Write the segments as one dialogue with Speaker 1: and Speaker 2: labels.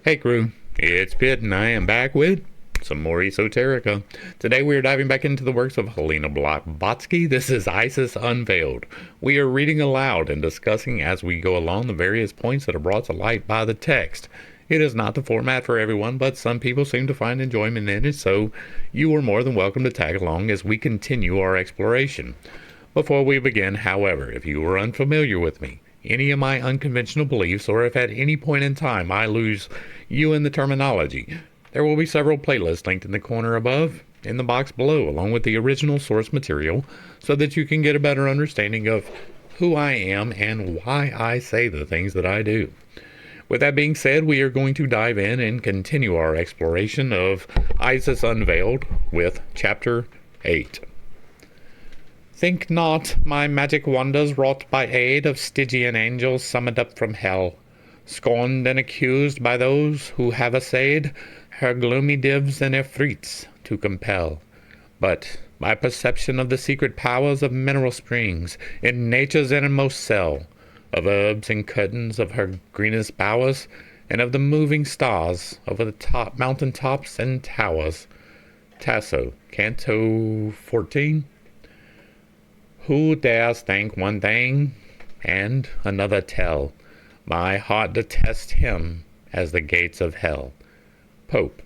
Speaker 1: Hey crew, it's Pitt and I am back with some more Esoterica. Today we are diving back into the works of Helena Blavatsky. This is Isis Unveiled. We are reading aloud and discussing as we go along the various points that are brought to light by the text. It is not the format for everyone, but some people seem to find enjoyment in it, so you are more than welcome to tag along as we continue our exploration. Before we begin, however, if you are unfamiliar with me, any of my unconventional beliefs, or if at any point in time I lose you in the terminology, there will be several playlists linked in the corner above, in the box below, along with the original source material, so that you can get a better understanding of who I am and why I say the things that I do. With that being said, we are going to dive in and continue our exploration of Isis Unveiled with Chapter 8. Think not my magic wonders wrought by aid of Stygian angels summoned up from hell, scorned and accused by those who have essayed her gloomy divs and efreets to compel, but my perception of the secret powers of mineral springs in nature's innermost cell, of herbs and curtains of her greenest bowers, and of the moving stars over the mountain tops and towers. Tasso, Canto 14. Who dares think one thing and another tell? My heart detests him as the gates of hell. Pope.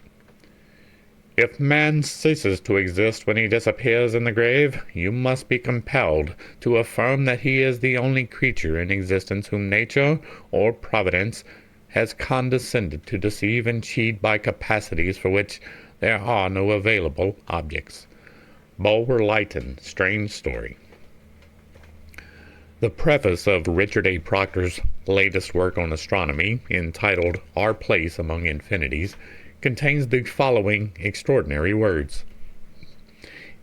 Speaker 1: If man ceases to exist when he disappears in the grave, you must be compelled to affirm that he is the only creature in existence whom nature or providence has condescended to deceive and cheat by capacities for which there are no available objects. Bulwer Lytton, Strange Story. The preface of Richard A. Proctor's latest work on astronomy, entitled Our Place Among Infinities, contains the following extraordinary words.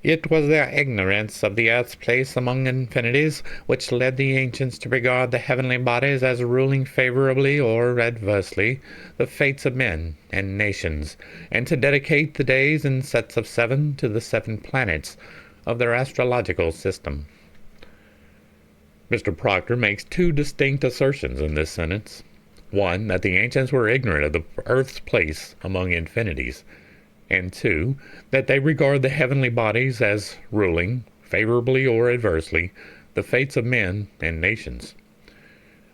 Speaker 1: It was their ignorance of the earth's place among infinities which led the ancients to regard the heavenly bodies as ruling favorably or adversely the fates of men and nations, and to dedicate the days in sets of 7 to the 7 planets of their astrological system. Mr. Proctor makes 2 distinct assertions in this sentence. 1, that the ancients were ignorant of the earth's place among infinities, and 2, that they regard the heavenly bodies as ruling, favorably or adversely, the fates of men and nations.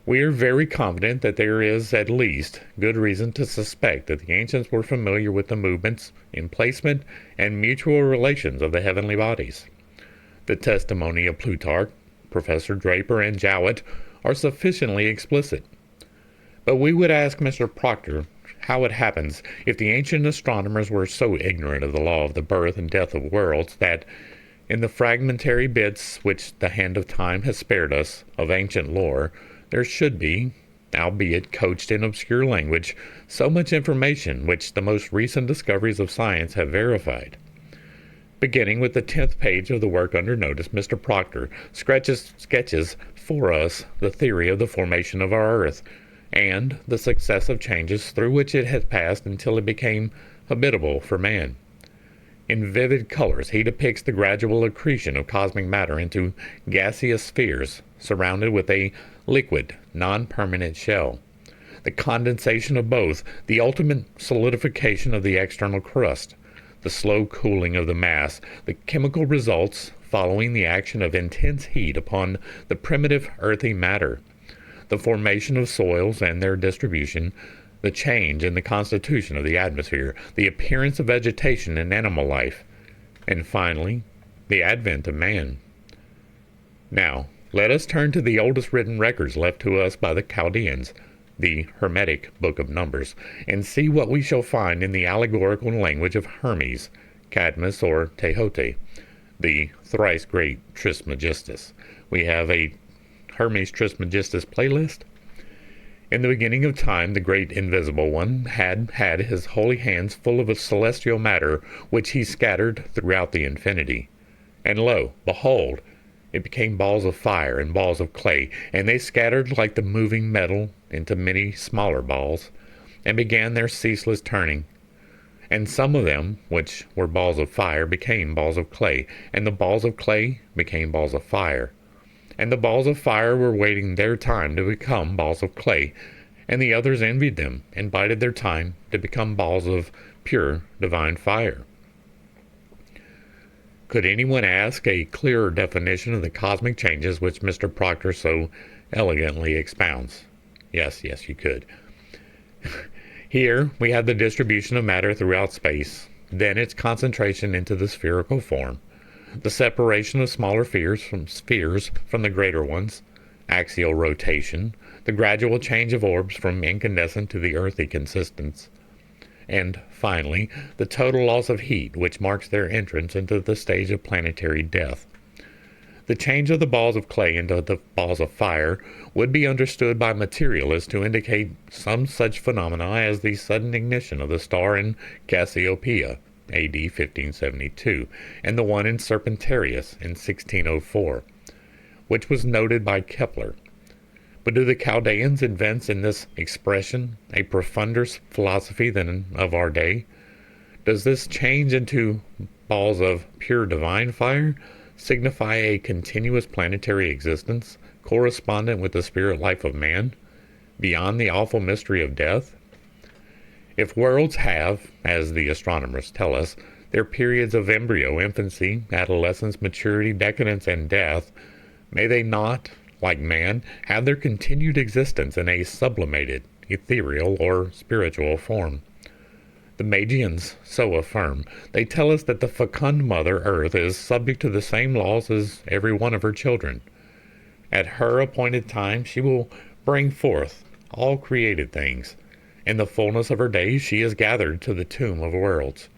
Speaker 1: We are very confident that there is at least good reason to suspect that the ancients were familiar with the movements, emplacement, and mutual relations of the heavenly bodies. The testimony of Plutarch, Professor Draper, and Jowett are sufficiently explicit. But we would ask Mr. Proctor how it happens if the ancient astronomers were so ignorant of the law of the birth and death of worlds that, in the fragmentary bits which the hand of time has spared us of ancient lore, there should be, albeit couched in obscure language, so much information which the most recent discoveries of science have verified. Beginning with the 10th page of the work under notice, Mr. Proctor sketches for us the theory of the formation of our Earth, and the successive changes through which it has passed until it became habitable for man. In vivid colors, he depicts the gradual accretion of cosmic matter into gaseous spheres surrounded with a liquid, non-permanent shell, the condensation of both, the ultimate solidification of the external crust, the slow cooling of the mass, the chemical results following the action of intense heat upon the primitive earthy matter, the formation of soils and their distribution, the change in the constitution of the atmosphere, the appearance of vegetation and animal life, and finally, the advent of man. Now, let us turn to the oldest written records left to us by the Chaldeans, the Hermetic Book of Numbers, and see what we shall find in the allegorical language of Hermes, Cadmus, or Tehote, the thrice great Trismegistus. We have a Hermes Trismegistus playlist. In the beginning of time, the great invisible one had his holy hands full of a celestial matter, which he scattered throughout the infinity. And lo, behold, it became balls of fire and balls of clay, and they scattered like the moving metal into many smaller balls, and began their ceaseless turning. And some of them, which were balls of fire, became balls of clay, and the balls of clay became balls of fire. And the balls of fire were waiting their time to become balls of clay, and the others envied them and bided their time to become balls of pure divine fire. Could anyone ask a clearer definition of the cosmic changes which Mr. Proctor so elegantly expounds? Yes, you could. Here we have the distribution of matter throughout space, then its concentration into the spherical form, the separation of smaller spheres from the greater ones, axial rotation, the gradual change of orbs from incandescent to the earthy consistence, and finally the total loss of heat which marks their entrance into the stage of planetary death. The change of the balls of clay into the balls of fire would be understood by materialists to indicate some such phenomena as the sudden ignition of the star in Cassiopeia, A.D. 1572, and the one in Serpentarius in 1604, which was noted by Kepler. But do the Chaldeans evince in this expression a profounder philosophy than of our day? Does this change into balls of pure divine fire signify a continuous planetary existence correspondent with the spirit life of man, beyond the awful mystery of death? If worlds have, as the astronomers tell us, their periods of embryo, infancy, adolescence, maturity, decadence, and death, may they not, like man, have their continued existence in a sublimated, ethereal, or spiritual form? The Magians so affirm. They tell us that the fecund Mother Earth is subject to the same laws as every one of her children. At her appointed time she will bring forth all created things. In the fullness of her days she is gathered to the tomb of worlds.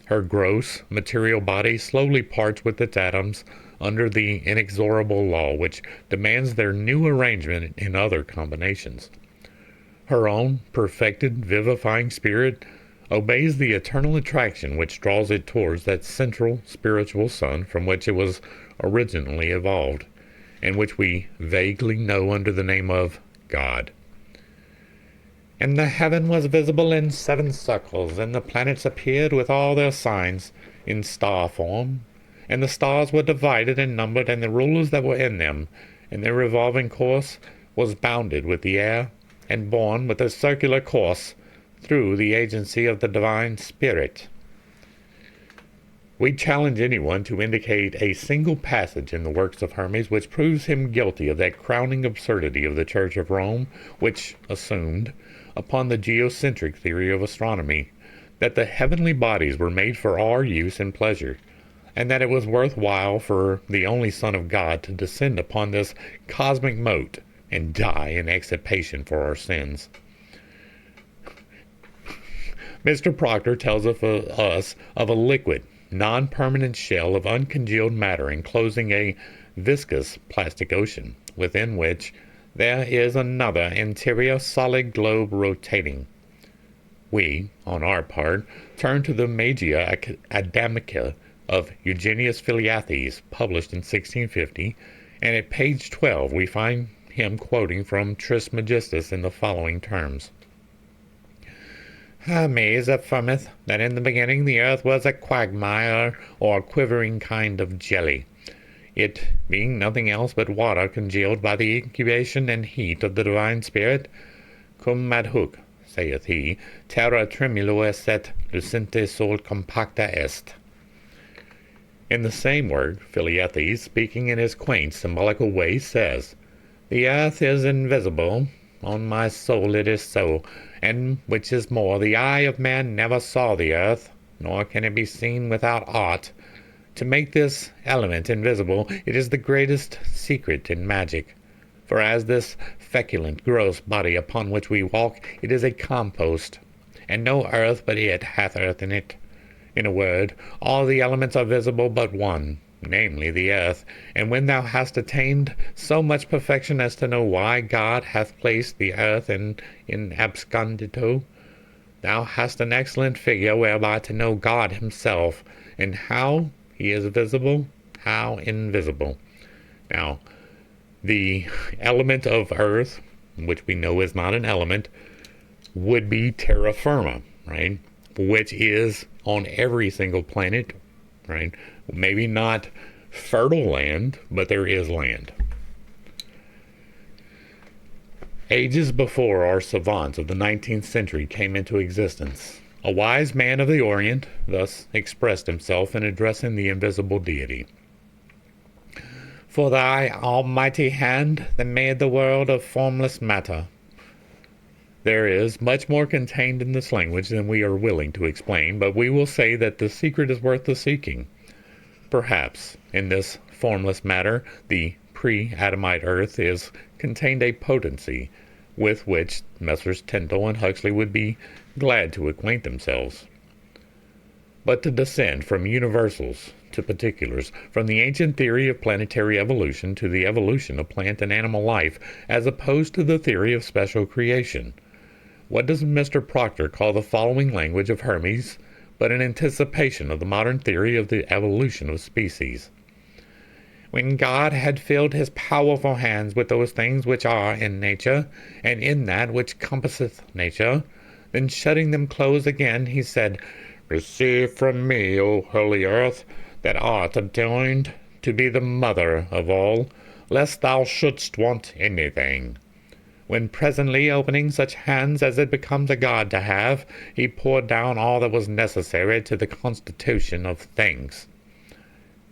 Speaker 1: Her gross, material body slowly parts with its atoms under the inexorable law which demands their new arrangement in other combinations. Her own perfected, vivifying spirit obeys the eternal attraction which draws it towards that central spiritual sun from which it was originally evolved, and which we vaguely know under the name of God. And the heaven was visible in 7 circles, and the planets appeared with all their signs in star form, and the stars were divided and numbered, and the rulers that were in them, and their revolving course was bounded with the air, and borne with a circular course through the agency of the divine spirit. We challenge anyone to indicate a single passage in the works of Hermes which proves him guilty of that crowning absurdity of the Church of Rome, which assumed, upon the geocentric theory of astronomy, that the heavenly bodies were made for our use and pleasure, and that it was worthwhile for the only Son of God to descend upon this cosmic mote and die in expiation for our sins. Mr. Proctor tells us of a liquid, non-permanent shell of uncongealed matter enclosing a viscous plastic ocean, within which there is another interior solid globe rotating. We, on our part, turn to the Magia Adamica of Eugenius Philiathes, published in 1650, and at page 12 we find him quoting from Trismegistus in the following terms. Hermes affirmeth that in the beginning the earth was a quagmire or a quivering kind of jelly, it being nothing else but water congealed by the incubation and heat of the divine spirit. Cum adhuc, saith he, terra tremulo esset, lucente sol compacta est. In the same word, Philiathes, speaking in his quaint symbolical way, says, The earth is invisible, on my soul it is so, and which is more, the eye of man never saw the earth, nor can it be seen without art. To make this element invisible, it is the greatest secret in magic. For as this feculent, gross body upon which we walk, it is a compost, and no earth but it hath earth in it. In a word, all the elements are visible but one, namely the earth, and when thou hast attained so much perfection as to know why God hath placed the earth in abscondito, thou hast an excellent figure whereby to know God himself, and how he is visible, how invisible. Now, the element of earth, which we know is not an element, would be terra firma, right? Which is on every single planet, right? Maybe not fertile land, but there is land. Ages before our savants of the 19th century came into existence, a wise man of the Orient thus expressed himself in addressing the invisible deity. For thy almighty hand that made the world of formless matter. There is much more contained in this language than we are willing to explain, but we will say that the secret is worth the seeking. Perhaps, in this formless matter, the pre-Adamite earth is contained a potency with which Messrs. Tyndall and Huxley would be glad to acquaint themselves. But to descend from universals to particulars, from the ancient theory of planetary evolution to the evolution of plant and animal life, as opposed to the theory of special creation, what does Mr. Proctor call the following language of Hermes but an anticipation of the modern theory of the evolution of species? When God had filled his powerful hands with those things which are in nature, and in that which compasseth nature, then shutting them close again, he said, Receive from me, O holy earth, that art adjoined to be the mother of all, lest thou shouldst want anything. When presently opening such hands as it becomes a god to have, he poured down all that was necessary to the constitution of things.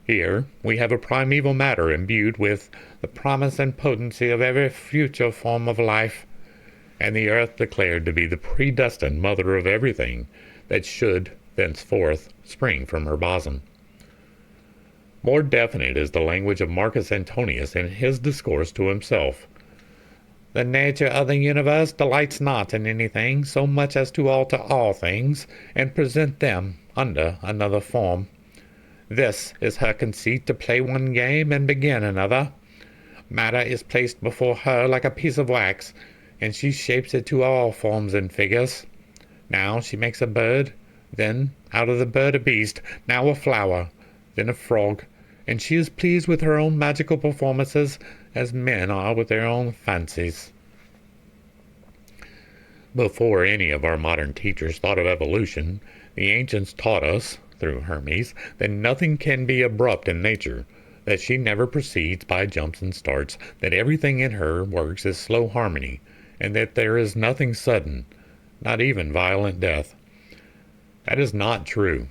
Speaker 1: Here we have a primeval matter imbued with the promise and potency of every future form of life, and the earth declared to be the predestined mother of everything that should thenceforth spring from her bosom. More definite is the language of Marcus Antonius in his discourse to himself. The nature of the universe delights not in anything so much as to alter all things, and present them under another form. This is her conceit, to play one game and begin another. Matter is placed before her like a piece of wax, and she shapes it to all forms and figures. Now she makes a bird, then out of the bird a beast, now a flower, then a frog, and she is pleased with her own magical performances as men are with their own fancies. Before any of our modern teachers thought of evolution, the ancients taught us, through Hermes, that nothing can be abrupt in nature, that she never proceeds by jumps and starts, that everything in her works is slow harmony, and that there is nothing sudden, not even violent death. That is not true.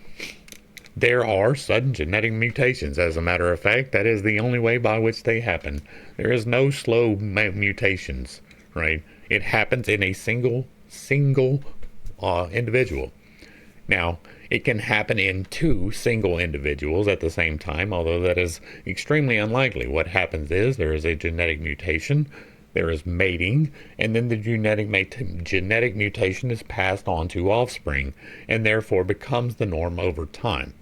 Speaker 1: There are sudden genetic mutations, as a matter of fact. That is the only way by which they happen. There is no slow mutations, right? It happens in a single individual. Now, it can happen in two single individuals at the same time, although that is extremely unlikely. What happens is there is a genetic mutation, there is mating, and then the genetic mutation is passed on to offspring, and therefore becomes the norm over time.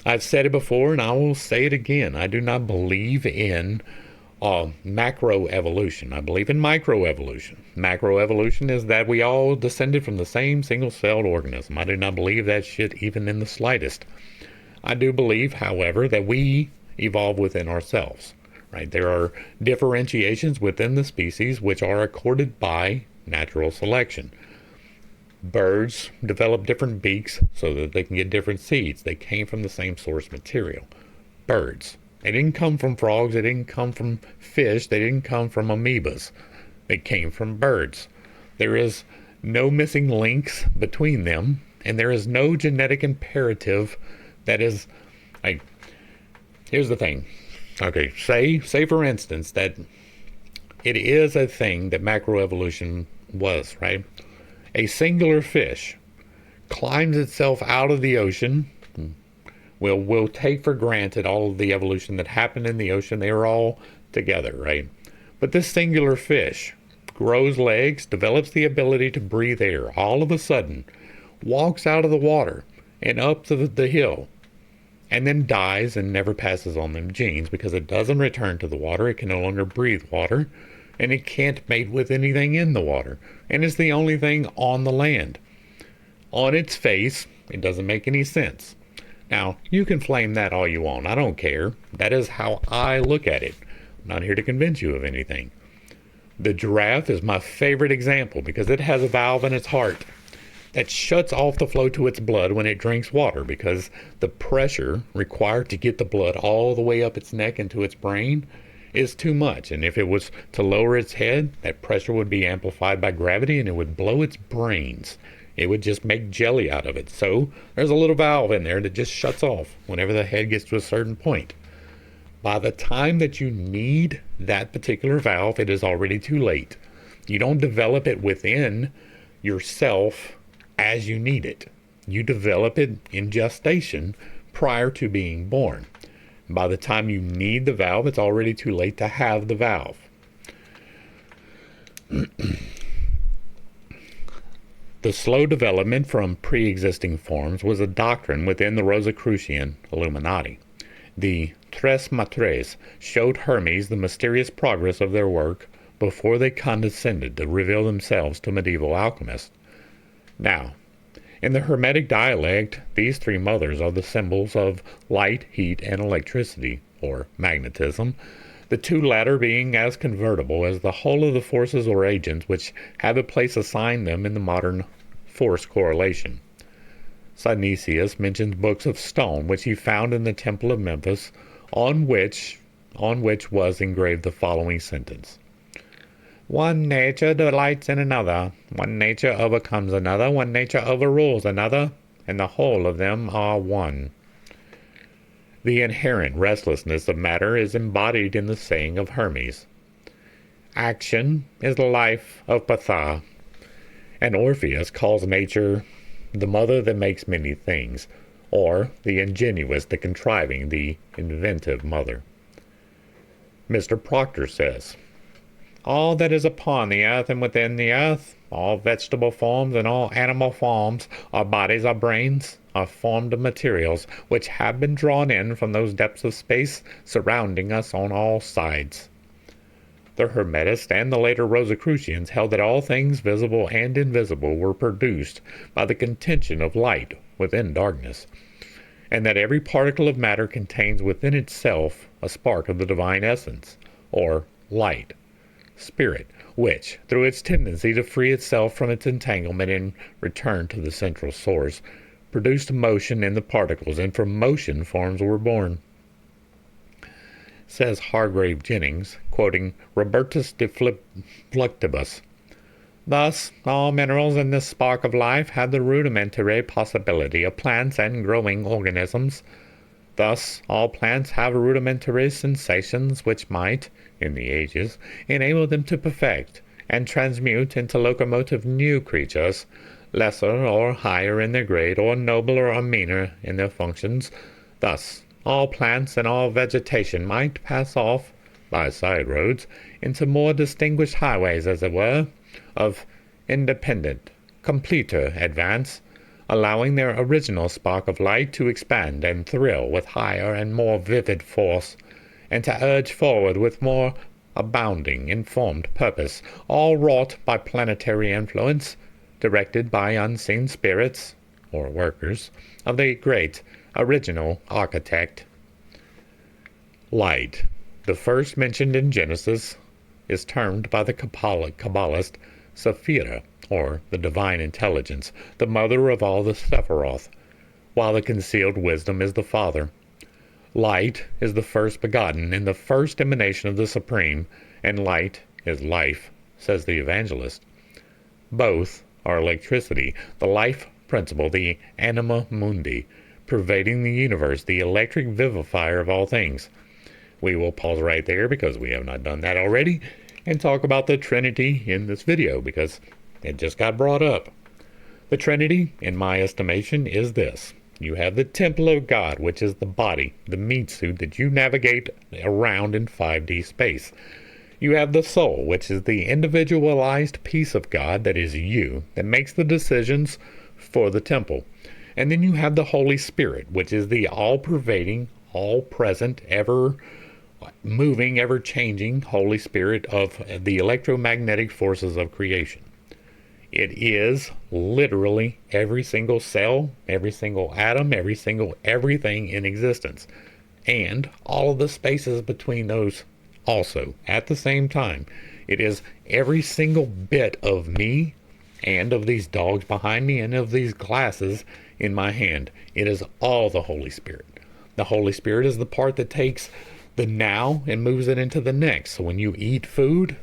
Speaker 1: I've said it before, and I will say it again. I do not believe in macroevolution. I believe in microevolution. Macroevolution is that we all descended from the same single-celled organism. I do not believe that shit even in the slightest. I do believe, however, that we evolve within ourselves. Right? There are differentiations within the species which are accorded by natural selection. Birds develop different beaks so that they can get different seeds. They came from the same source material. Birds. They didn't come from frogs. They didn't come from fish. They didn't come from amoebas. They came from birds. There is no missing links between them, and there is no genetic imperative that is... here's the thing. Okay, say for instance that it is a thing that macroevolution was, right? A singular fish climbs itself out of the ocean. We'll take for granted all of the evolution that happened in the ocean. They were all together, right? But this singular fish grows legs, develops the ability to breathe air, all of a sudden walks out of the water and up to the hill, and then dies and never passes on them genes because it doesn't return to the water. It can no longer breathe water, and it can't mate with anything in the water, and it's the only thing on the land. On its face, it doesn't make any sense. Now, you can flame that all you want. I don't care. That is how I look at it. I'm not here to convince you of anything. The giraffe is my favorite example because it has a valve in its heart that shuts off the flow to its blood when it drinks water, because the pressure required to get the blood all the way up its neck into its brain is too much. And if it was to lower its head, that pressure would be amplified by gravity and it would blow its brains. It would just make jelly out of it. So there's a little valve in there that just shuts off whenever the head gets to a certain point. By the time that you need that particular valve, it is already too late. You don't develop it within yourself as you need it. You develop it in gestation prior to being born. By the time you need the valve, it's already too late to have the valve. The slow development from pre-existing forms was a doctrine within the Rosicrucian Illuminati. The Tres Matres showed Hermes the mysterious progress of their work before they condescended to reveal themselves to medieval alchemists. Now, in the Hermetic dialect, these three mothers are the symbols of light, heat, and electricity, or magnetism, the two latter being as convertible as the whole of the forces or agents which have a place assigned them in the modern force correlation. Synesius mentions books of stone which he found in the temple of Memphis, on which was engraved the following sentence: "One nature delights in another, one nature overcomes another, one nature overrules another, and the whole of them are one." The inherent restlessness of matter is embodied in the saying of Hermes, "Action is the life of Patha," and Orpheus calls nature the mother that makes many things, or the ingenious, the contriving, the inventive mother. Mr. Proctor says, "All that is upon the earth and within the earth, all vegetable forms and all animal forms, our bodies, our brains, are formed of materials which have been drawn in from those depths of space surrounding us on all sides." The Hermetists and the later Rosicrucians held that all things visible and invisible were produced by the contention of light within darkness, and that every particle of matter contains within itself a spark of the divine essence, or light, spirit, which, through its tendency to free itself from its entanglement and return to the central source, produced motion in the particles, and from motion forms were born. Says Hargrave Jennings, quoting Robertus de Fluctibus, "Thus, all minerals in this spark of life had the rudimentary possibility of plants and growing organisms. Thus, all plants have rudimentary sensations which might, in the ages, enable them to perfect and transmute into locomotive new creatures, lesser or higher in their grade, or nobler or meaner in their functions. Thus, all plants and all vegetation might pass off, by side roads, into more distinguished highways, as it were, of independent, completer advance, allowing their original spark of light to expand and thrill with higher and more vivid force, and to urge forward with more abounding, informed purpose, all wrought by planetary influence, directed by unseen spirits, or workers, of the great original architect." Light, the first mentioned in Genesis, is termed by the Kabbalist Sephira, or the divine intelligence, the mother of all the Sephiroth, while the concealed wisdom is the father. Light is the first begotten and the first emanation of the Supreme, and light is life, says the evangelist. Both are electricity, the life principle, the anima mundi, pervading the universe, the electric vivifier of all things. We will pause right there because we have not done that already, and talk about the Trinity in this video because it just got brought up. The Trinity, in my estimation, is this. You have the temple of God, which is the body, the meat suit that you navigate around in 5D space. You have the soul, which is the individualized piece of God that is you, that makes the decisions for the temple. And then you have the Holy Spirit, which is the all-pervading, all-present, ever-moving, ever-changing Holy Spirit of the electromagnetic forces of creation. It is literally every single cell, every single atom, every single everything in existence. And all of the spaces between those also at the same time. It is every single bit of me and of these dogs behind me and of these glasses in my hand. It is all the Holy Spirit. The Holy Spirit is the part that takes the now and moves it into the next. So when you eat food,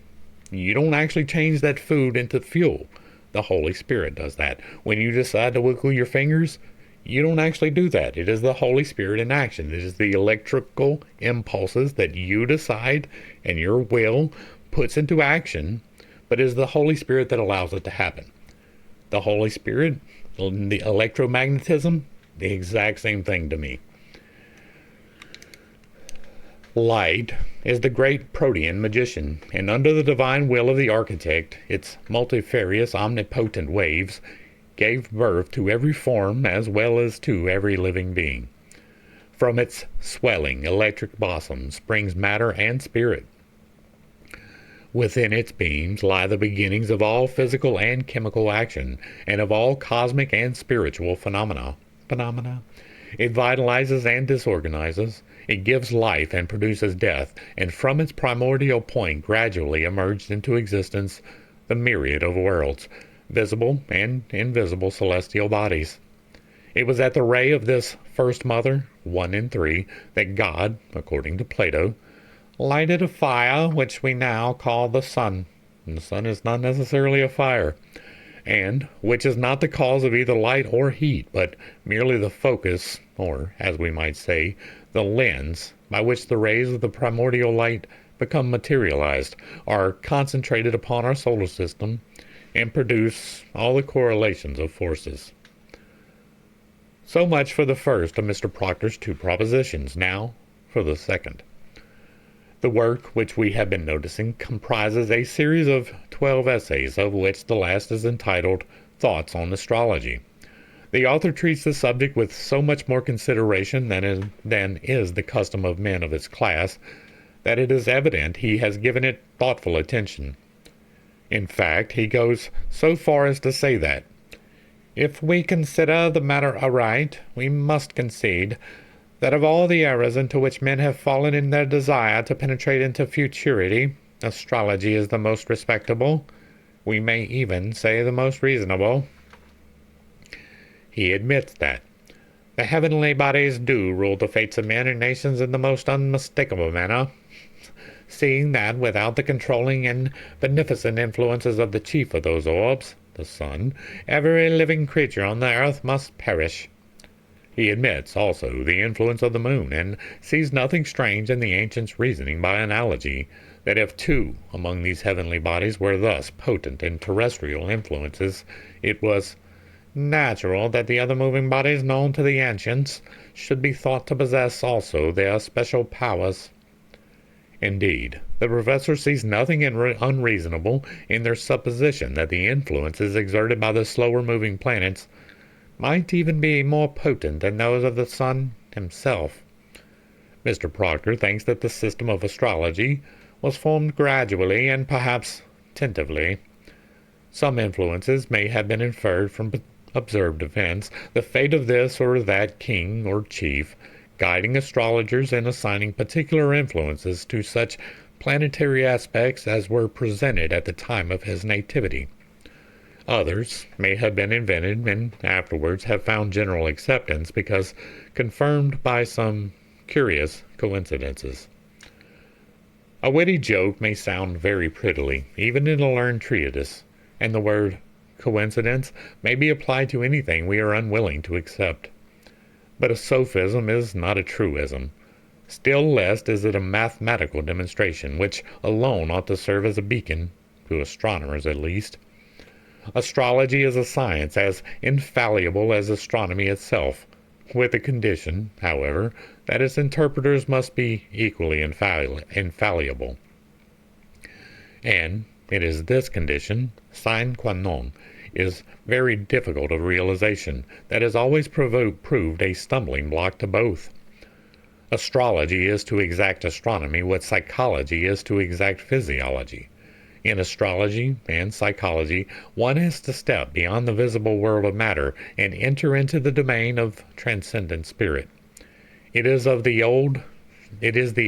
Speaker 1: you don't actually change that food into fuel. The Holy Spirit does that. When you decide to wiggle your fingers, you don't actually do that. It is the Holy Spirit in action. It is the electrical impulses that you decide and your will puts into action, but it is the Holy Spirit that allows it to happen. The Holy Spirit, the electromagnetism, the exact same thing to me. Light is the great protean magician, and under the divine will of the architect, its multifarious, omnipotent waves gave birth to every form as well as to every living being. From its swelling electric bosom springs matter and spirit. Within its beams lie the beginnings of all physical and chemical action, and of all cosmic and spiritual phenomena. It vitalizes and disorganizes. It gives life and produces death, and from its primordial point gradually emerged into existence the myriad of worlds, visible and invisible celestial bodies. It was at the ray of this first mother, one in three, that God, according to Plato, lighted a fire which we now call the sun. And the sun is not necessarily a fire, and which is not the cause of either light or heat, but merely the focus, or, as we might say, the lens by which the rays of the primordial light become materialized, are concentrated upon our solar system, and produce all the correlations of forces. So much for the first of Mr. Proctor's two propositions. Now for the second. The work which we have been noticing comprises a series of 12 essays, of which the last is entitled Thoughts on Astrology. The author treats the subject with so much more consideration than is the custom of men of his class, that it is evident he has given it thoughtful attention. In fact, he goes so far as to say that, if we consider the matter aright, we must concede that of all the errors into which men have fallen in their desire to penetrate into futurity, astrology is the most respectable, we may even say the most reasonable. He admits that the heavenly bodies do rule the fates of men and nations in the most unmistakable manner, seeing that without the controlling and beneficent influences of the chief of those orbs, the sun, every living creature on the earth must perish. He admits also the influence of the moon, and sees nothing strange in the ancients' reasoning by analogy, that if two among these heavenly bodies were thus potent in terrestrial influences, it was natural that the other moving bodies known to the ancients should be thought to possess also their special powers. Indeed, the professor sees nothing unreasonable in their supposition that the influences exerted by the slower moving planets might even be more potent than those of the sun himself. Mr. Proctor thinks that the system of astrology was formed gradually and perhaps tentatively. Some influences may have been inferred from observed events, the fate of this or that king or chief, guiding astrologers in assigning particular influences to such planetary aspects as were presented at the time of his nativity. Others may have been invented and afterwards have found general acceptance because confirmed by some curious coincidences. A witty joke may sound very prettily, even in a learned treatise, and the word coincidence may be applied to anything we are unwilling to accept. But a sophism is not a truism. Still less is it a mathematical demonstration, which alone ought to serve as a beacon, to astronomers at least. Astrology is a science as infallible as astronomy itself, with the condition, however, that its interpreters must be equally infallible. And it is this condition, sine qua non, is very difficult of realization, that has always proved a stumbling block to both. Astrology is to exact astronomy what psychology is to exact physiology. In astrology and psychology, one has to step beyond the visible world of matter and enter into the domain of transcendent spirit. It is the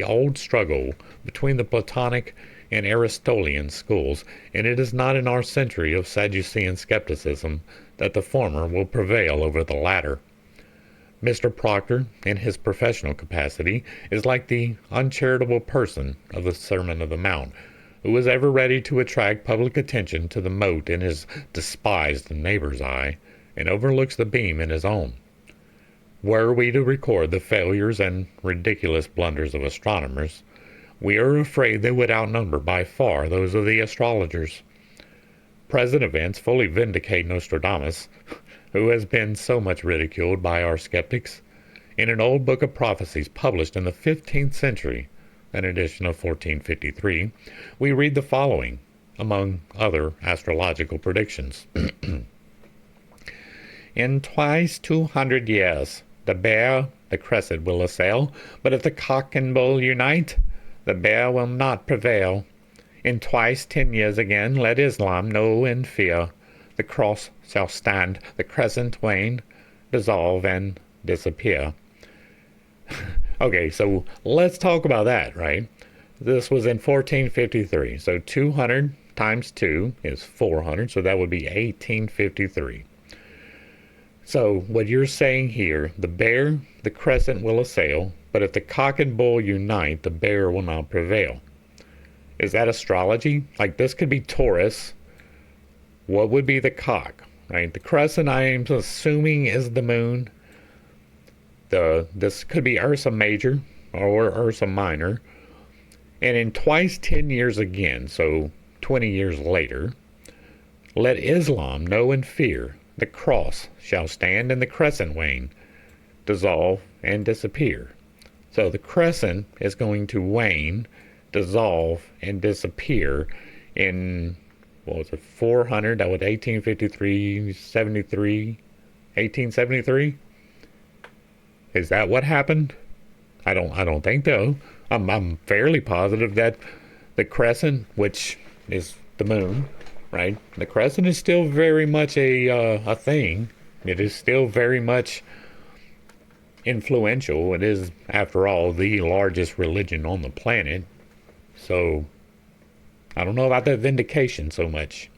Speaker 1: old struggle between the Platonic and Aristotelian schools, and it is not in our century of Sadducean skepticism that the former will prevail over the latter. Mr. Proctor, in his professional capacity, is like the uncharitable person of the Sermon on the Mount, who is ever ready to attract public attention to the mote in his despised neighbor's eye, and overlooks the beam in his own. Were we to record the failures and ridiculous blunders of astronomers, we are afraid they would outnumber by far those of the astrologers. Present events fully vindicate Nostradamus, who has been so much ridiculed by our skeptics. In an old book of prophecies published in the 15th century, an edition of 1453, we read the following, among other astrological predictions. In twice 200 years, the bear, the crescent will assail, but if the cock and bull unite, the bear will not prevail. In twice 10 years again, let Islam know and fear. The cross shall stand, the crescent wane, dissolve and disappear. Okay, so let's talk about that, right? This was in 1453, so 200 times 2 is 400, so that would be 1853. So what you're saying here, the bear, the crescent will assail, but if the cock and bull unite, the bear will not prevail. Is that astrology? Like, this could be Taurus. What would be the cock, right? The crescent, I am assuming, is the moon. This could be Ursa Major or Ursa Minor. And in twice 10 years again, so 20 years later, let Islam know and fear. The cross shall stand and the crescent wane, dissolve and disappear. So the crescent is going to wane, dissolve, and disappear in, what was it, 400, that was 1853, 73, 1873? Is that what happened? I don't think so. I'm fairly positive that the crescent, which is the moon, right? The crescent is still very much a thing. It is still very much influential. It is, after all, the largest religion on the planet. So I don't know about that vindication so much.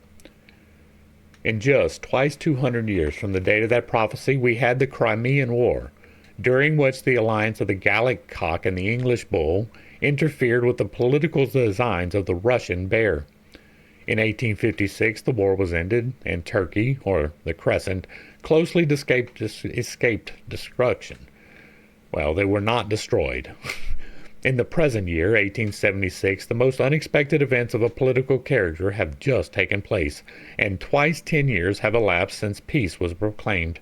Speaker 1: In just twice 200 years from the date of that prophecy, we had the Crimean War, during which the alliance of the Gallic cock and the English bull interfered with the political designs of the Russian bear. In 1856, the war was ended, and Turkey, or the Crescent, closely escaped destruction. Well, they were not destroyed. In the present year, 1876, the most unexpected events of a political character have just taken place, and twice 10 years have elapsed since peace was proclaimed.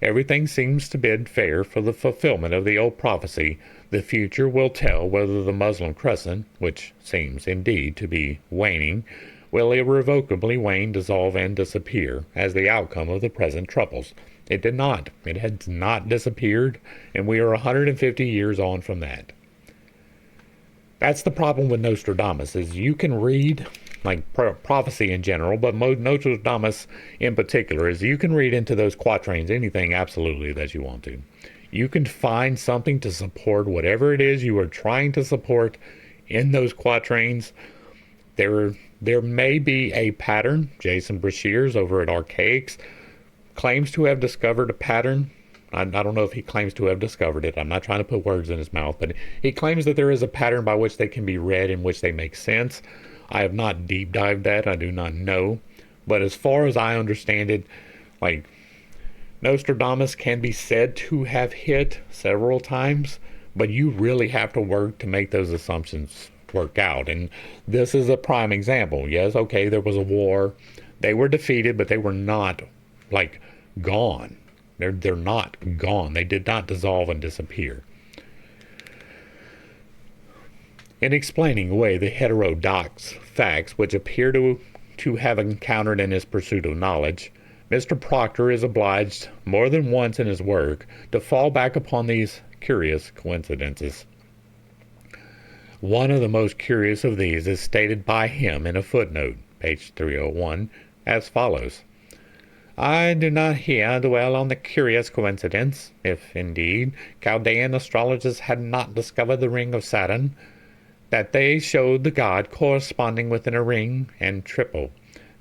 Speaker 1: Everything seems to bid fair for the fulfillment of the old prophecy. The future will tell whether the Muslim crescent, which seems indeed to be waning, will irrevocably wane, dissolve, and disappear as the outcome of the present troubles. It did not. It had not disappeared, and we are 150 years on from that. That's the problem with Nostradamus, is you can read, like prophecy in general, but Nostradamus in particular, is you can read into those quatrains anything absolutely that you want to. You can find something to support whatever it is you are trying to support in those quatrains. There may be a pattern. Jason Brashears over at Archaics claims to have discovered a pattern. I don't know if he claims to have discovered it. I'm not trying to put words in his mouth, but he claims that there is a pattern by which they can be read, in which they make sense. I have not deep dived that. I do not know. But as far as I understand it, like, Nostradamus can be said to have hit several times, but you really have to work to make those assumptions work out. And this is a prime example. Yes, okay, there was a war. They were defeated, but they were not, like, gone. They're not gone. They did not dissolve and disappear. In explaining away the heterodox facts which appear to have encountered in his pursuit of knowledge, Mr. Proctor is obliged more than once in his work to fall back upon these curious coincidences. One of the most curious of these is stated by him in a footnote, page 301, as follows. I do not here dwell on the curious coincidence, if, indeed, Chaldean astrologers had not discovered the ring of Saturn, that they showed the god corresponding within a ring and triple,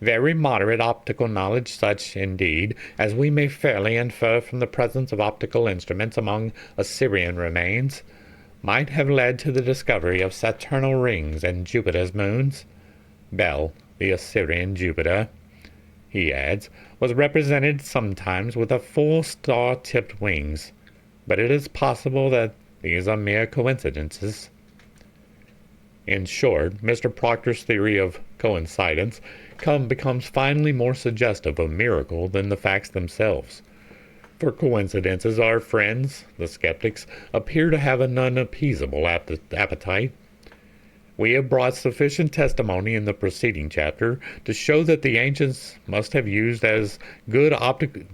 Speaker 1: Very moderate optical knowledge, such, indeed, as we may fairly infer from the presence of optical instruments among Assyrian remains, might have led to the discovery of Saturnal rings and Jupiter's moons. Bel, the Assyrian Jupiter, he adds, was represented sometimes with a full star-tipped wings, but it is possible that these are mere coincidences. In short, Mr. Proctor's theory of coincidence becomes finally more suggestive of miracle than the facts themselves. For coincidences, our friends, the skeptics, appear to have an unappeasable appetite. We have brought sufficient testimony in the preceding chapter to show that the ancients must have used as good optical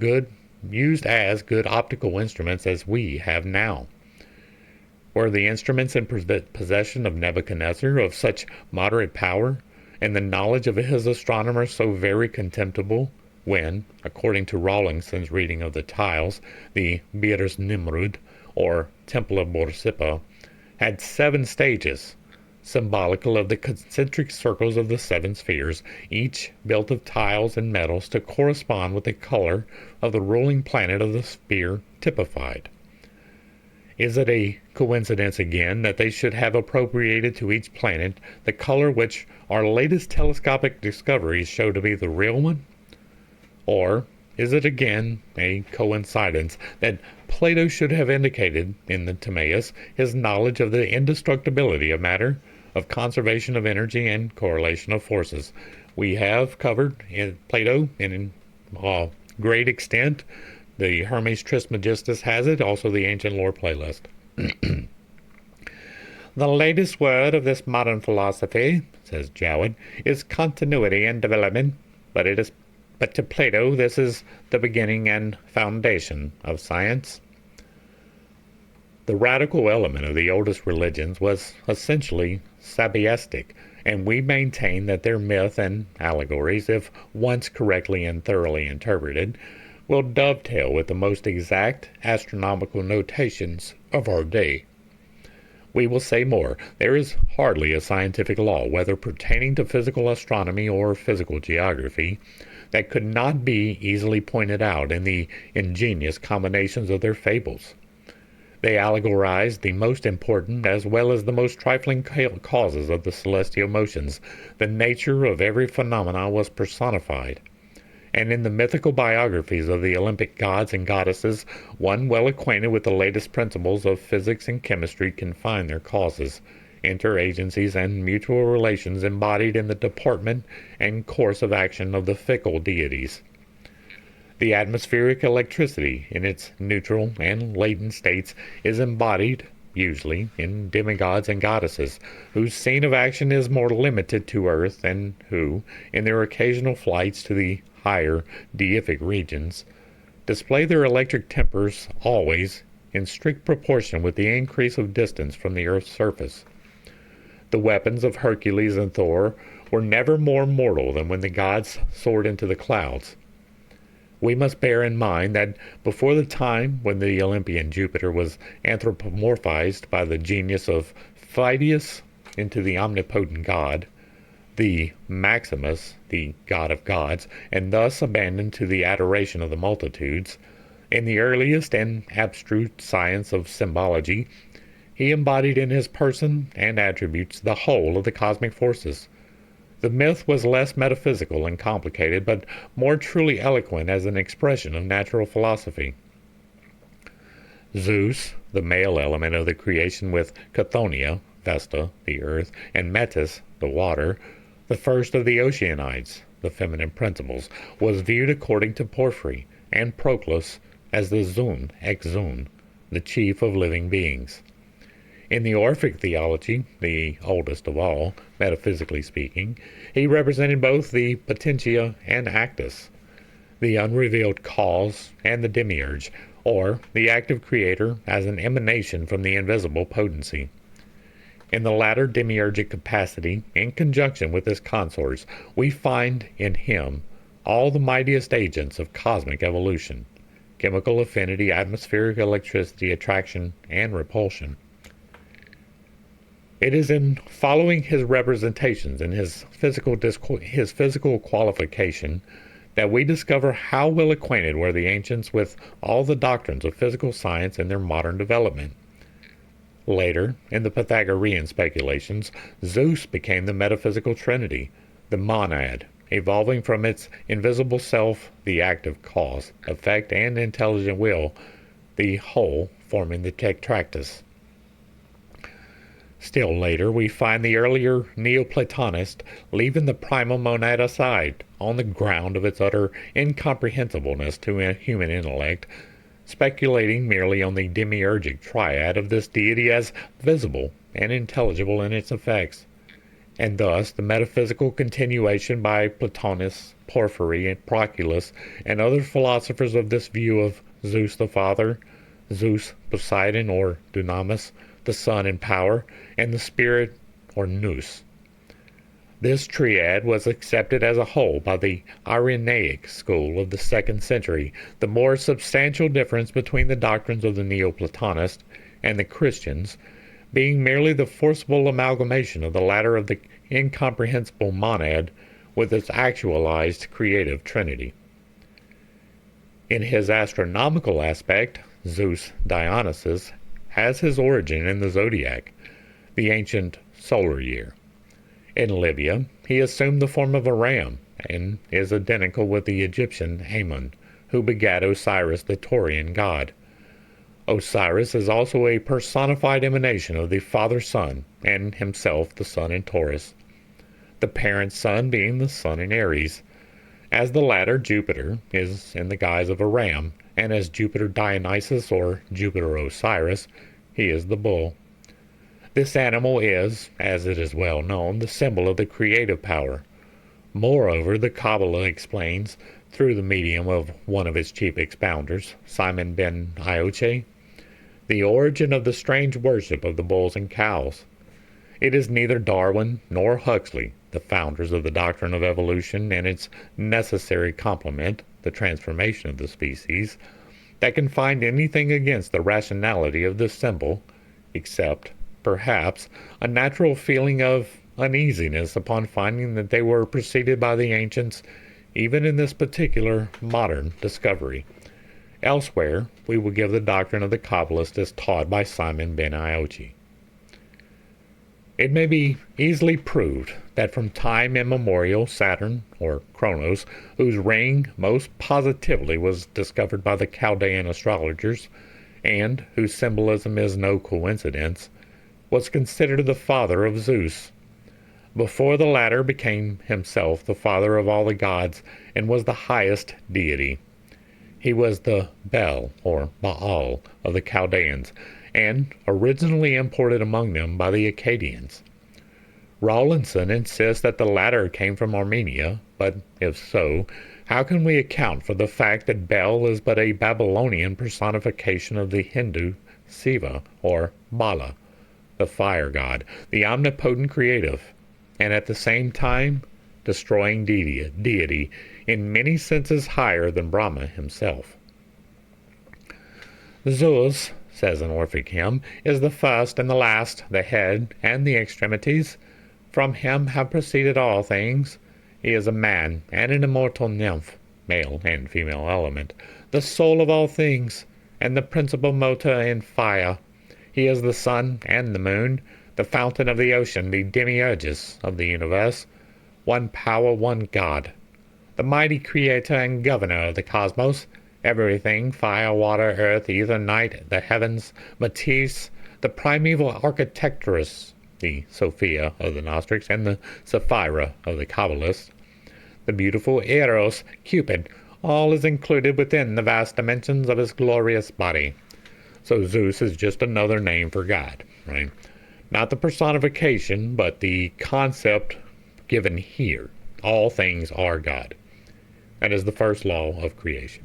Speaker 1: instruments as we have now. Were the instruments in possession of Nebuchadnezzar of such moderate power, and the knowledge of his astronomers so very contemptible, when, according to Rawlinson's reading of the tiles, the Birs Nimrud, or Temple of Borsippa, had 7 stages, symbolical of the concentric circles of the 7 spheres, each built of tiles and metals to correspond with the color of the ruling planet of the sphere typified. Is it a coincidence again that they should have appropriated to each planet the color which our latest telescopic discoveries show to be the real one? Or is it again a coincidence that Plato should have indicated in the Timaeus his knowledge of the indestructibility of matter, of conservation of energy, and correlation of forces? We have covered in Plato in great extent. The Hermes Trismegistus has it, also the Ancient Lore playlist. The latest word of this modern philosophy, says Jowett, is continuity and development, but to Plato this is the beginning and foundation of science. The radical element of the oldest religions was essentially sabiistic, and we maintain that their myth and allegories, if once correctly and thoroughly interpreted, will dovetail with the most exact astronomical notations of our day. We will say more. There is hardly a scientific law, whether pertaining to physical astronomy or physical geography, that could not be easily pointed out in the ingenious combinations of their fables. They allegorize the most important as well as the most trifling causes of the celestial motions. The nature of every phenomenon was personified. And in the mythical biographies of the Olympic gods and goddesses, one well acquainted with the latest principles of physics and chemistry can find their causes, interagencies, and mutual relations embodied in the deportment and course of action of the fickle deities. The atmospheric electricity, in its neutral and latent states, is embodied, usually, in demigods and goddesses, whose scene of action is more limited to earth, and who, in their occasional flights to the higher deific regions, display their electric tempers always in strict proportion with the increase of distance from the earth's surface. The weapons of Hercules and Thor were never more mortal than when the gods soared into the clouds. We must bear in mind that before the time when the Olympian Jupiter was anthropomorphized by the genius of Phidias into the omnipotent god, the Maximus, the god of gods, and thus abandoned to the adoration of the multitudes, in the earliest and abstruse science of symbology, he embodied in his person and attributes the whole of the cosmic forces. The myth was less metaphysical and complicated, but more truly eloquent as an expression of natural philosophy. Zeus, the male element of the creation, with Chthoniya, Vesta, the earth, and Metis, the water, the first of the Oceanides, the feminine principles, was viewed according to Porphyry and Proclus as the Zun, ex-Zun, the chief of living beings. In the Orphic theology, the oldest of all, metaphysically speaking, he represented both the Potentia and Actus, the unrevealed cause and the Demiurge, or the active creator as an emanation from the invisible potency. In the latter demiurgic capacity, in conjunction with his consorts, we find in him all the mightiest agents of cosmic evolution: chemical affinity, atmospheric electricity, attraction, and repulsion. It is in following his representations and his physical qualification that we discover how well acquainted were the ancients with all the doctrines of physical science in their modern development. Later, in the Pythagorean speculations, Zeus became the metaphysical trinity, the monad, evolving from its invisible self, the active cause, effect, and intelligent will, the whole forming the tetractys. Still later, we find the earlier Neoplatonists leaving the primal monad aside on the ground of its utter incomprehensibleness to a human intellect, speculating merely on the demiurgic triad of this deity as visible and intelligible in its effects, and thus the metaphysical continuation by Plotinus, Porphyry, and Proclus, and other philosophers of this view of Zeus the Father, Zeus Poseidon or Dunamis, the Son in power, and the Spirit or Nous. This triad was accepted as a whole by the Irenaic school of the 2nd century, the more substantial difference between the doctrines of the Neoplatonists and the Christians being merely the forcible amalgamation of the latter of the incomprehensible monad with its actualized creative trinity. In his astronomical aspect, Zeus Dionysus has his origin in the zodiac, the ancient solar year. In Libya, he assumed the form of a ram, and is identical with the Egyptian Hammon, who begat Osiris, the Taurian god. Osiris is also a personified emanation of the father-sun, and himself the sun in Taurus, the parent sun being the sun in Aries. As the latter, Jupiter, is in the guise of a ram, and as Jupiter Dionysus or Jupiter Osiris, he is the bull. This animal is, as it is well known, the symbol of the creative power. Moreover, the Kabbalah explains, through the medium of one of its chief expounders, Simon ben Ioche, the origin of the strange worship of the bulls and cows. It is neither Darwin nor Huxley, the founders of the doctrine of evolution and its necessary complement, the transformation of the species, that can find anything against the rationality of this symbol, except, perhaps, a natural feeling of uneasiness upon finding that they were preceded by the ancients, even in this particular modern discovery. Elsewhere, we will give the doctrine of the Kabbalists as taught by Simon ben Ioche. It may be easily proved that from time immemorial Saturn, or Kronos, whose ring most positively was discovered by the Chaldean astrologers, and whose symbolism is no coincidence, was considered the father of Zeus, before the latter became himself the father of all the gods and was the highest deity. He was the Bel, or Baal, of the Chaldeans, and originally imported among them by the Akkadians. Rawlinson insists that the latter came from Armenia, but if so, how can we account for the fact that Bel is but a Babylonian personification of the Hindu Siva, or Bala, the fire god, the omnipotent creative, and at the same time destroying deity in many senses higher than Brahma himself. Zeus, says an Orphic hymn, is the first and the last, the head and the extremities. From him have proceeded all things. He is a man and an immortal nymph, male and female element, the soul of all things, and the principal motor in fire. He is the sun and the moon, the fountain of the ocean, the demiurgus of the universe, one power, one God, the mighty creator and governor of the cosmos, everything, fire, water, earth, ether, night, the heavens, Matisse, the primeval architectress, the Sophia of the Gnostics, and the Sapphira of the Kabbalists, the beautiful Eros, Cupid, all is included within the vast dimensions of his glorious body. So Zeus is just another name for God, right? Not the personification, but the concept given here. All things are God. That is the first law of creation.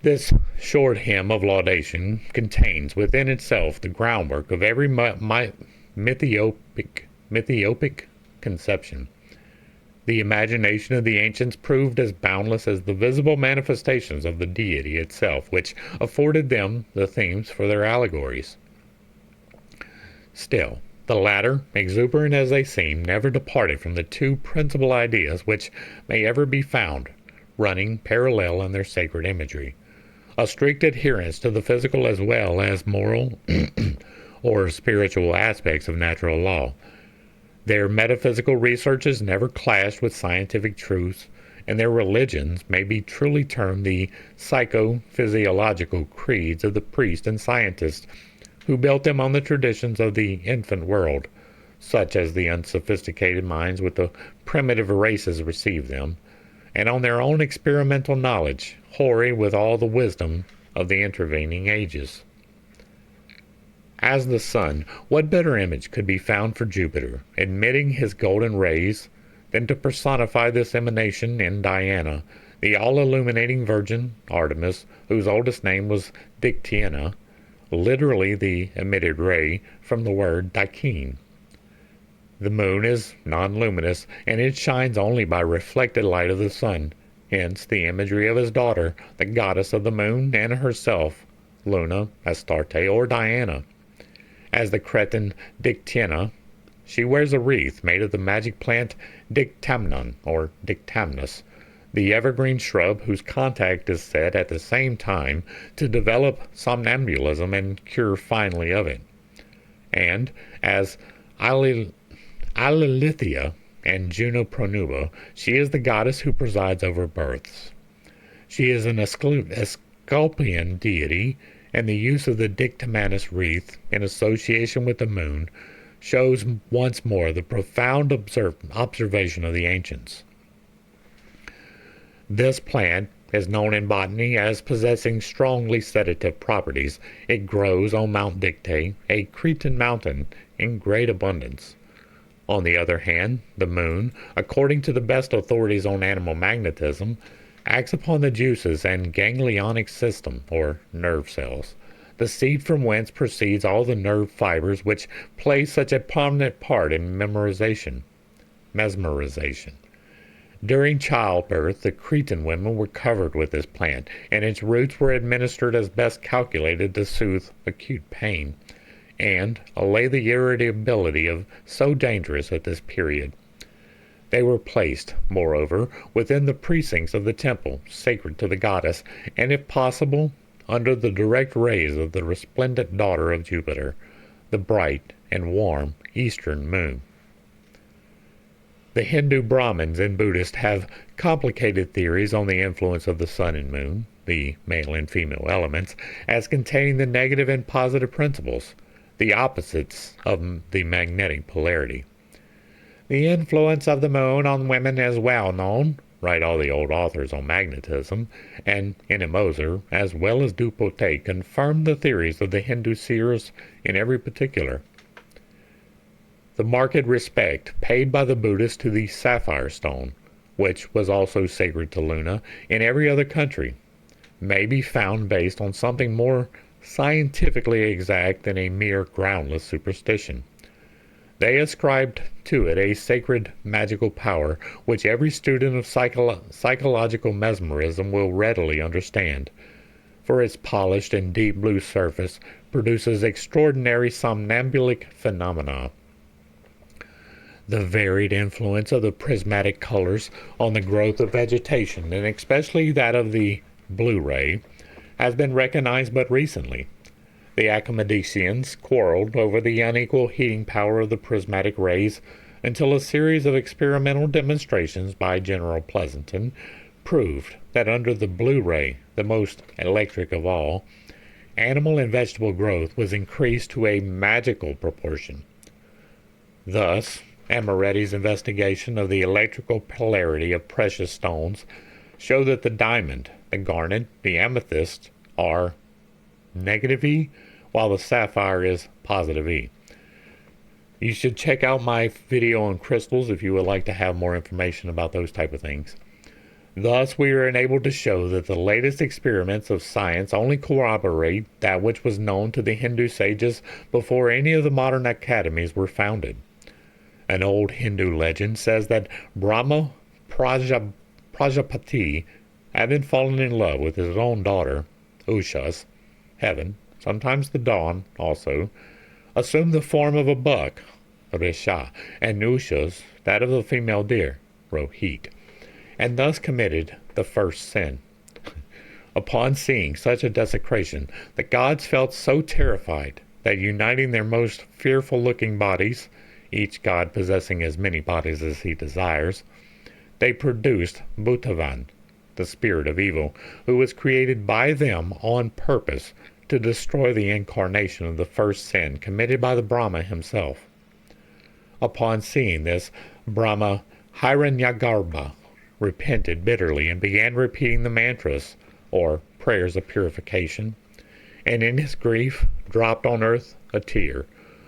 Speaker 1: This short hymn of laudation contains within itself the groundwork of every mythiopic conception. The imagination of the ancients proved as boundless as the visible manifestations of the deity itself, which afforded them the themes for their allegories. Still, the latter, exuberant as they seem, never departed from the two principal ideas which may ever be found running parallel in their sacred imagery: a strict adherence to the physical as well as moral or spiritual aspects of natural law. Their metaphysical researches never clashed with scientific truths, and their religions may be truly termed the psychophysiological creeds of the priests and scientists who built them on the traditions of the infant world, such as the unsophisticated minds with the primitive races received them, and on their own experimental knowledge, hoary with all the wisdom of the intervening ages. As the sun, what better image could be found for Jupiter, emitting his golden rays, than to personify this emanation in Diana, the all-illuminating Virgin Artemis, whose oldest name was Dictiana, literally the emitted ray from the word Dikene. The moon is non-luminous, and it shines only by reflected light of the sun, hence the imagery of his daughter, the goddess of the moon, and herself, Luna, Astarte, or Diana. As the Cretan Dictiana, she wears a wreath made of the magic plant Dictamnon, or Dictamnus, the evergreen shrub whose contact is said at the same time to develop somnambulism and cure finally of it. And as Alilithia and Juno Pronuba, she is the goddess who presides over births. She is an Asclepian deity, and the use of the Dictamanus wreath in association with the moon shows once more the profound observation of the ancients. This plant is known in botany as possessing strongly sedative properties. It grows on Mount Dicte, a Cretan mountain, in great abundance. On the other hand, the moon, according to the best authorities on animal magnetism, acts upon the juices and ganglionic system, or nerve cells, the seat from whence proceeds all the nerve fibers which play such a prominent part in mesmerization. During childbirth, the Cretan women were covered with this plant, and its roots were administered as best calculated to soothe acute pain, and allay the irritability of so dangerous at this period. They were placed, moreover, within the precincts of the temple, sacred to the goddess, and if possible, under the direct rays of the resplendent daughter of Jupiter, the bright and warm eastern moon. The Hindu Brahmins and Buddhists have complicated theories on the influence of the sun and moon, the male and female elements, as containing the negative and positive principles, the opposites of the magnetic polarity. The influence of the moon on women is well known, write all the old authors on magnetism, and Moser, as well as Dupotet, confirmed the theories of the Hindu seers in every particular. The marked respect paid by the Buddhists to the sapphire stone, which was also sacred to Luna, in every other country, may be found based on something more scientifically exact than a mere groundless superstition. They ascribed to it a sacred magical power which every student of psychological mesmerism will readily understand, for its polished and deep blue surface produces extraordinary somnambulic phenomena. The varied influence of the prismatic colors on the growth of vegetation, and especially that of the blue ray, has been recognized but recently. The academicians quarreled over the unequal heating power of the prismatic rays until a series of experimental demonstrations by General Pleasanton proved that under the blue ray, the most electric of all, animal and vegetable growth was increased to a magical proportion. Thus, Amoretti's investigation of the electrical polarity of precious stones show that the diamond, the garnet, the amethyst are negative E, while the sapphire is positive E. You should check out my video on crystals if you would like to have more information about those type of things. Thus, we are enabled to show that the latest experiments of science only corroborate that which was known to the Hindu sages before any of the modern academies were founded. An old Hindu legend says that Brahma Prajapati, having fallen in love with his own daughter, Usha's, heaven, sometimes the dawn also, assumed the form of a buck, Risha, and Ushas, that of a female deer, Rohit, and thus committed the first sin. Upon seeing such a desecration, the gods felt so terrified that, uniting their most fearful-looking bodies, each god possessing as many bodies as he desires, they produced Bhutavan, the spirit of evil, who was created by them on purpose to destroy the incarnation of the first sin committed by the Brahma himself. Upon seeing this, Brahma Hiranyagarbha repented bitterly and began repeating the mantras, or prayers of purification, and in his grief dropped on earth a tear,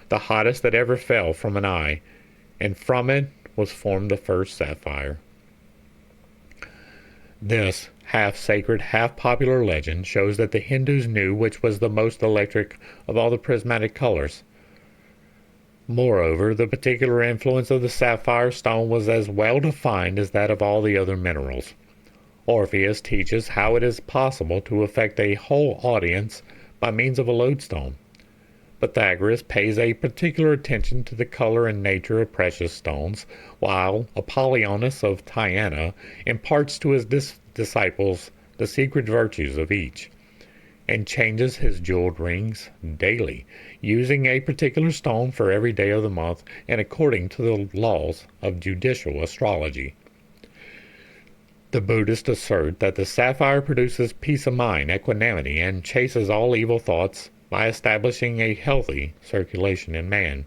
Speaker 1: the hottest that ever fell from an eye, and from it was formed the first sapphire. This half-sacred, half-popular legend shows that the Hindus knew which was the most electric of all the prismatic colors. Moreover, the particular influence of the sapphire stone was as well defined as that of all the other minerals. Orpheus teaches how it is possible to affect a whole audience by means of a lodestone. Pythagoras pays a particular attention to the color and nature of precious stones, while Apollonius of Tyana imparts to his disciples the secret virtues of each, and changes his jeweled rings daily, using a particular stone for every day of the month and according to the laws of judicial astrology. The Buddhists assert that the sapphire produces peace of mind, equanimity, and chases all evil thoughts by establishing a healthy circulation in man.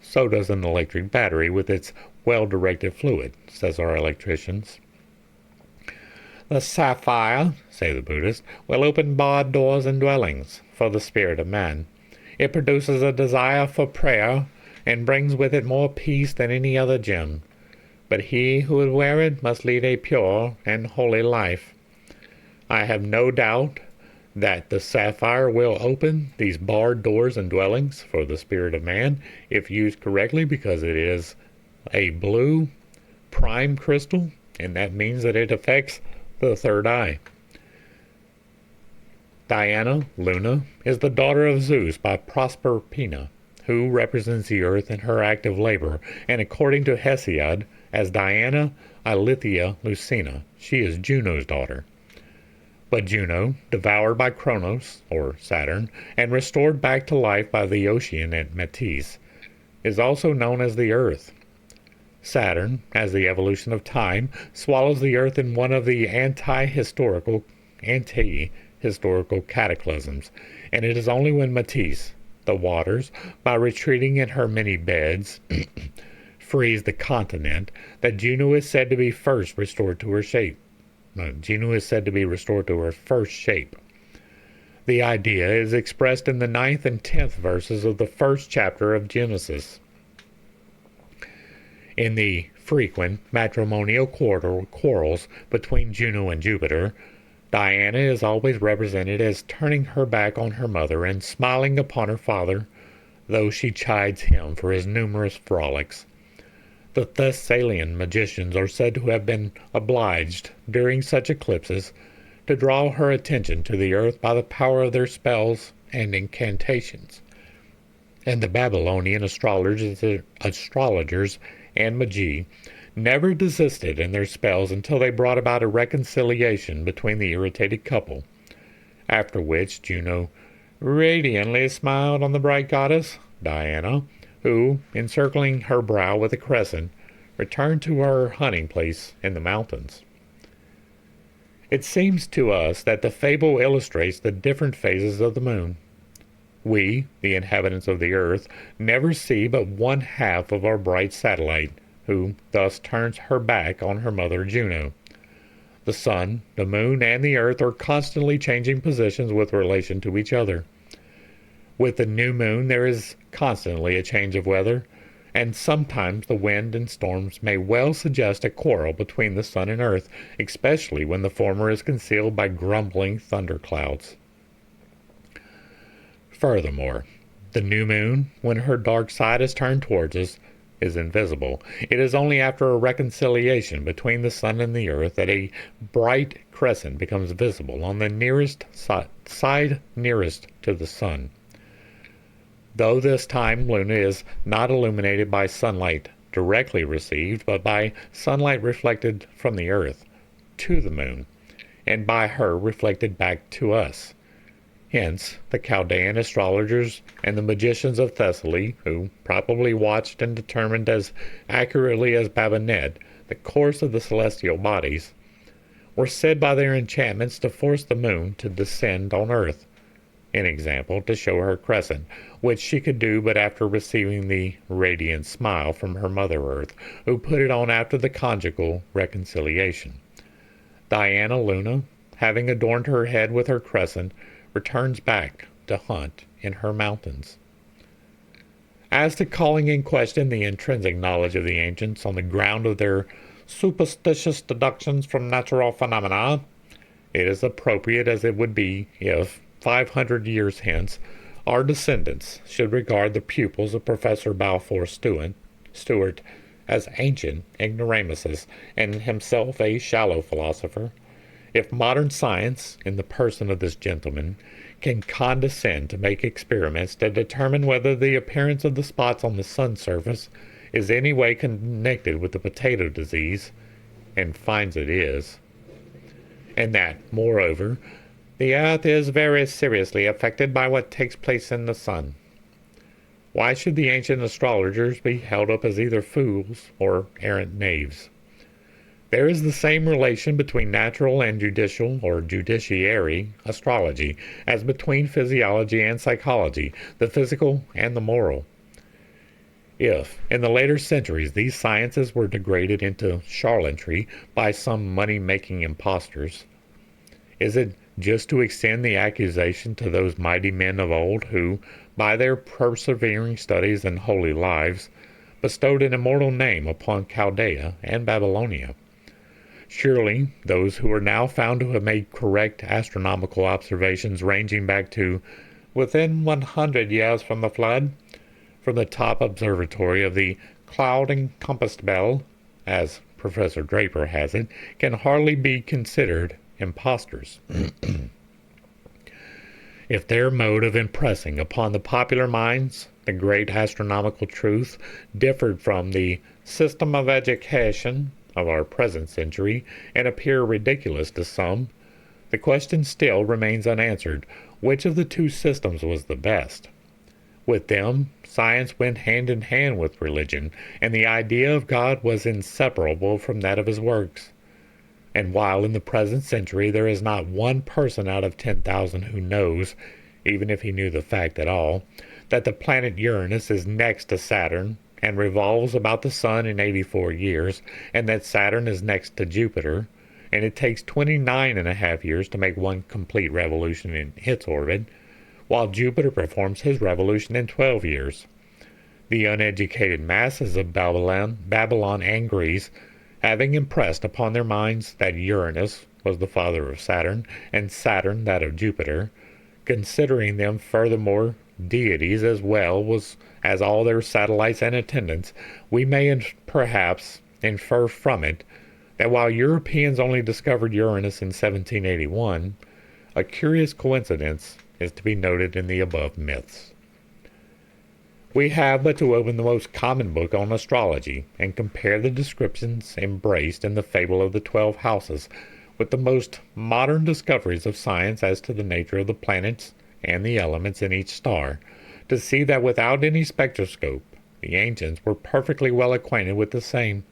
Speaker 1: So does an electric battery with its well-directed fluid, says our electricians. The sapphire, say the Buddhists, will open barred doors and dwellings for the spirit of man. It produces a desire for prayer and brings with it more peace than any other gem. But he who would wear it must lead a pure and holy life. I have no doubt that the sapphire will open these barred doors and dwellings for the spirit of man if used correctly, because it is a blue prime crystal, and that means that it affects the third eye. Diana, Luna, is the daughter of Zeus by Proserpina, who represents the earth in her active labor, and according to Hesiod, as Diana Ilithyia Lucina, she is Juno's daughter. But Juno, devoured by Kronos, or Saturn, and restored back to life by the Ocean at Metis, is also known as the Earth. Saturn, as the evolution of time, swallows the Earth in one of the anti-historical cataclysms, and it is only when Metis, the waters, by retreating in her many beds, frees the continent, that Juno is said to be restored to her first shape. The idea is expressed in the 9th and 10th verses of the first chapter of Genesis. In the frequent matrimonial quarrels between Juno and Jupiter, Diana is always represented as turning her back on her mother and smiling upon her father, though she chides him for his numerous frolics. The Thessalian magicians are said to have been obliged, during such eclipses, to draw her attention to the earth by the power of their spells and incantations. And the Babylonian astrologers and magi never desisted in their spells until they brought about a reconciliation between the irritated couple, after which Juno radiantly smiled on the bright goddess, Diana, who, encircling her brow with a crescent, returned to her hunting place in the mountains. It seems to us that the fable illustrates the different phases of the moon. We, the inhabitants of the earth, never see but one half of our bright satellite, who thus turns her back on her mother Juno. The sun, the moon, and the earth are constantly changing positions with relation to each other. With the new moon there is constantly a change of weather, and sometimes the wind and storms may well suggest a quarrel between the sun and earth, especially when the former is concealed by grumbling thunderclouds. Furthermore, the new moon, when her dark side is turned towards us, is invisible. It is only after a reconciliation between the sun and the earth that a bright crescent becomes visible on the nearest side nearest to the sun. though this time Luna is not illuminated by sunlight directly received, but by sunlight reflected from the Earth to the Moon, and by her reflected back to us. Hence, the Chaldean astrologers and the magicians of Thessaly, who probably watched and determined as accurately as Babinet the course of the celestial bodies, were said by their enchantments to force the moon to descend on Earth, in example, to show her crescent, which she could do but after receiving the radiant smile from her Mother Earth, who put it on after the conjugal reconciliation. Diana Luna, having adorned her head with her crescent, returns back to hunt in her mountains. As to calling in question the intrinsic knowledge of the ancients on the ground of their superstitious deductions from natural phenomena, it is appropriate as it would be if, 500 years hence, our descendants should regard the pupils of Professor Balfour Stewart as ancient ignoramuses, and himself a shallow philosopher. If modern science, in the person of this gentleman, can condescend to make experiments to determine whether the appearance of the spots on the sun's surface is any way connected with the potato disease, and finds it is, and that, moreover, the earth is very seriously affected by what takes place in the sun, why should the ancient astrologers be held up as either fools or arrant knaves? There is the same relation between natural and judicial or judiciary astrology as between physiology and psychology, the physical and the moral. If, in the later centuries, these sciences were degraded into charlatanry by some money-making impostors, is it just to extend the accusation to those mighty men of old who, by their persevering studies and holy lives, bestowed an immortal name upon Chaldea and Babylonia? Surely, those who are now found to have made correct astronomical observations ranging back to within 100 years from the flood, from the top observatory of the cloud-encompassed bell, as Professor Draper has it, can hardly be considered impostors. If their mode of impressing upon the popular minds the great astronomical truth differed from the system of education of our present century, and appear ridiculous to some, the question still remains unanswered, which of the two systems was the best? With them, science went hand in hand with religion, and the idea of God was inseparable from that of his works. And while in the present century there is not one person out of 10,000 who knows, even if he knew the fact at all, that the planet Uranus is next to Saturn, and revolves about the sun in 84 years, and that Saturn is next to Jupiter, and it takes 29.5 years to make one complete revolution in its orbit, while Jupiter performs his revolution in 12 years. The uneducated masses of Babylon and Greece, having impressed upon their minds that Uranus was the father of Saturn, and Saturn that of Jupiter, considering them furthermore deities as well as all their satellites and attendants, we may perhaps infer from it that while Europeans only discovered Uranus in 1781, a curious coincidence is to be noted in the above myths. We have but to open the most common book on astrology and compare the descriptions embraced in the fable of the 12 houses with the most modern discoveries of science as to the nature of the planets and the elements in each star, to see that without any spectroscope, the ancients were perfectly well acquainted with the same.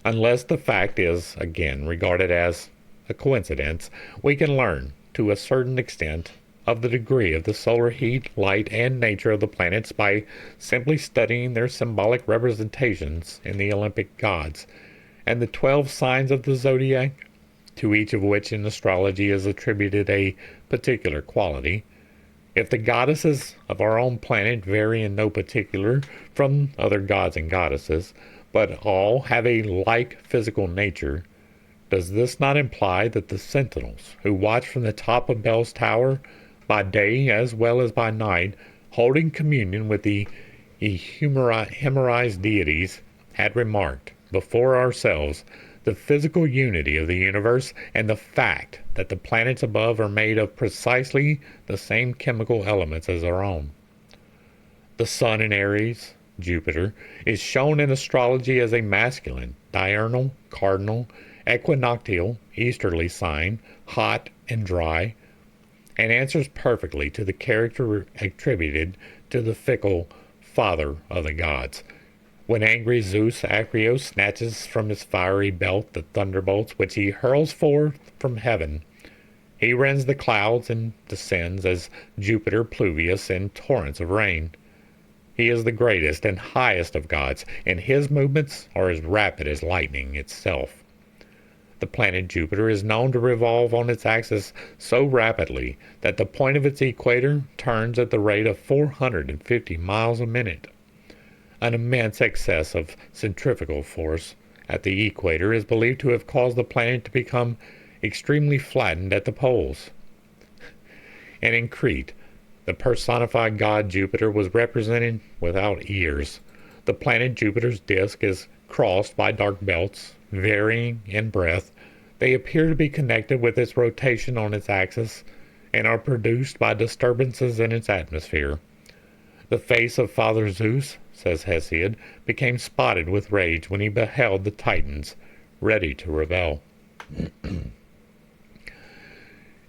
Speaker 1: Unless the fact is, again, regarded as a coincidence, we can learn, to a certain extent, of the degree of the solar heat, light, and nature of the planets by simply studying their symbolic representations in the Olympic gods, and the 12 signs of the zodiac, to each of which in astrology is attributed a particular quality. If the goddesses of our own planet vary in no particular from other gods and goddesses, but all have a like physical nature, does this not imply that the sentinels who watch from the top of Bel's Tower, by day as well as by night, holding communion with the ehemerized deities, had remarked, before ourselves, the physical unity of the universe, and the fact that the planets above are made of precisely the same chemical elements as our own? The sun in Aries, Jupiter, is shown in astrology as a masculine, diurnal, cardinal, equinoctial, easterly sign, hot and dry, and answers perfectly to the character attributed to the fickle father of the gods. When angry Zeus Acreos snatches from his fiery belt the thunderbolts which he hurls forth from heaven, he rends the clouds and descends as Jupiter Pluvius in torrents of rain. He is the greatest and highest of gods, and his movements are as rapid as lightning itself. The planet Jupiter is known to revolve on its axis so rapidly that the point of its equator turns at the rate of 450 miles a minute. An immense excess of centrifugal force at the equator is believed to have caused the planet to become extremely flattened at the poles. And in Crete, the personified god Jupiter was represented without ears. The planet Jupiter's disk is crossed by dark belts, varying in breadth. They appear to be connected with its rotation on its axis and are produced by disturbances in its atmosphere. The face of Father Zeus, says Hesiod, became spotted with rage when he beheld the Titans ready to rebel.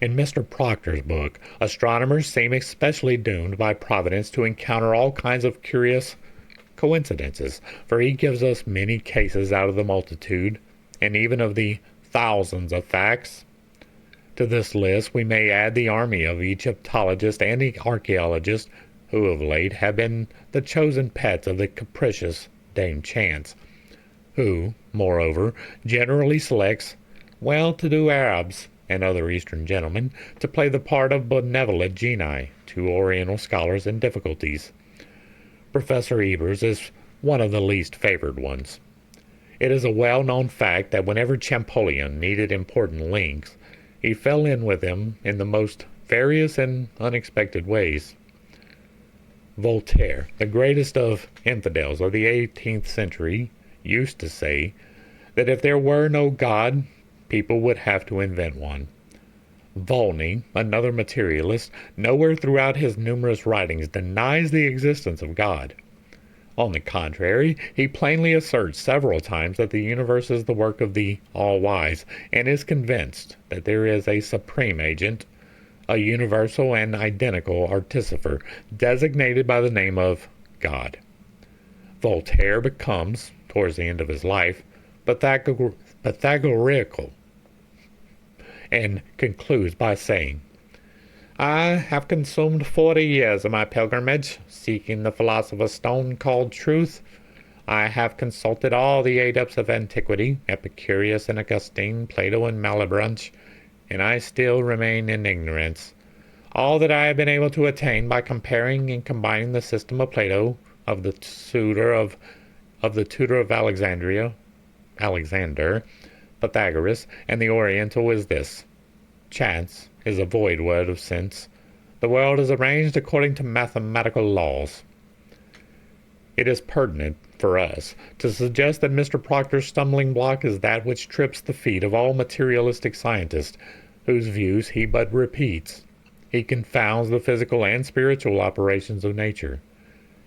Speaker 1: In Mr. Proctor's book, astronomers seem especially doomed by Providence to encounter all kinds of curious coincidences, for he gives us many cases out of the multitude, and even of the thousands of facts. To this list we may add the army of Egyptologists and the archaeologists, who of late have been the chosen pets of the capricious Dame Chance, who, moreover, generally selects well-to-do Arabs and other Eastern gentlemen to play the part of benevolent genii to Oriental scholars in difficulties. Professor Ebers is one of the least favored ones. It is a well-known fact that whenever Champollion needed important links, he fell in with them in the most various and unexpected ways. Voltaire, the greatest of infidels of the 18th century, used to say that if there were no God, people would have to invent one. Volney, another materialist, nowhere throughout his numerous writings denies the existence of God. On the contrary, he plainly asserts several times that the universe is the work of the All-Wise, and is convinced that there is a supreme agent, a universal and identical artificer, designated by the name of God. Voltaire becomes, towards the end of his life, Pythagorean, and concludes by saying, I have consumed 40 years of my pilgrimage, seeking the philosopher's stone called truth. I have consulted all the adepts of antiquity, Epicurus and Augustine, Plato and Malebranche, and I still remain in ignorance. All that I have been able to attain by comparing and combining the system of Plato, of the tutor of Alexander, Pythagoras, and the Oriental is this: chance is a void word of sense. The world is arranged according to mathematical laws. It is pertinent for us to suggest that Mr. Proctor's stumbling block is that which trips the feet of all materialistic scientists, whose views he but repeats. He confounds the physical and spiritual operations of nature.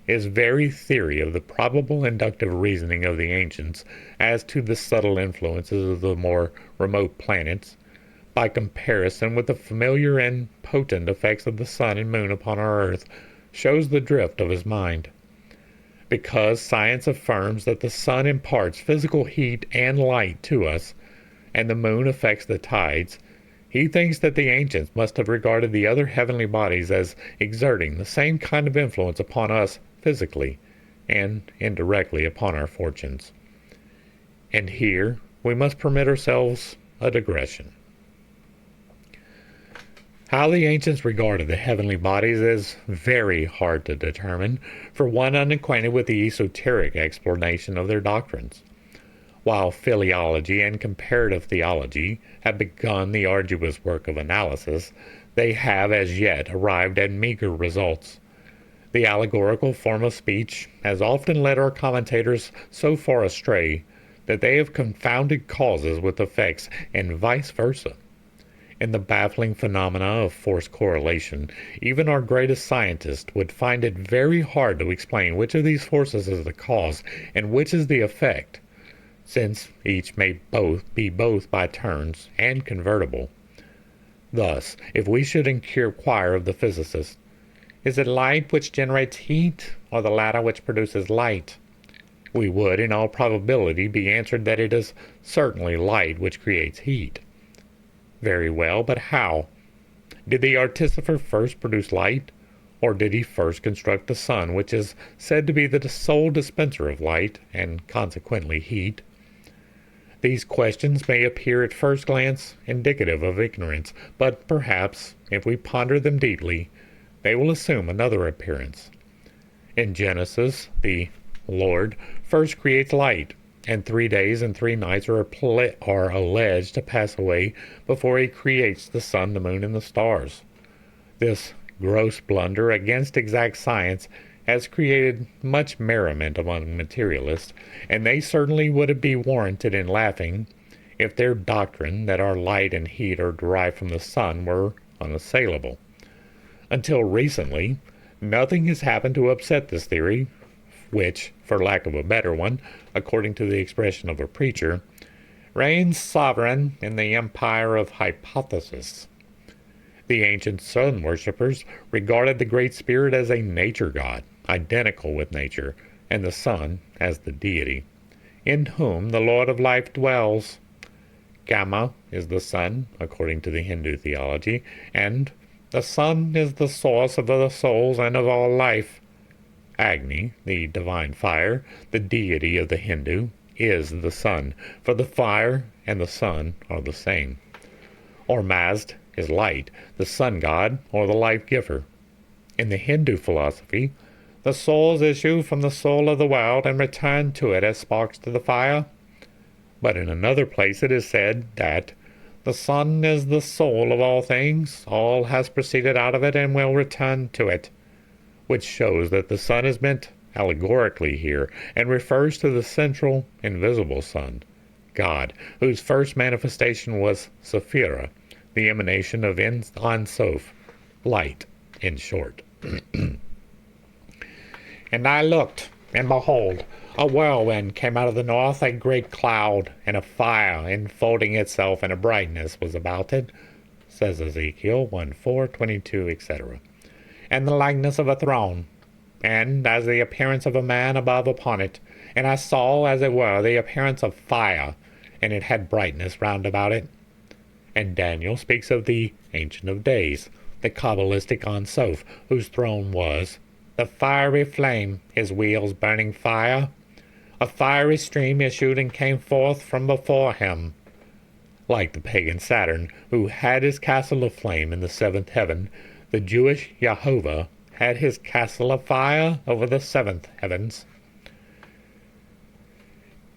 Speaker 1: His very theory of the probable inductive reasoning of the ancients as to the subtle influences of the more remote planets, by comparison with the familiar and potent effects of the sun and moon upon our earth, shows the drift of his mind. Because science affirms that the sun imparts physical heat and light to us, and the moon affects the tides, he thinks that the ancients must have regarded the other heavenly bodies as exerting the same kind of influence upon us physically, and indirectly upon our fortunes. And here we must permit ourselves a digression. How the ancients regarded the heavenly bodies is very hard to determine for one unacquainted with the esoteric explanation of their doctrines. While philology and comparative theology have begun the arduous work of analysis, they have as yet arrived at meager results. The allegorical form of speech has often led our commentators so far astray that they have confounded causes with effects, and vice versa. In the baffling phenomena of force correlation, even our greatest scientists would find it very hard to explain which of these forces is the cause and which is the effect, since each may be both by turns and convertible. Thus, if we should inquire of the physicist, is it light which generates heat, or the latter which produces light? We would, in all probability, be answered that it is certainly light which creates heat. Very well, but how? Did the artificer first produce light, or did he first construct the sun, which is said to be the sole dispenser of light, and consequently heat? These questions may appear at first glance indicative of ignorance, but perhaps, if we ponder them deeply, they will assume another appearance. In Genesis, the Lord first creates light, and 3 days and 3 nights are alleged to pass away before he creates the sun, the moon, and the stars. This gross blunder against exact science has created much merriment among materialists, and they certainly would be warranted in laughing if their doctrine that our light and heat are derived from the sun were unassailable. Until recently, nothing has happened to upset this theory, which, for lack of a better one, according to the expression of a preacher, reigns sovereign in the empire of hypothesis. The ancient sun worshippers regarded the Great Spirit as a nature god, identical with nature, and the sun as the deity, in whom the Lord of life dwells. Gamma is the sun, according to the Hindu theology, and the sun is the source of the souls and of all life. Agni, the divine fire, the deity of the Hindu, is the sun, for the fire and the sun are the same. Ormazd is light, the sun god, or the life giver. In the Hindu philosophy, the souls issue from the soul of the world and return to it as sparks to the fire. But in another place it is said that the sun is the soul of all things, all has proceeded out of it and will return to it, which shows that the sun is meant allegorically here, and refers to the central, invisible sun, God, whose first manifestation was Sephira, the emanation of Ein Sof, light, in short. And I looked, and behold, a whirlwind came out of the north, a great cloud, and a fire enfolding itself in a brightness was about it, says Ezekiel 1:4, 22, etc., and the likeness of a throne, and as the appearance of a man above upon it. And I saw, as it were, the appearance of fire, and it had brightness round about it. And Daniel speaks of the Ancient of Days, the Kabbalistic Ein Sof, whose throne was the fiery flame, his wheels burning fire. A fiery stream issued and came forth from before him. Like the pagan Saturn, who had his castle of flame in the seventh heaven, the Jewish Jehovah had his castle of fire over the seventh heavens.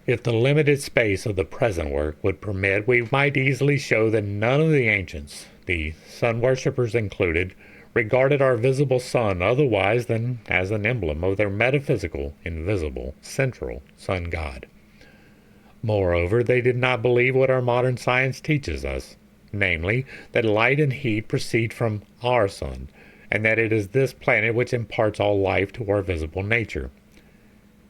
Speaker 1: If the limited space of the present work would permit, we might easily show that none of the ancients, the sun worshippers included, regarded our visible sun otherwise than as an emblem of their metaphysical, invisible, central sun god. Moreover, they did not believe what our modern science teaches us, namely, that light and heat proceed from our sun, and that it is this planet which imparts all life to our visible nature.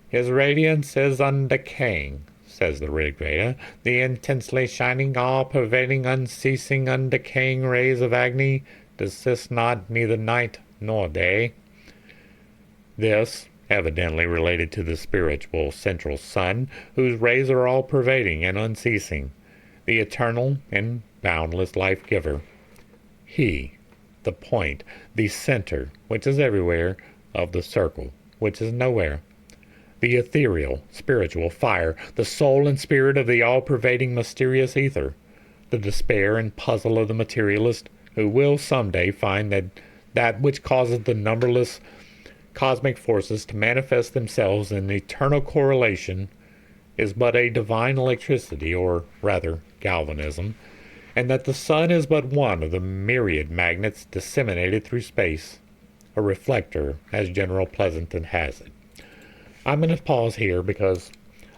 Speaker 1: His radiance is undecaying, says the Rigveda, the intensely shining, all-pervading, unceasing, undecaying rays of Agni desist not neither night nor day. This, evidently related to the spiritual central sun, whose rays are all-pervading and unceasing, the eternal and boundless life-giver. He, the point, the center, which is everywhere, of the circle, which is nowhere. The ethereal, spiritual fire, the soul and spirit of the all-pervading mysterious ether, the despair and puzzle of the materialist, who will someday find that which causes the numberless cosmic forces to manifest themselves in eternal correlation is but a divine electricity, or rather galvanism, and that the sun is but one of the myriad magnets disseminated through space, a reflector, as General Pleasanton has it. I'm going to pause here because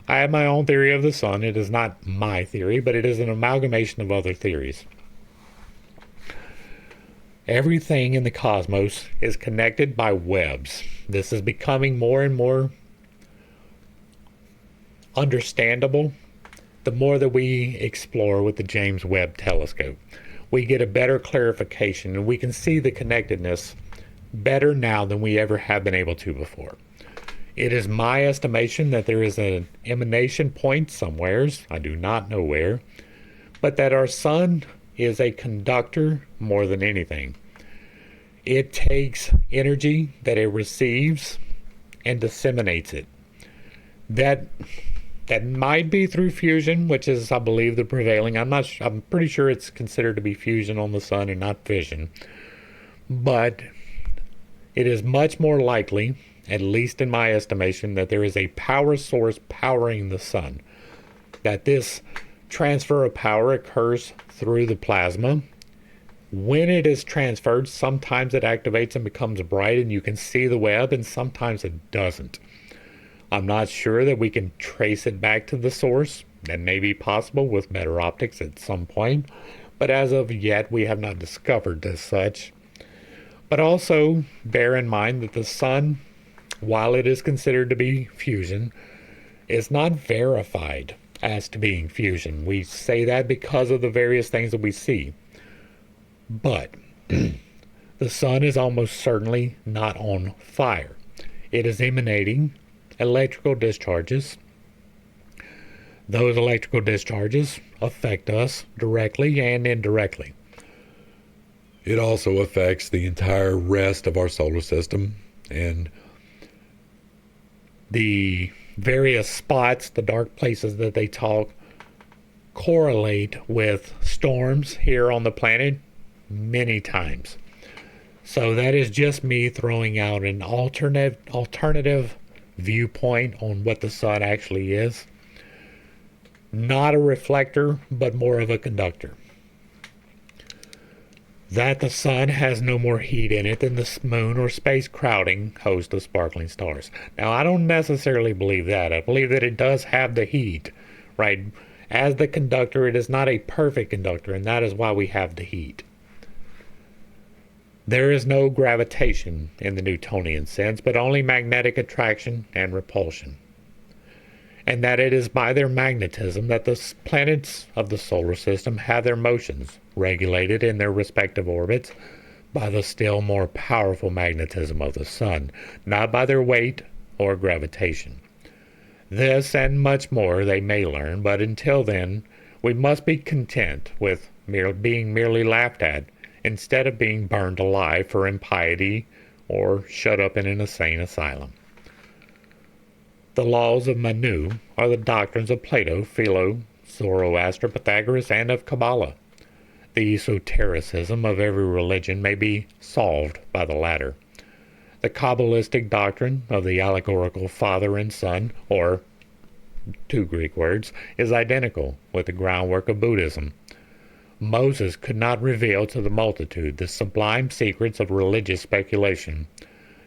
Speaker 1: I have my own theory of the sun. It is not my theory, but it is an amalgamation of other theories. Everything in the cosmos is connected by webs. This is becoming more and more understandable the more that we explore with the James Webb Telescope. We get a better clarification and we can see the connectedness better now than we ever have been able to before. It is my estimation that there is an emanation point somewheres, I do not know where, but that our sun is a conductor more than anything. It takes energy that it receives and disseminates it. That might be through fusion, which is, I believe, the prevailing. I'm pretty sure it's considered to be fusion on the sun and not fission. But it is much more likely, at least in my estimation, that there is a power source powering the sun. That this transfer of power occurs through the plasma. When it is transferred, sometimes it activates and becomes bright and you can see the web, and sometimes it doesn't. I'm not sure that we can trace it back to the source. That may be possible with better optics at some point, but as of yet we have not discovered this such. But also bear in mind that the sun, while it is considered to be fusion, is not verified as to being fusion. We say that because of the various things that we see. But the sun is almost certainly not on fire. It is emanating electrical discharges. Those electrical discharges affect us directly and indirectly. It also affects the entire rest of our solar system, and the various spots, the dark places that they talk, correlate with storms here on the planet many times. So that is just me throwing out an alternative viewpoint on what the sun actually is. Not a reflector, but more of a conductor. That the sun has no more heat in it than the moon or space crowding host of sparkling stars. Now, I don't necessarily believe that. I believe that it does have the heat, right? As the conductor, it is not a perfect conductor, and that is why we have the heat. There is no gravitation in the Newtonian sense, but only magnetic attraction and repulsion. And that it is by their magnetism that the planets of the solar system have their motions regulated in their respective orbits by the still more powerful magnetism of the sun, not by their weight or gravitation. This and much more they may learn, but until then, we must be content with being merely laughed at, instead of being burned alive for impiety or shut up in an insane asylum. The laws of Manu are the doctrines of Plato, Philo, Zoroaster, Pythagoras, and of Kabbalah. The esotericism of every religion may be solved by the latter. The Kabbalistic doctrine of the allegorical Father and Son, or two Greek words, is identical with the groundwork of Buddhism. Moses could not reveal to the multitude the sublime secrets of religious speculation,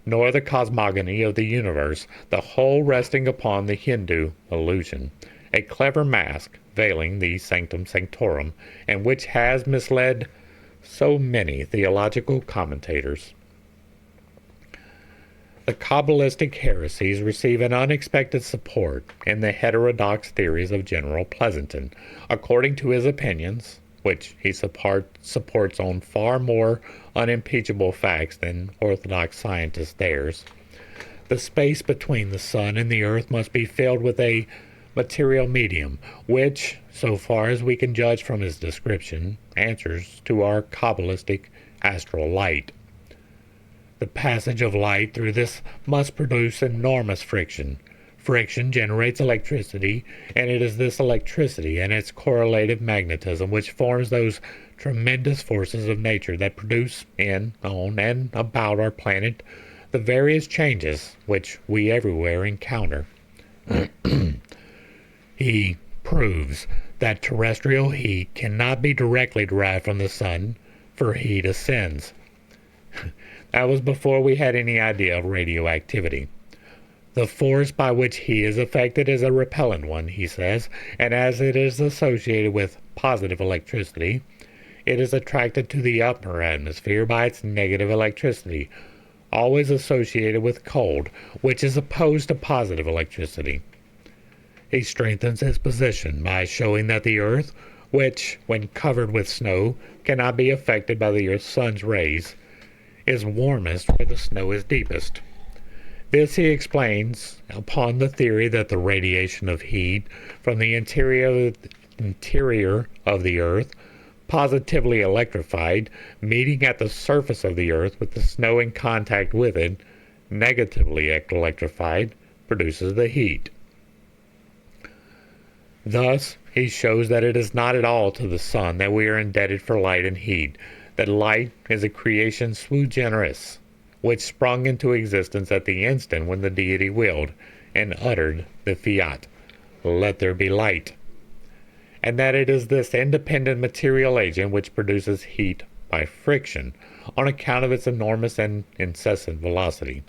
Speaker 1: nor the cosmogony of the universe, the whole resting upon the Hindu illusion, a clever mask veiling the sanctum sanctorum, and which has misled so many theological commentators. The Kabbalistic heresies receive an unexpected support in the heterodox theories of General Pleasanton. According to his opinions, which he supports on far more unimpeachable facts than orthodox scientists theirs, the space between the sun and the earth must be filled with a material medium, which, so far as we can judge from his description, answers to our Kabbalistic astral light. The passage of light through this must produce enormous friction. Friction generates electricity, and it is this electricity and its correlative magnetism which forms those tremendous forces of nature that produce in, on, and about our planet the various changes which we everywhere encounter. He proves that terrestrial heat cannot be directly derived from the sun, for heat ascends. That was before we had any idea of radioactivity. The force by which heat is affected is a repellent one, he says, and as it is associated with positive electricity, It is attracted to the upper atmosphere by its negative electricity, always associated with cold, which is opposed to positive electricity. He strengthens his position by showing that the Earth, which, when covered with snow, cannot be affected by the sun's rays, is warmest where the snow is deepest. This he explains upon the theory that the radiation of heat from the interior of the Earth, positively electrified, meeting at the surface of the Earth with the snow in contact with it, negatively electrified, produces the heat. Thus, he shows that it is not at all to the sun that we are indebted for light and heat, that light is a creation sui generis, which sprung into existence at the instant when the deity willed and uttered the fiat, "Let there be light," and that it is this independent material agent which produces heat by friction on account of its enormous and incessant velocity.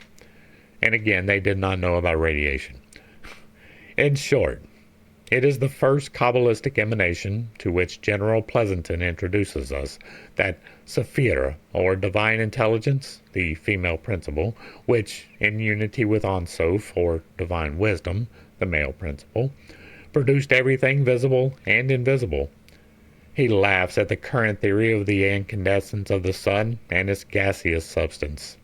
Speaker 1: And again, they did not know about radiation. In short, it is the first Kabbalistic emanation to which General Pleasanton introduces us, that Sephira, or divine intelligence, the female principle, which, in unity with Ein Sof, or divine wisdom, the male principle, produced everything visible and invisible. He laughs at the current theory of the incandescence of the sun and its gaseous substance.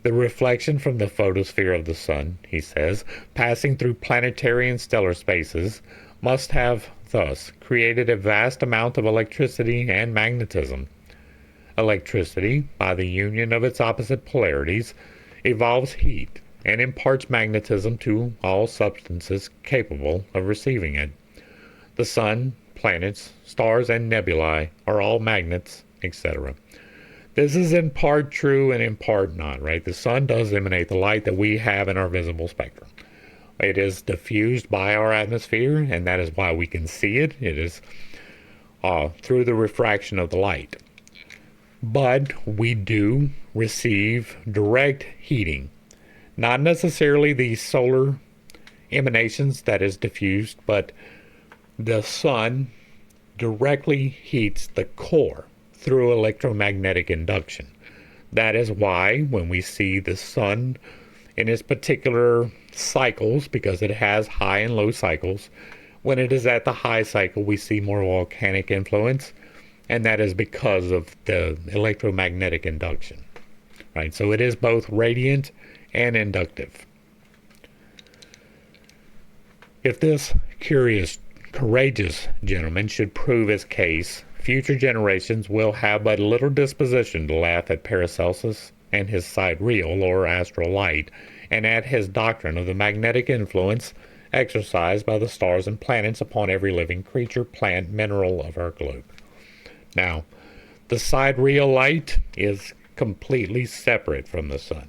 Speaker 1: The reflection from the photosphere of the sun, he says, passing through planetary and stellar spaces, must have thus created a vast amount of electricity and magnetism. Electricity, by the union of its opposite polarities, evolves heat and imparts magnetism to all substances capable of receiving it. The sun, planets, stars, and nebulae are all magnets, etc. This is in part true and in part not, right? The sun does emanate the light that we have in our visible spectrum. It is diffused by our atmosphere, and that is why we can see it. It is through the refraction of the light. But we do receive direct heating, not necessarily the solar emanations that is diffused, but the sun directly heats the core through electromagnetic induction. That is why when we see the sun in its particular cycles, because it has high and low cycles, when it is at the high cycle we see more volcanic influence, and that is because of the electromagnetic induction. Right? So it is both radiant and inductive. If this curious, courageous gentleman should prove his case, future generations will have but little disposition to laugh at Paracelsus and his sidereal or astral light, and at his doctrine of the magnetic influence exercised by the stars and planets upon every living creature, plant, mineral of our globe. Now, the sidereal light is completely separate from the sun.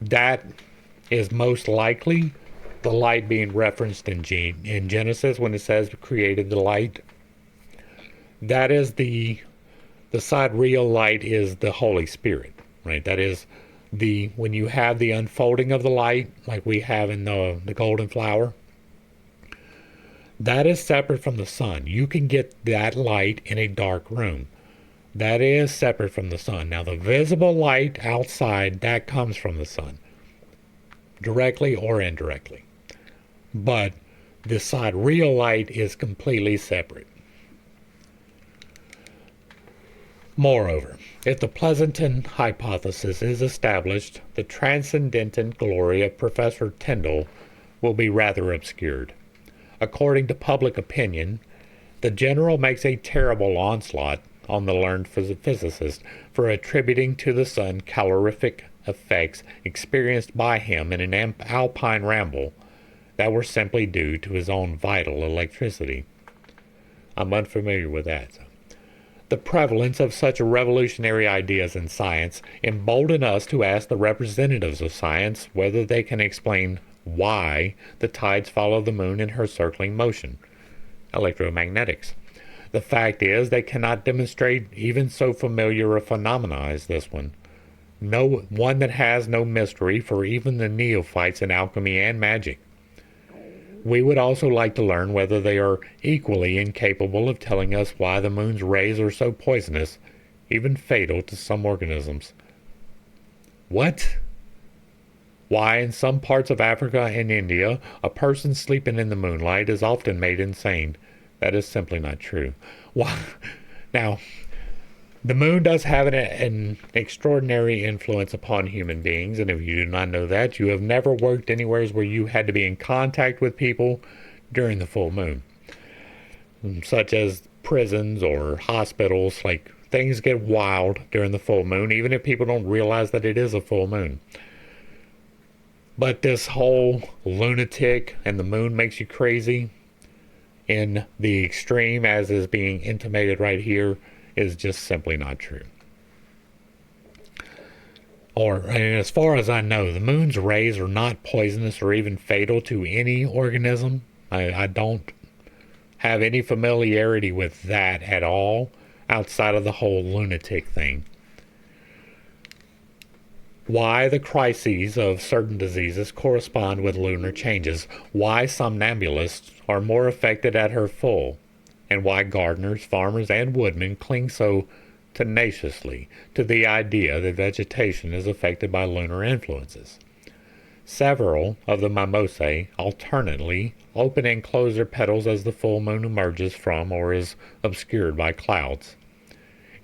Speaker 1: That is most likely the light being referenced in Genesis when it says created the light. That is the sidereal light is the Holy Spirit, right? That is when you have the unfolding of the light, like we have in the golden flower, that is separate from the sun. You can get that light in a dark room. That is separate from the sun. Now, the visible light outside, that comes from the sun, directly or indirectly. But the sidereal light is completely separate. Moreover, if the Pleasanton hypothesis is established, the transcendent glory of Professor Tyndall will be rather obscured. According to public opinion, the general makes a terrible onslaught on the learned physicist for attributing to the sun calorific effects experienced by him in an alpine ramble that were simply due to his own vital electricity. I'm unfamiliar with that. The prevalence of such revolutionary ideas in science embolden us to ask the representatives of science whether they can explain why the tides follow the moon in her circling motion, electromagnetics. The fact is they cannot demonstrate even so familiar a phenomenon as this one. One that has no mystery for even the neophytes in alchemy and magic. We would also like to learn whether they are equally incapable of telling us why the moon's rays are so poisonous, even fatal to some organisms. What? Why in some parts of Africa and India, a person sleeping in the moonlight is often made insane. That is simply not true. Why? Now, the moon does have an extraordinary influence upon human beings, and if you do not know that, you have never worked anywhere where you had to be in contact with people during the full moon, such as prisons or hospitals. Like, things get wild during the full moon, even if people don't realize that it is a full moon. But this whole lunatic and the moon makes you crazy in the extreme, as is being intimated right here, is just simply not true. And as far as I know, the moon's rays are not poisonous or even fatal to any organism. I don't have any familiarity with that at all, outside of the whole lunatic thing. Why the crises of certain diseases correspond with lunar changes, why somnambulists are more affected at her full, and why gardeners, farmers, and woodmen cling so tenaciously to the idea that vegetation is affected by lunar influences. Several of the mimosae alternately open and close their petals as the full moon emerges from or is obscured by clouds.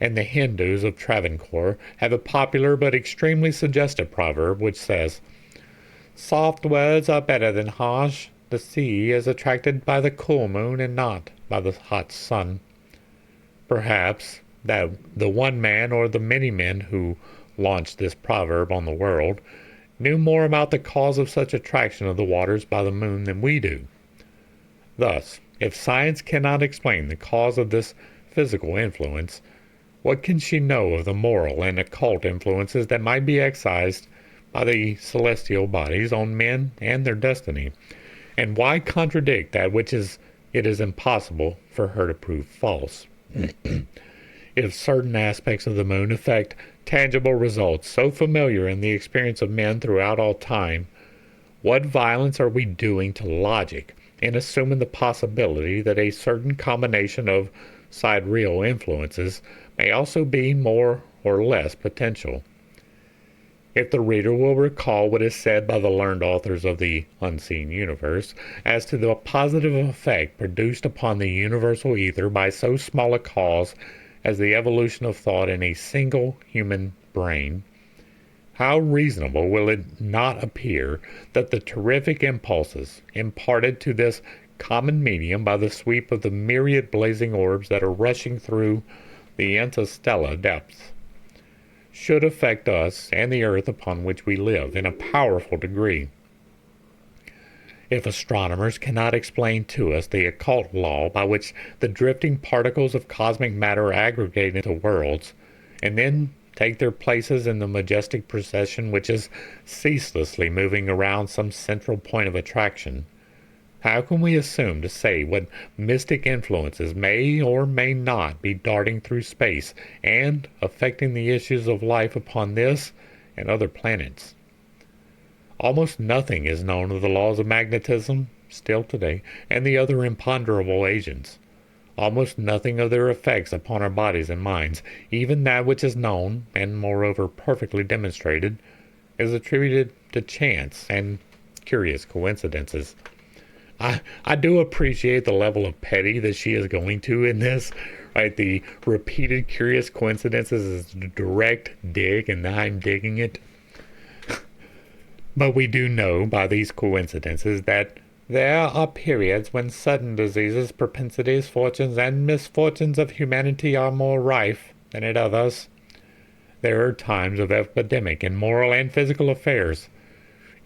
Speaker 1: And the Hindus of Travancore have a popular but extremely suggestive proverb which says, "Soft words are better than harsh. The sea is attracted by the cool moon and not by the hot sun." Perhaps that the one man or the many men who launched this proverb on the world knew more about the cause of such attraction of the waters by the moon than we do. Thus, if science cannot explain the cause of this physical influence, what can she know of the moral and occult influences that might be exercised by the celestial bodies on men and their destiny? And why contradict that which it is impossible for her to prove false? If certain aspects of the moon affect tangible results so familiar in the experience of men throughout all time, what violence are we doing to logic in assuming the possibility that a certain combination of sidereal influences may also be more or less potential? If the reader will recall what is said by the learned authors of the unseen universe as to the positive effect produced upon the universal ether by so small a cause as the evolution of thought in a single human brain, how reasonable will it not appear that the terrific impulses imparted to this common medium by the sweep of the myriad blazing orbs that are rushing through the interstellar depths should affect us and the earth upon which we live in a powerful degree? If astronomers cannot explain to us the occult law by which the drifting particles of cosmic matter aggregate into worlds, and then take their places in the majestic procession which is ceaselessly moving around some central point of attraction, how can we assume to say what mystic influences may or may not be darting through space and affecting the issues of life upon this and other planets? Almost nothing is known of the laws of magnetism still today and the other imponderable agents. Almost nothing of their effects upon our bodies and minds. Even that which is known, and moreover perfectly demonstrated, is attributed to chance and curious coincidences. I do appreciate the level of petty that she is going to in this, right? The repeated curious coincidences is a direct dig, and I'm digging it. But we do know by these coincidences that there are periods when sudden diseases, propensities, fortunes, and misfortunes of humanity are more rife than at others. There are times of epidemic in moral and physical affairs.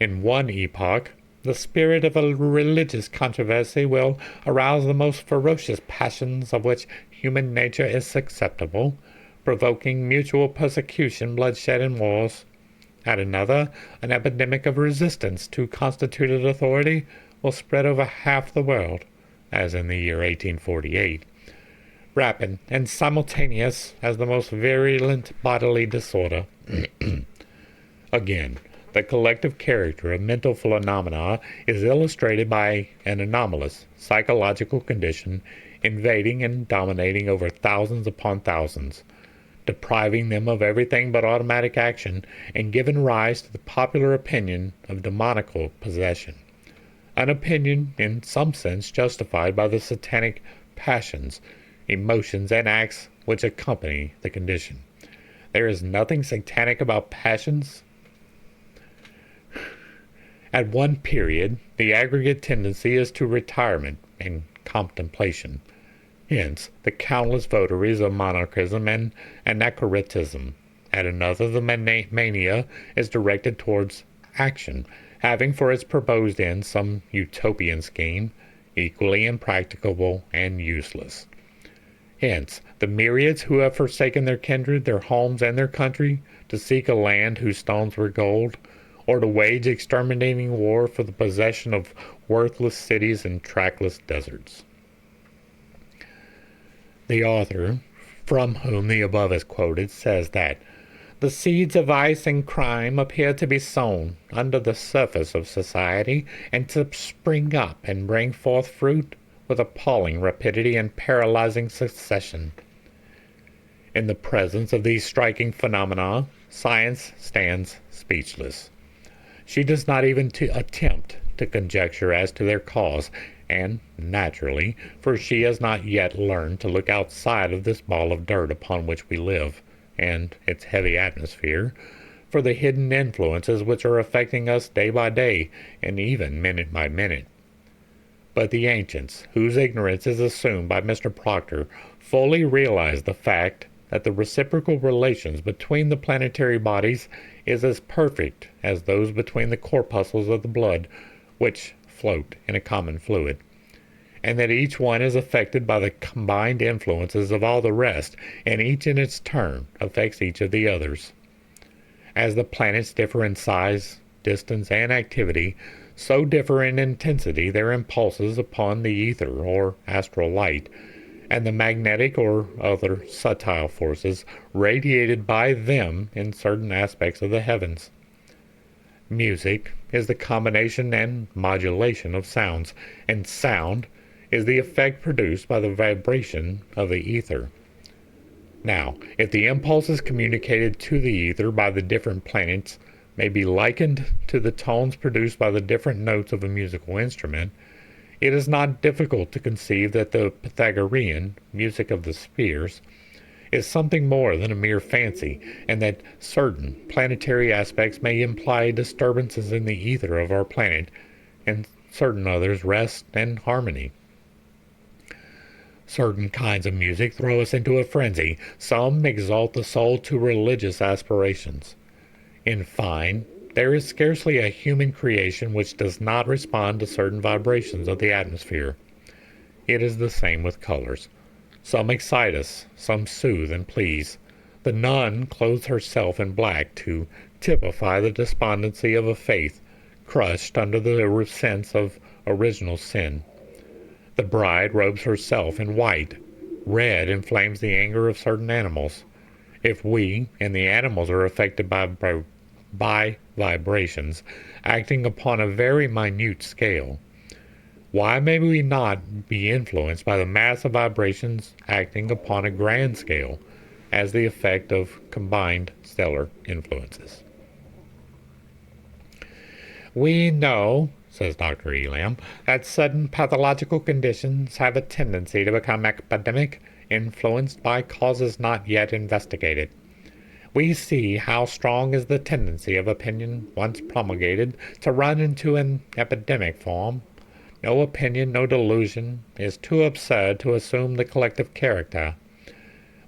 Speaker 1: In one epoch, the spirit of a religious controversy will arouse the most ferocious passions of which human nature is susceptible, provoking mutual persecution, bloodshed, and wars. At another, an epidemic of resistance to constituted authority will spread over half the world, as in the year 1848, rapid and simultaneous as the most virulent bodily disorder. Again, The collective character of mental phenomena is illustrated by an anomalous psychological condition invading and dominating over thousands upon thousands, depriving them of everything but automatic action, and giving rise to the popular opinion of demoniacal possession. An opinion in some sense justified by the satanic passions, emotions, and acts which accompany the condition. There is nothing satanic about passions. At one period, the aggregate tendency is to retirement and contemplation. Hence, the countless votaries of monarchism and anachronism. At another, the mania is directed towards action, having for its proposed end some utopian scheme, equally impracticable and useless. Hence, the myriads who have forsaken their kindred, their homes, and their country, to seek a land whose stones were gold, or to wage exterminating war for the possession of worthless cities and trackless deserts. The author, from whom the above is quoted, says that the seeds of vice and crime appear to be sown under the surface of society, and to spring up and bring forth fruit with appalling rapidity and paralyzing succession. In the presence of these striking phenomena, science stands speechless. She does not even attempt to conjecture as to their cause, and naturally, for she has not yet learned to look outside of this ball of dirt upon which we live, and its heavy atmosphere, for the hidden influences which are affecting us day by day, and even minute by minute. But the ancients, whose ignorance is assumed by Mr. Proctor, fully realized the fact that the reciprocal relations between the planetary bodies is as perfect as those between the corpuscles of the blood, which float in a common fluid, and that each one is affected by the combined influences of all the rest, and each in its turn affects each of the others. As the planets differ in size, distance, and activity, so differ in intensity their impulses upon the ether or astral light, and the magnetic or other subtle forces radiated by them in certain aspects of the heavens. Music is the combination and modulation of sounds, and sound is the effect produced by the vibration of the ether. Now, if the impulses communicated to the ether by the different planets may be likened to the tones produced by the different notes of a musical instrument, it is not difficult to conceive that the Pythagorean music of the spheres is something more than a mere fancy, and that certain planetary aspects may imply disturbances in the ether of our planet, and certain others rest and harmony. Certain kinds of music throw us into a frenzy, some exalt the soul to religious aspirations. In fine, there is scarcely a human creation which does not respond to certain vibrations of the atmosphere. It is the same with colors. Some excite us, some soothe and please. The nun clothes herself in black to typify the despondency of a faith crushed under the sense of original sin. The bride robes herself in white. Red inflames the anger of certain animals. If we and the animals are affected by vibrations acting upon a very minute scale, why may we not be influenced by the mass of vibrations acting upon a grand scale as the effect of combined stellar influences? We know, says Dr. Elam, that sudden pathological conditions have a tendency to become epidemic, influenced by causes not yet investigated. We see how strong is the tendency of opinion, once promulgated, to run into an epidemic form. No opinion, no delusion, is too absurd to assume the collective character.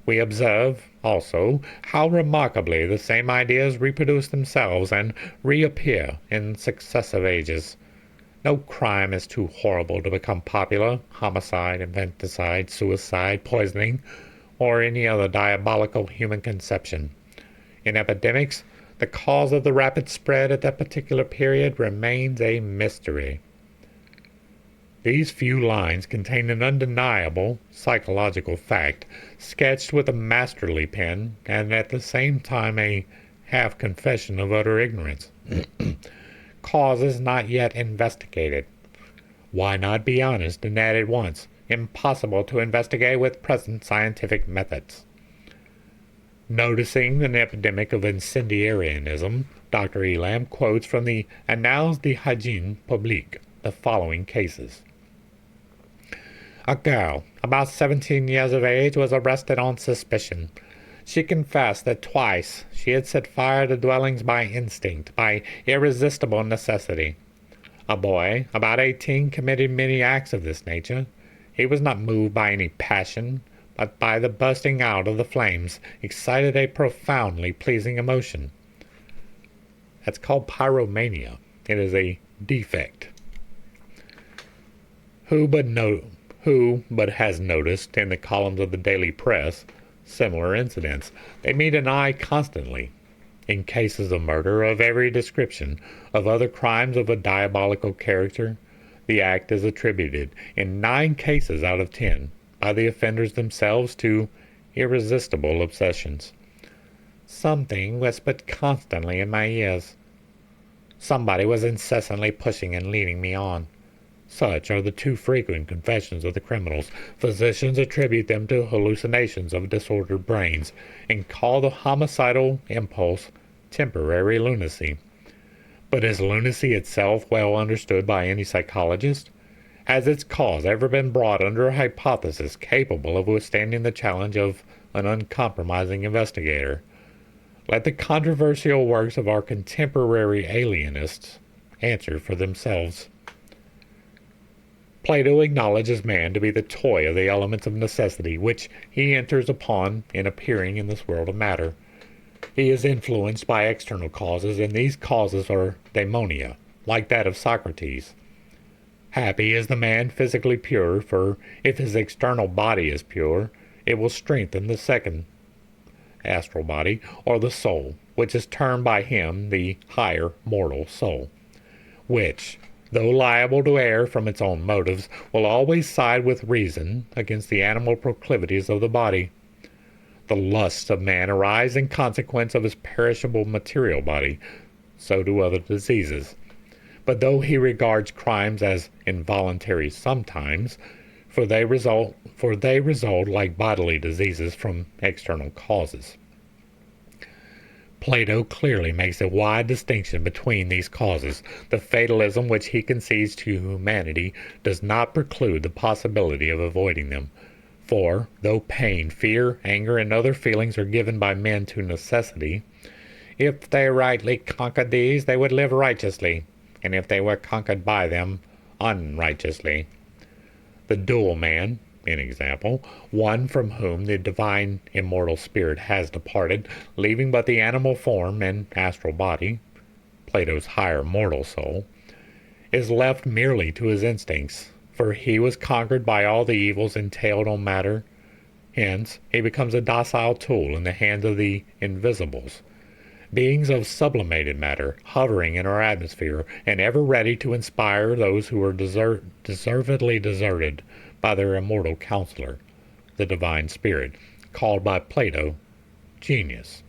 Speaker 1: We observe, also, how remarkably the same ideas reproduce themselves and reappear in successive ages. No crime is too horrible to become popular: homicide, infanticide, suicide, poisoning, or any other diabolical human conception. In epidemics, the cause of the rapid spread at that particular period remains a mystery. These few lines contain an undeniable psychological fact, sketched with a masterly pen, and at the same time a half confession of utter ignorance. Cause is not yet investigated. Why not be honest and add at once? Impossible to investigate with present scientific methods. Noticing an epidemic of incendiarianism, Dr. Elam quotes from the Annales de Hygiene Publique the following cases. A girl, about 17 years of age, was arrested on suspicion. She confessed that twice she had set fire to dwellings by instinct, by irresistible necessity. A boy, about 18, committed many acts of this nature. He was not moved by any passion, but by the bursting out of the flames excited a profoundly pleasing emotion. That's called pyromania. It is a defect. Who but has noticed in the columns of the daily press similar incidents? They meet an eye constantly. In cases of murder of every description, of other crimes of a diabolical character, the act is attributed, in 9 cases out of 10, by the offenders themselves to irresistible obsessions. Something whispered constantly in my ears. Somebody was incessantly pushing and leading me on. Such are the too frequent confessions of the criminals. Physicians attribute them to hallucinations of disordered brains, and call the homicidal impulse temporary lunacy. But is lunacy itself well understood by any psychologist? Has its cause ever been brought under a hypothesis capable of withstanding the challenge of an uncompromising investigator? Let the controversial works of our contemporary alienists answer for themselves. Plato acknowledges man to be the toy of the elements of necessity, which he enters upon in appearing in this world of matter. He is influenced by external causes, and these causes are daimonia, like that of Socrates. Happy is the man physically pure, for if his external body is pure, it will strengthen the second astral body, or the soul, which is termed by him the higher mortal soul, which, though liable to err from its own motives, will always side with reason against the animal proclivities of the body. The lusts of man arise in consequence of his perishable material body, so do other diseases. But though he regards crimes as involuntary sometimes, for they result like bodily diseases from external causes. Plato clearly makes a wide distinction between these causes. The fatalism which he concedes to humanity does not preclude the possibility of avoiding them. For, though pain, fear, anger, and other feelings are given by men to necessity, if they rightly conquered these, they would live righteously, and if they were conquered by them, unrighteously. The dual man, in example, one from whom the divine immortal spirit has departed, leaving but the animal form and astral body, Plato's higher mortal soul, is left merely to his instincts, for he was conquered by all the evils entailed on matter. Hence, he becomes a docile tool in the hands of the invisibles, beings of sublimated matter, hovering in our atmosphere, and ever ready to inspire those who are deservedly deserted by their immortal counselor, the divine spirit, called by Plato genius.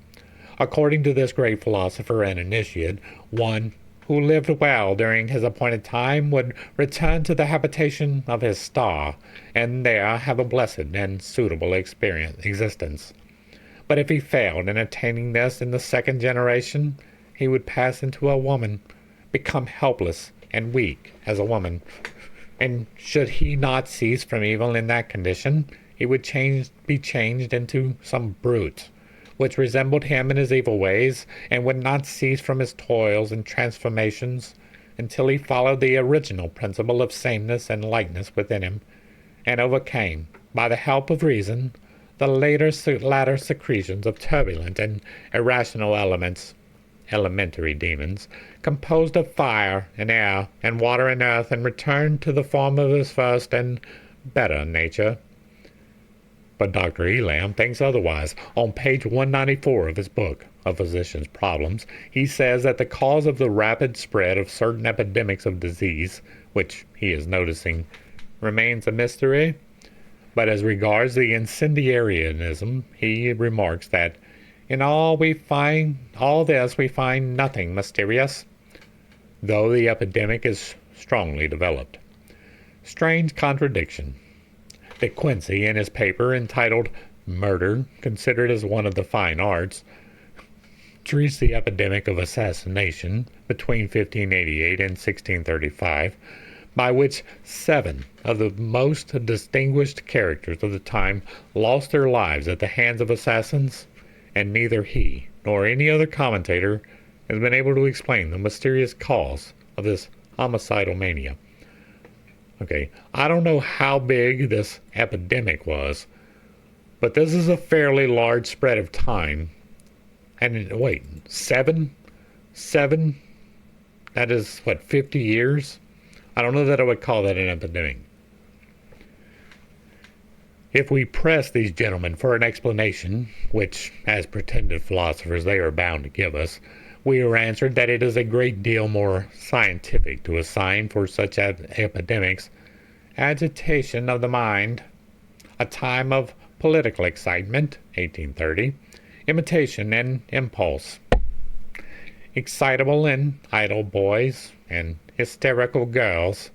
Speaker 1: According to this great philosopher and initiate, one who lived well during his appointed time would return to the habitation of his star, and there have a blessed and suitable existence. But if he failed in attaining this in the second generation, he would pass into a woman, become helpless and weak as a woman. And should he not cease from evil in that condition, he would be changed into some brute, which resembled him in his evil ways, and would not cease from his toils and transformations until he followed the original principle of sameness and likeness within him, and overcame, by the help of reason, the latter secretions of turbulent and irrational elements, elementary demons, composed of fire and air and water and earth, and returned to the form of his first and better nature. But Dr. Elam thinks otherwise. On page 194 of his book, A Physician's Problems, he says that the cause of the rapid spread of certain epidemics of disease, which he is noticing, remains a mystery. But as regards the incendiarianism, he remarks that In all this we find nothing mysterious, though the epidemic is strongly developed. Strange contradiction. De Quincey, in his paper entitled Murder, considered as one of the fine arts, treats the epidemic of assassination between 1588 and 1635, by which 7 of the most distinguished characters of the time lost their lives at the hands of assassins, and neither he nor any other commentator has been able to explain the mysterious cause of this homicidal mania. Okay, I don't know how big this epidemic was, but this is a fairly large spread of time. And wait, 7? That is, what, 50 years? I don't know that I would call that an epidemic. If we press these gentlemen for an explanation, which, as pretended philosophers, they are bound to give us, we are answered that it is a great deal more scientific to assign for such epidemics agitation of the mind, a time of political excitement, 1830, imitation and impulse, excitable and idle boys and hysterical girls,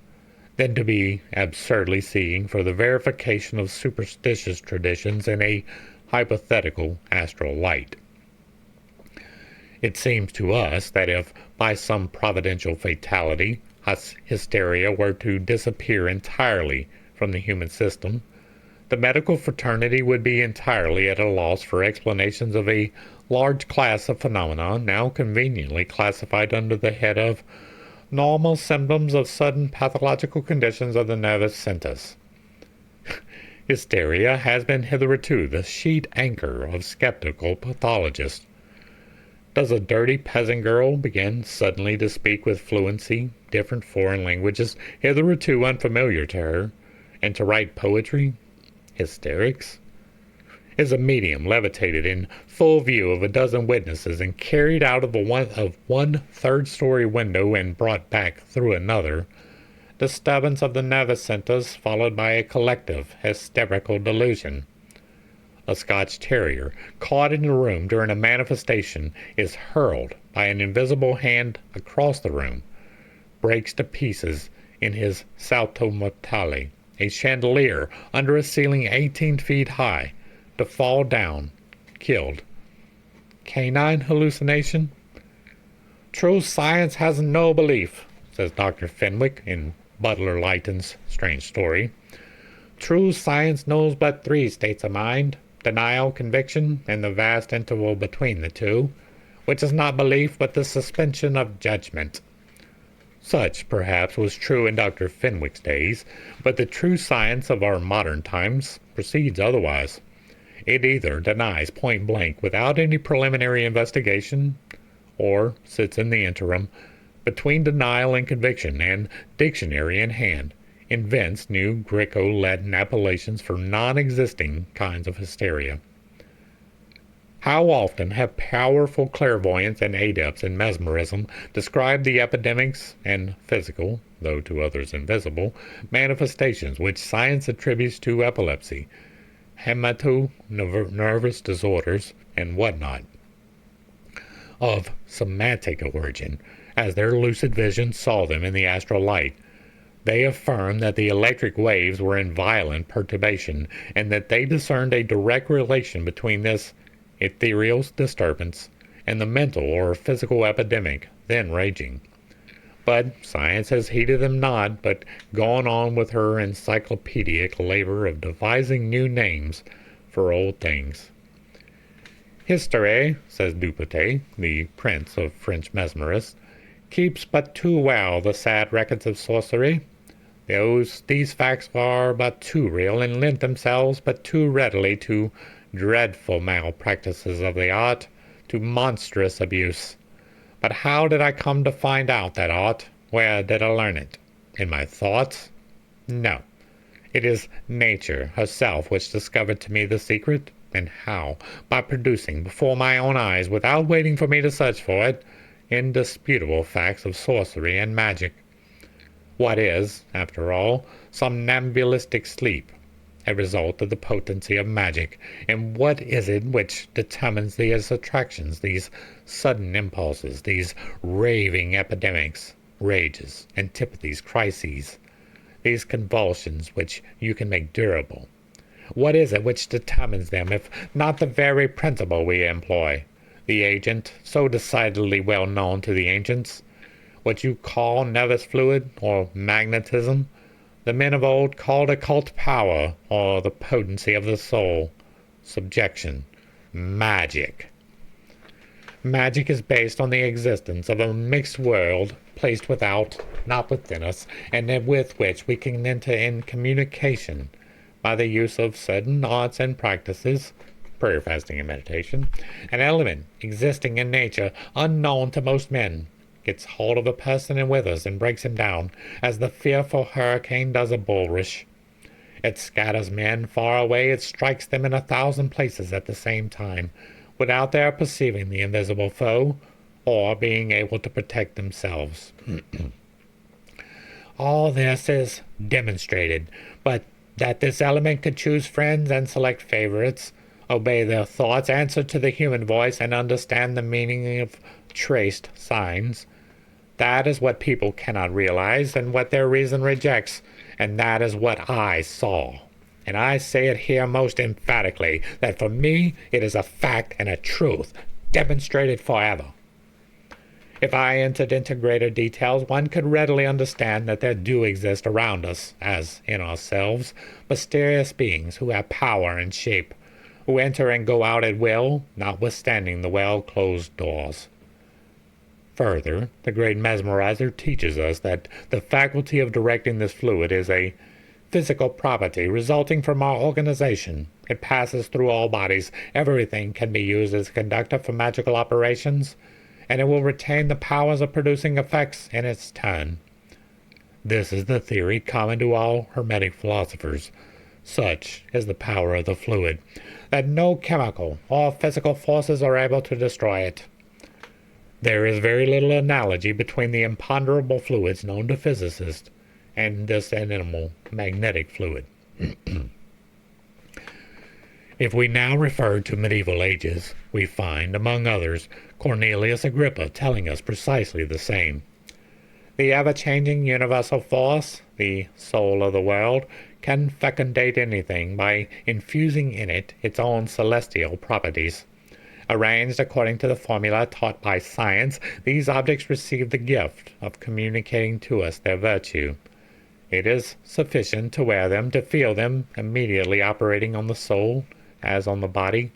Speaker 1: than to be absurdly seeking for the verification of superstitious traditions in a hypothetical astral light. It seems to us that if by some providential fatality hysteria were to disappear entirely from the human system, the medical fraternity would be entirely at a loss for explanations of a large class of phenomena now conveniently classified under the head of normal symptoms of sudden pathological conditions of the nervous centers. Hysteria has been hitherto the sheet anchor of skeptical pathologists. Does a dirty peasant girl begin suddenly to speak with fluency different foreign languages hitherto unfamiliar to her, and to write poetry? Hysterics? Is a medium levitated in full view of a dozen witnesses and carried out of one third-story window and brought back through another, disturbance of the nervous centers followed by a collective hysterical delusion? A Scotch terrier caught in a room during a manifestation is hurled by an invisible hand across the room, breaks to pieces in his salto mortale, a chandelier under a ceiling 18 feet high, to fall down, killed. Canine hallucination? True science has no belief, says Dr. Fenwick in Butler Lytton's Strange Story. True science knows but 3 states of mind: denial, conviction, and the vast interval between the two, which is not belief but the suspension of judgment. Such, perhaps, was true in Dr. Fenwick's days, but the true science of our modern times proceeds otherwise. It either denies point blank without any preliminary investigation, or sits in the interim, between denial and conviction, and, dictionary in hand, invents new Greco-Latin appellations for non-existing kinds of hysteria. How often have powerful clairvoyants and adepts in mesmerism described the epidemics and physical, though to others invisible, manifestations which science attributes to epilepsy, nervous disorders, and whatnot, of somatic origin, as their lucid vision saw them in the astral light. They affirm that the electric waves were in violent perturbation, and that they discerned a direct relation between this ethereal disturbance and the mental or physical epidemic then raging. But science has heeded them not, but gone on with her encyclopedic labor of devising new names for old things. History, says Dupotet, the prince of French mesmerists, keeps but too well the sad records of sorcery. These facts are but too real, and lend themselves but too readily to dreadful malpractices of the art, to monstrous abuse. But how did I come to find out that art? Where did I learn it? In my thoughts? No. It is nature herself which discovered to me the secret. And how? By producing before my own eyes, without waiting for me to search for it, indisputable facts of sorcery and magic. What is, after all, somnambulistic sleep? a result of the potency of magic. And what is it which determines these attractions, these sudden impulses, these raving epidemics, rages, antipathies, crises, these convulsions which you can make durable? What is it which determines them, if not the very principle we employ, the agent, so decidedly well known to the ancients, what you call nervous fluid, or magnetism? The men of old called occult power, or the potency of the soul, subjection, magic. Magic is based on the existence of a mixed world placed without, not within us, and with which we can enter in communication by the use of certain arts and practices, prayer, fasting, and meditation. An element existing in nature, unknown to most men, gets hold of a person and withers and breaks him down, as the fearful hurricane does a bulrush. It scatters men far away, it strikes them in 1,000 places at the same time, without their perceiving the invisible foe, or being able to protect themselves. All this is demonstrated, but that this element could choose friends and select favorites, obey their thoughts, answer to the human voice, and understand the meaning of traced signs, that is what people cannot realize, and what their reason rejects, and that is what I saw. And I say it here most emphatically, that for me it is a fact and a truth, demonstrated forever. If I entered into greater details, one could readily understand that there do exist around us, as in ourselves, mysterious beings who have power and shape, who enter and go out at will, notwithstanding the well-closed doors. Further, the great mesmerizer teaches us that the faculty of directing this fluid is a physical property resulting from our organization. It passes through all bodies. Everything can be used as a conductor for magical operations, and it will retain the powers of producing effects in its turn. This is the theory common to all Hermetic philosophers. Such is the power of the fluid, that no chemical or physical forces are able to destroy it. There is very little analogy between the imponderable fluids known to physicists and this animal magnetic fluid. If we now refer to medieval ages, we find, among others, Cornelius Agrippa telling us precisely the same. The ever-changing universal force, the soul of the world, can fecundate anything by infusing in it its own celestial properties. Arranged according to the formula taught by science, these objects receive the gift of communicating to us their virtue. It is sufficient to wear them, to feel them immediately operating on the soul as on the body.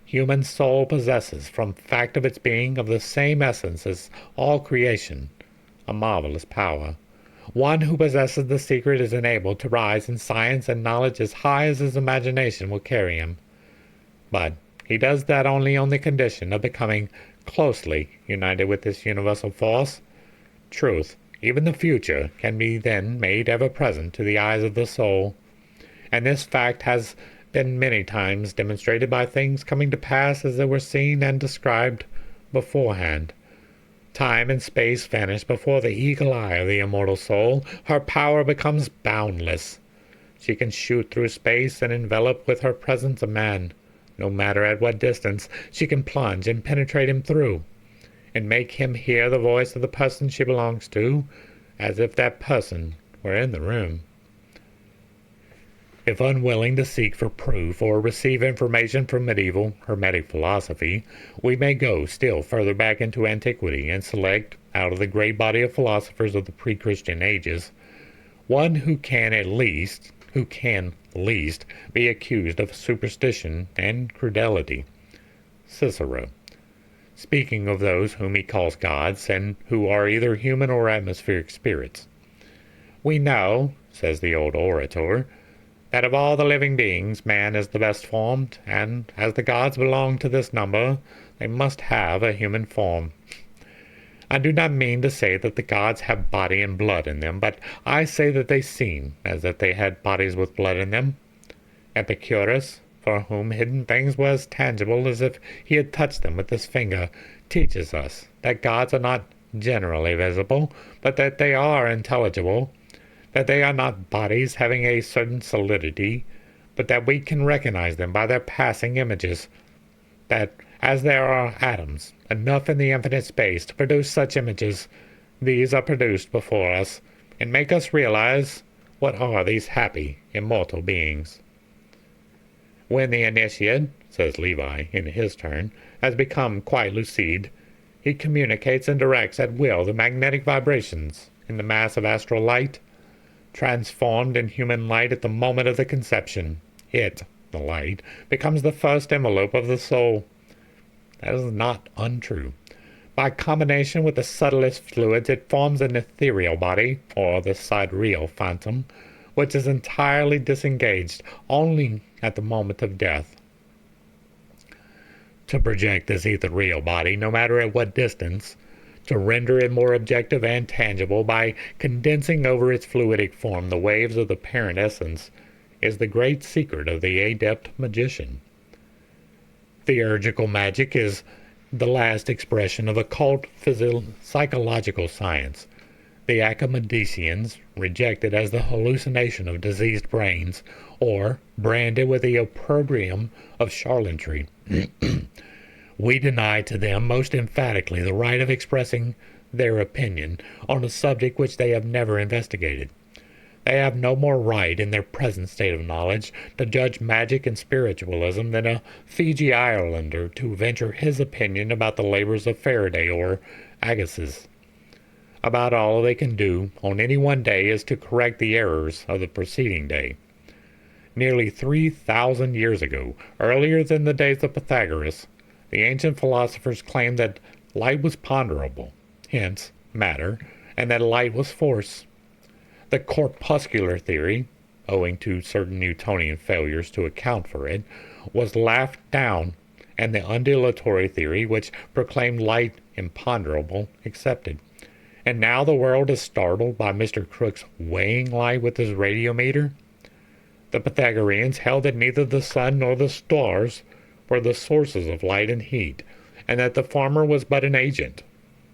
Speaker 1: Human soul possesses, from fact of its being of the same essence as all creation, a marvelous power. One who possesses the secret is enabled to rise in science and knowledge as high as his imagination will carry him. But he does that only on the condition of becoming closely united with this universal force. Truth, even the future, can be then made ever present to the eyes of the soul, and this fact has been many times demonstrated by things coming to pass as they were seen and described beforehand. Time and space vanish before the eagle eye of the immortal soul. Her power becomes boundless. She can shoot through space and envelop with her presence a man. No matter at what distance, she can plunge and penetrate him through, and make him hear the voice of the person she belongs to, as if that person were in the room. If unwilling to seek for proof or receive information from medieval Hermetic philosophy, we may go still further back into antiquity and select, out of the great body of philosophers of the pre-Christian ages, one who can least be accused of superstition and credulity. Cicero, speaking of those whom he calls gods, and who are either human or atmospheric spirits. We know, says the old orator, that of all the living beings, man is the best formed, and as the gods belong to this number, they must have a human form. I do not mean to say that the gods have body and blood in them, but I say that they seem as if they had bodies with blood in them. Epicurus, for whom hidden things were as tangible as if he had touched them with his finger, teaches us that gods are not generally visible, but that they are intelligible, that they are not bodies having a certain solidity, but that we can recognize them by their passing images, that as there are atoms enough in the infinite space to produce such images, these are produced before us, and make us realize what are these happy, immortal beings. When the initiate, says Levi in his turn, has become quite lucide, he communicates and directs at will the magnetic vibrations in the mass of astral light, transformed in human light at the moment of the conception. It, the light, becomes the first envelope of the soul. That is not untrue. By combination with the subtlest fluids, it forms an ethereal body, or the sidereal phantom, which is entirely disengaged only at the moment of death. To project this ethereal body, no matter at what distance, to render it more objective and tangible by condensing over its fluidic form the waves of the parent essence, is the great secret of the adept magician. Theurgical magic is the last expression of occult psychological science. The academicians reject it as the hallucination of diseased brains, or brand it with the opprobrium of charlatanry. We deny to them most emphatically the right of expressing their opinion on a subject which they have never investigated. They have no more right in their present state of knowledge to judge magic and spiritualism than a Fiji Islander to venture his opinion about the labors of Faraday or Agassiz. About all they can do on any one day is to correct the errors of the preceding day. Nearly 3,000 years ago, earlier than the days of Pythagoras, the ancient philosophers claimed that light was ponderable, hence matter, and that light was force. The corpuscular theory, owing to certain Newtonian failures to account for it, was laughed down, and the undulatory theory, which proclaimed light imponderable, accepted. And now the world is startled by Mr. Crookes weighing light with his radiometer. The Pythagoreans held that neither the sun nor the stars were the sources of light and heat, and that the former was but an agent,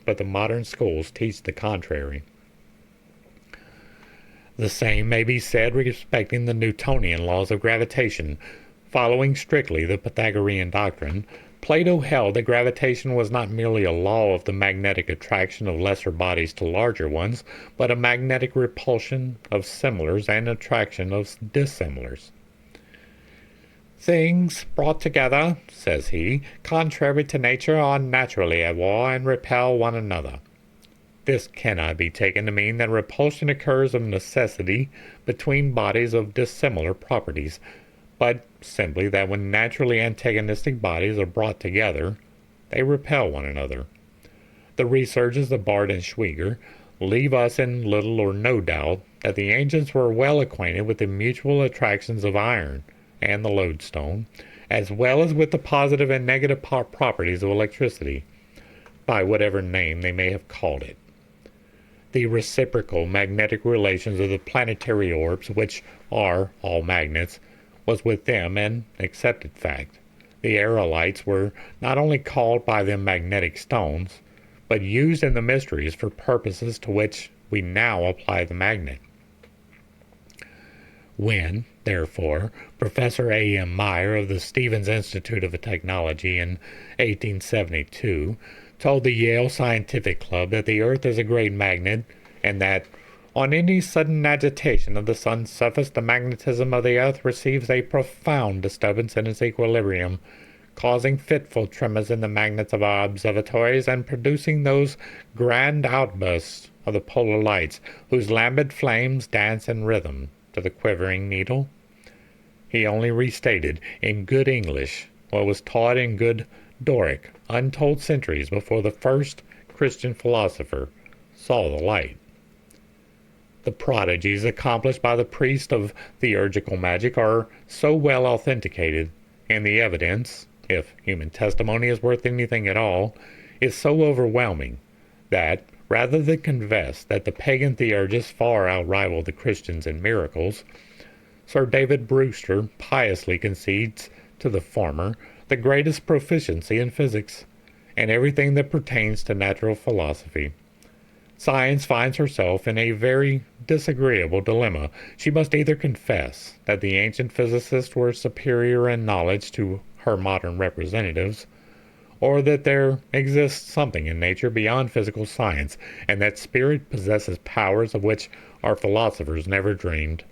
Speaker 1: but the modern schools teach the contrary. The same may be said respecting the Newtonian laws of gravitation. Following strictly the Pythagorean doctrine, Plato held that gravitation was not merely a law of the magnetic attraction of lesser bodies to larger ones, but a magnetic repulsion of similars and attraction of dissimilars. Things brought together, says he, contrary to nature, are naturally at war and repel one another. This cannot be taken to mean that repulsion occurs of necessity between bodies of dissimilar properties, but simply that when naturally antagonistic bodies are brought together, they repel one another. The researches of Bard and Schwieger leave us in little or no doubt that the ancients were well acquainted with the mutual attractions of iron and the lodestone, as well as with the positive and negative properties of electricity, by whatever name they may have called it. The reciprocal magnetic relations of the planetary orbs, which are all magnets, was with them an accepted fact. The aerolites were not only called by them magnetic stones, but used in the mysteries for purposes to which we now apply the magnet. When, therefore, Professor A. M. Meyer of the Stevens Institute of Technology in 1872 told the Yale Scientific Club that the Earth is a great magnet, and that on any sudden agitation of the sun's surface the magnetism of the Earth receives a profound disturbance in its equilibrium, causing fitful tremors in the magnets of our observatories and producing those grand outbursts of the polar lights whose lambent flames dance in rhythm to the quivering needle. He only restated in good English what was taught in good Doric untold centuries before the first Christian philosopher saw the light. The prodigies accomplished by the priest of theurgical magic are so well authenticated, and the evidence, if human testimony is worth anything at all, is so overwhelming, that, rather than confess that the pagan theurgists far outrival the Christians in miracles, Sir David Brewster piously concedes to the former the greatest proficiency in physics, and everything that pertains to natural philosophy. Science finds herself in a very disagreeable dilemma. She must either confess that the ancient physicists were superior in knowledge to her modern representatives, or that there exists something in nature beyond physical science, and that spirit possesses powers of which our philosophers never dreamed.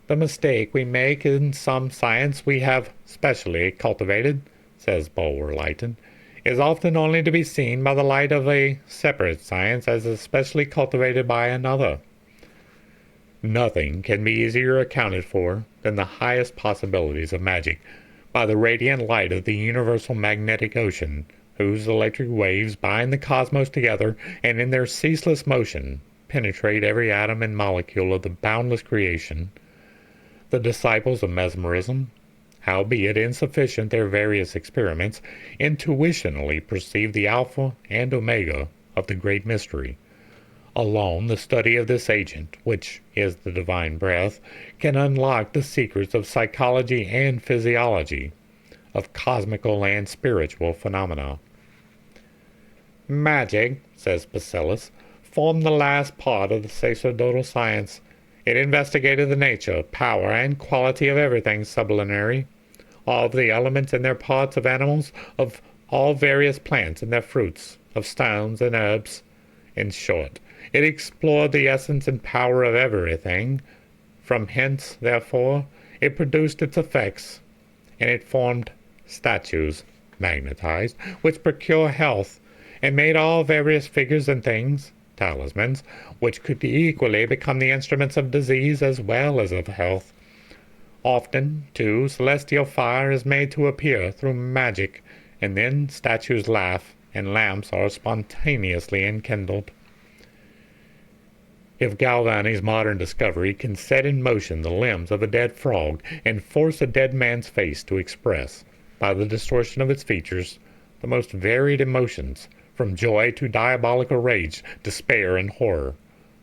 Speaker 1: The mistake we make in some science we have specially cultivated, says Bulwer Lytton, is often only to be seen by the light of a separate science as especially cultivated by another. Nothing can be easier accounted for than the highest possibilities of magic by the radiant light of the universal magnetic ocean, whose electric waves bind the cosmos together and in their ceaseless motion penetrate every atom and molecule of the boundless creation. The disciples of mesmerism, howbeit insufficient their various experiments, intuitionally perceive the alpha and omega of the great mystery. Alone the study of this agent, which is the divine breath, can unlock the secrets of psychology and physiology, of cosmical and spiritual phenomena. Magic, says Paracelsus, formed the last part of the sacerdotal science. It investigated the nature, power, and quality of everything sublunary, all of the elements and their parts of animals, of all various plants and their fruits, of stones and herbs. In short, it explored the essence and power of everything. From hence, therefore, it produced its effects, and it formed statues, magnetized, which procure health, and made all various figures and things, talismans, which could equally become the instruments of disease as well as of health. Often, too, celestial fire is made to appear through magic, and then statues laugh, and lamps are spontaneously enkindled. If Galvani's modern discovery can set in motion the limbs of a dead frog and force a dead man's face to express, by the distortion of its features, the most varied emotions, from joy to diabolical rage, despair, and horror,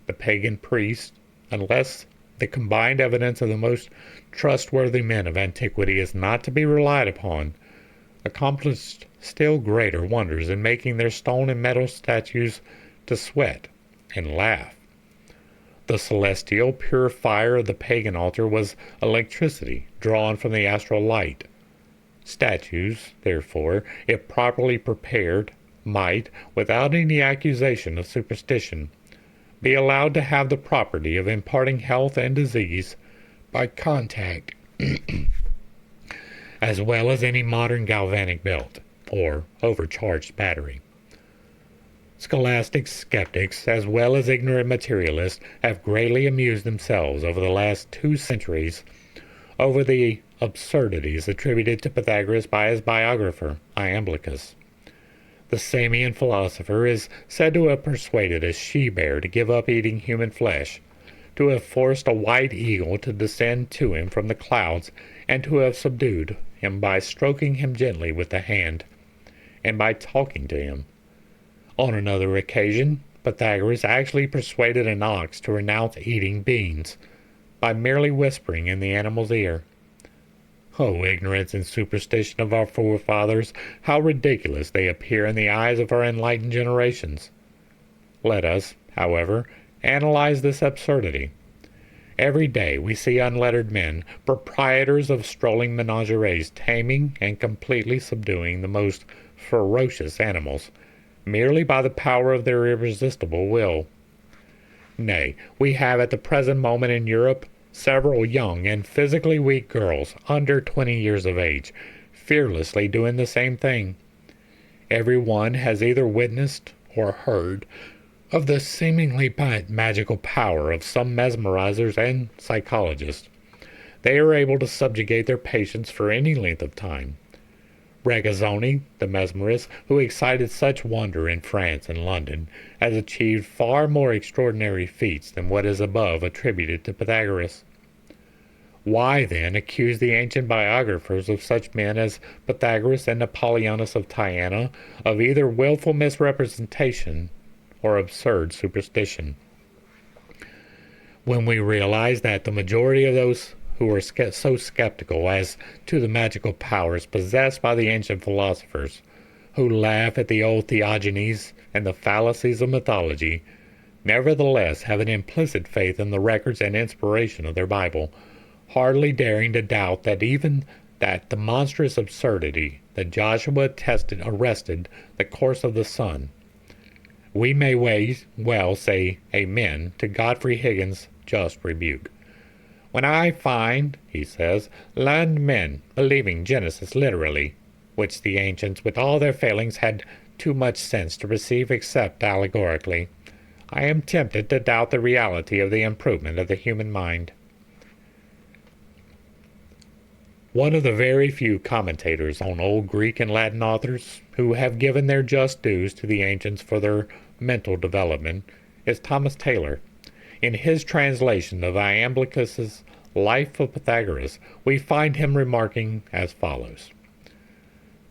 Speaker 1: the pagan priest, unless the combined evidence of the most trustworthy men of antiquity is not to be relied upon, accomplished still greater wonders in making their stone and metal statues to sweat and laugh. The celestial, pure fire of the pagan altar was electricity drawn from the astral light. Statues, therefore, if properly prepared, might, without any accusation of superstition, be allowed to have the property of imparting health and disease by contact, as well as any modern galvanic belt or overcharged battery. Scholastic skeptics, as well as ignorant materialists, have greatly amused themselves over the last 2 centuries over the absurdities attributed to Pythagoras by his biographer, Iamblichus. The Samian philosopher is said to have persuaded a she-bear to give up eating human flesh, to have forced a white eagle to descend to him from the clouds, and to have subdued him by stroking him gently with the hand, and by talking to him. On another occasion, Pythagoras actually persuaded an ox to renounce eating beans, by merely whispering in the animal's ear. Oh, ignorance and superstition of our forefathers, how ridiculous they appear in the eyes of our enlightened generations! Let us, however, analyze this absurdity. Every day we see unlettered men, proprietors of strolling menageries, taming and completely subduing the most ferocious animals, merely by the power of their irresistible will. Nay, we have at the present moment in Europe several young and physically weak girls under 20 years of age, fearlessly doing the same thing. Every one has either witnessed or heard of the seemingly magical power of some mesmerizers and psychologists. They are able to subjugate their patients for any length of time. Regazzoni, the mesmerist, who excited such wonder in France and London, has achieved far more extraordinary feats than what is above attributed to Pythagoras. Why, then, accuse the ancient biographers of such men as Pythagoras and Apollonius of Tyana of either willful misrepresentation or absurd superstition? When we realize that the majority of those who are so skeptical as to the magical powers possessed by the ancient philosophers who laugh at the old theogonies and the fallacies of mythology, nevertheless have an implicit faith in the records and inspiration of their Bible, hardly daring to doubt that the monstrous absurdity that Joshua arrested the course of the sun. We may well say amen to Godfrey Higgins' just rebuke. When I find, he says, learned men believing Genesis literally, which the ancients with all their failings had too much sense to receive except allegorically, I am tempted to doubt the reality of the improvement of the human mind. One of the very few commentators on old Greek and Latin authors who have given their just dues to the ancients for their mental development is Thomas Taylor. In his translation of Iamblichus's Life of Pythagoras, we find him remarking as follows.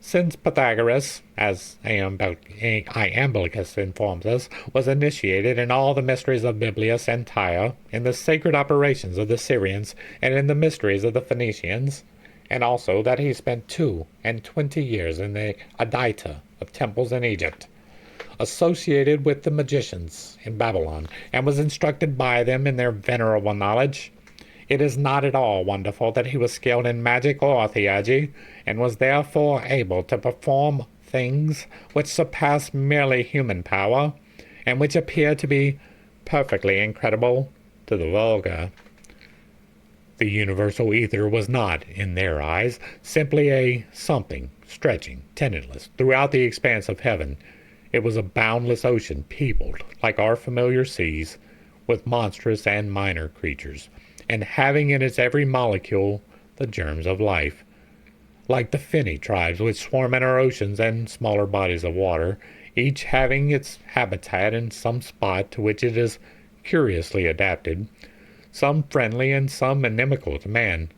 Speaker 1: Since Pythagoras, as Iamblichus informs us, was initiated in all the mysteries of Biblius and Tyre, in the sacred operations of the Syrians, and in the mysteries of the Phoenicians, and also that he spent 22 years in the Adaita of temples in Egypt, associated with the magicians in Babylon, and was instructed by them in their venerable knowledge, it is not at all wonderful that he was skilled in magic or theurgy, and was therefore able to perform things which surpass merely human power, and which appear to be perfectly incredible to the vulgar. The universal ether was not, in their eyes, simply a something stretching, tenantless, throughout the expanse of heaven. It was a boundless ocean peopled, like our familiar seas, with monstrous and minor creatures, and having in its every molecule the germs of life. Like the finny tribes which swarm in our oceans and smaller bodies of water, each having its habitat in some spot to which it is curiously adapted, some friendly and some inimical to man,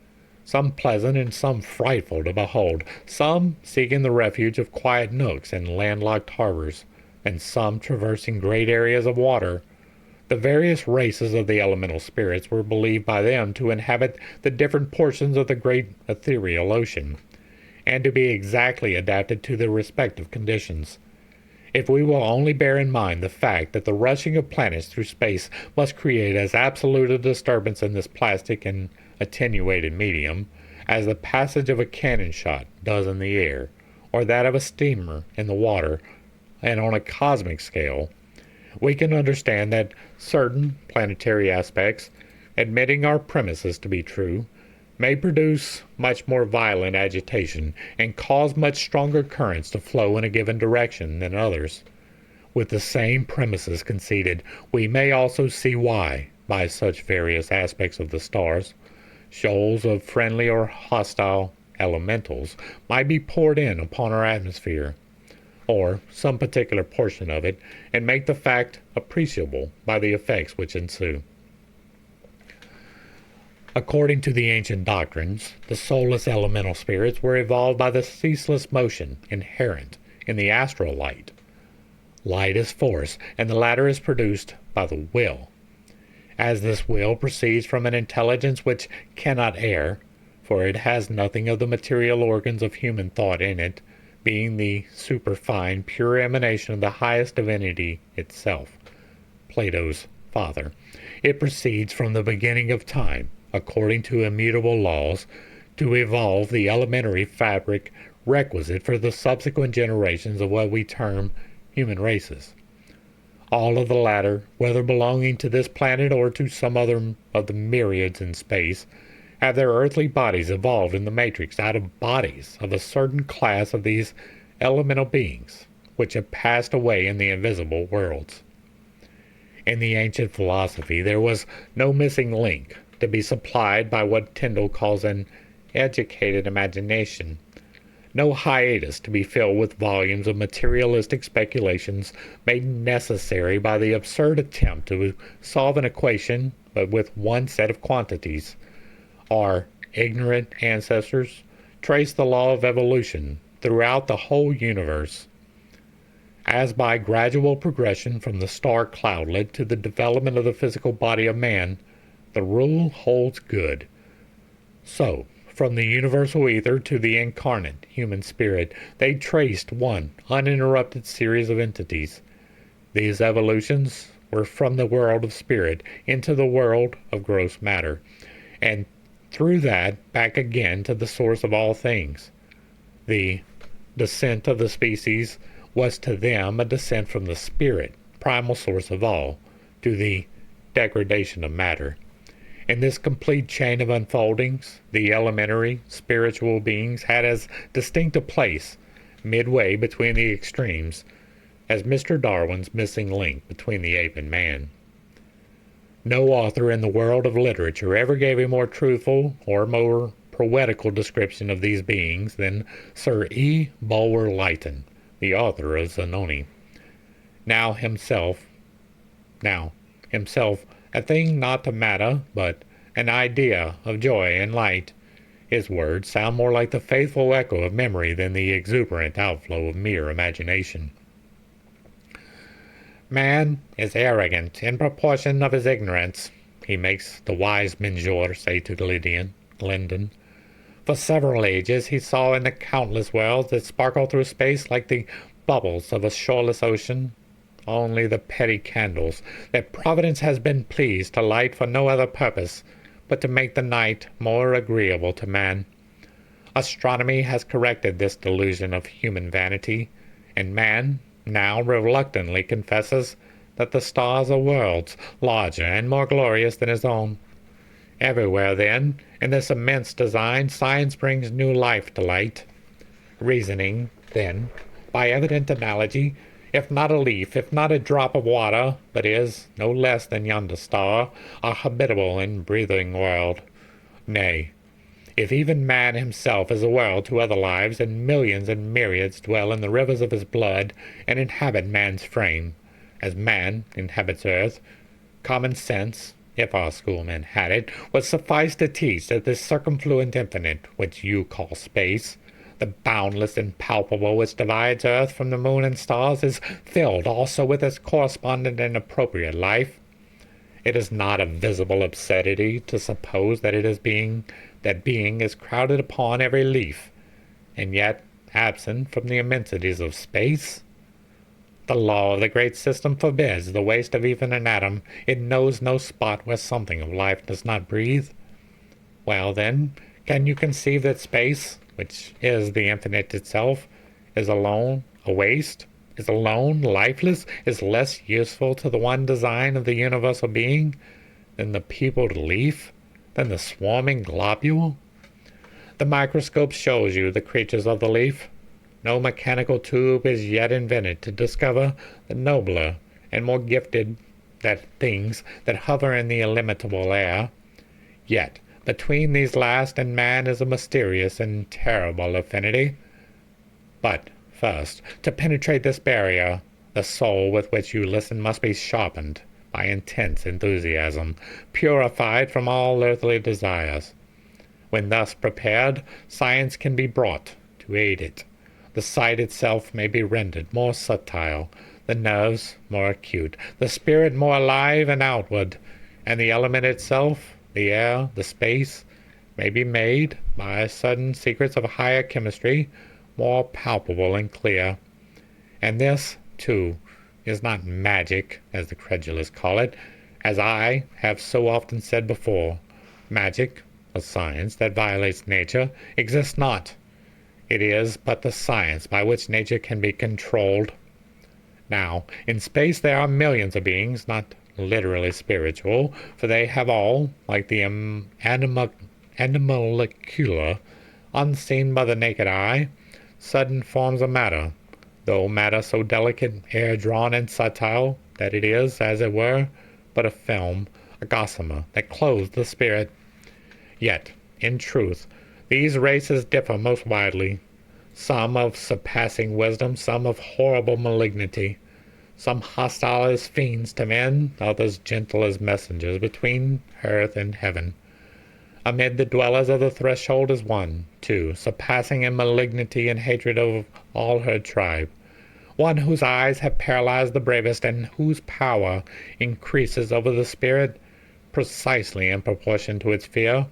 Speaker 1: some pleasant and some frightful to behold, some seeking the refuge of quiet nooks and landlocked harbors, and some traversing great areas of water. The various races of the elemental spirits were believed by them to inhabit the different portions of the great ethereal ocean, and to be exactly adapted to their respective conditions. If we will only bear in mind the fact that the rushing of planets through space must create as absolute a disturbance in this plastic and attenuated medium as the passage of a cannon shot does in the air, or that of a steamer in the water, and on a cosmic scale, we can understand that certain planetary aspects, admitting our premises to be true, may produce much more violent agitation and cause much stronger currents to flow in a given direction than others. With the same premises conceded, we may also see why, by such various aspects of the stars, shoals of friendly or hostile elementals might be poured in upon our atmosphere, or some particular portion of it, and make the fact appreciable by the effects which ensue. According to the ancient doctrines, the soulless elemental spirits were evolved by the ceaseless motion inherent in the astral light. Light is force, and the latter is produced by the will. As this will proceeds from an intelligence which cannot err, for it has nothing of the material organs of human thought in it, being the superfine, pure emanation of the highest divinity itself, Plato's Father. It proceeds from the beginning of time, according to immutable laws, to evolve the elementary fabric requisite for the subsequent generations of what we term human races. All of the latter, whether belonging to this planet or to some other of the myriads in space, have their earthly bodies evolved in the matrix out of bodies of a certain class of these elemental beings, which have passed away in the invisible worlds. In the ancient philosophy there was no missing link to be supplied by what Tyndall calls an educated imagination, no hiatus to be filled with volumes of materialistic speculations made necessary by the absurd attempt to solve an equation but with one set of quantities. Our ignorant ancestors traced the law of evolution throughout the whole universe, as by gradual progression from the star cloudlet to the development of the physical body of man, the rule holds good. So, From the universal ether to the incarnate human spirit, they traced one uninterrupted series of entities. These evolutions were from the world of spirit into the world of gross matter, and through that back again to the source of all things. The descent of the species was to them a descent from the spirit, primal source of all, to the degradation of matter. In this complete chain of unfoldings, the elementary, spiritual beings had as distinct a place, midway between the extremes, as Mr. Darwin's missing link between the ape and man. No author in the world of literature ever gave a more truthful or more poetical description of these beings than Sir E. Bulwer Lytton, the author of Zanoni. Now himself, a thing not to matter, but an idea of joy and light. His words sound more like the faithful echo of memory than the exuberant outflow of mere imagination. Man is arrogant in proportion of his ignorance, he makes the wise Menjor say to Glendon. For several ages he saw in the countless worlds that sparkle through space like the bubbles of a shoreless ocean only the petty candles that Providence has been pleased to light for no other purpose but to make the night more agreeable to man. Astronomy has corrected this delusion of human vanity, and man now reluctantly confesses that the stars are worlds larger and more glorious than his own. Everywhere, then, in this immense design, science brings new life to light. Reasoning, then, by evident analogy, if not a leaf, if not a drop of water, but is, no less than yonder star, a habitable and breathing world. Nay, if even man himself is a world to other lives, and millions and myriads dwell in the rivers of his blood, and inhabit man's frame, as man inhabits earth, common sense, if our schoolmen had it, would suffice to teach that this circumfluent infinite, which you call space, the boundless and palpable which divides earth from the moon and stars, is filled also with its correspondent and appropriate life. It is not a visible absurdity to suppose that being is crowded upon every leaf, and yet absent from the immensities of space. The law of the great system forbids the waste of even an atom. It knows no spot where something of life does not breathe. Well, then, can you conceive that space, which is the infinite itself, is alone a waste, is alone lifeless, is less useful to the one design of the universal being than the peopled leaf, than the swarming globule? The microscope shows you the creatures of the leaf. No mechanical tube is yet invented to discover the nobler and more gifted things that hover in the illimitable air. Yet, between these last and man is a mysterious and terrible affinity. But, first, to penetrate this barrier, the soul with which you listen must be sharpened by intense enthusiasm, purified from all earthly desires. When thus prepared, science can be brought to aid it. The sight itself may be rendered more subtile, the nerves more acute, the spirit more alive and outward, and the element itself, the air, the space, may be made, by sudden secrets of higher chemistry, more palpable and clear. And this, too, is not magic, as the credulous call it, as I have so often said before. Magic, a science that violates nature, exists not. It is but the science by which nature can be controlled. Now, in space there are millions of beings, not literally spiritual, for they have all, like the animalcula, unseen by the naked eye, sudden forms of matter, though matter so delicate, air-drawn, and subtile, that it is, as it were, but a film, a gossamer, that clothes the spirit. Yet, in truth, these races differ most widely, some of surpassing wisdom, some of horrible malignity, some hostile as fiends to men, others gentle as messengers between earth and heaven. Amid the dwellers of the threshold is one, too, surpassing in malignity and hatred of all her tribe, one whose eyes have paralyzed the bravest, and whose power increases over the spirit precisely in proportion to its fear.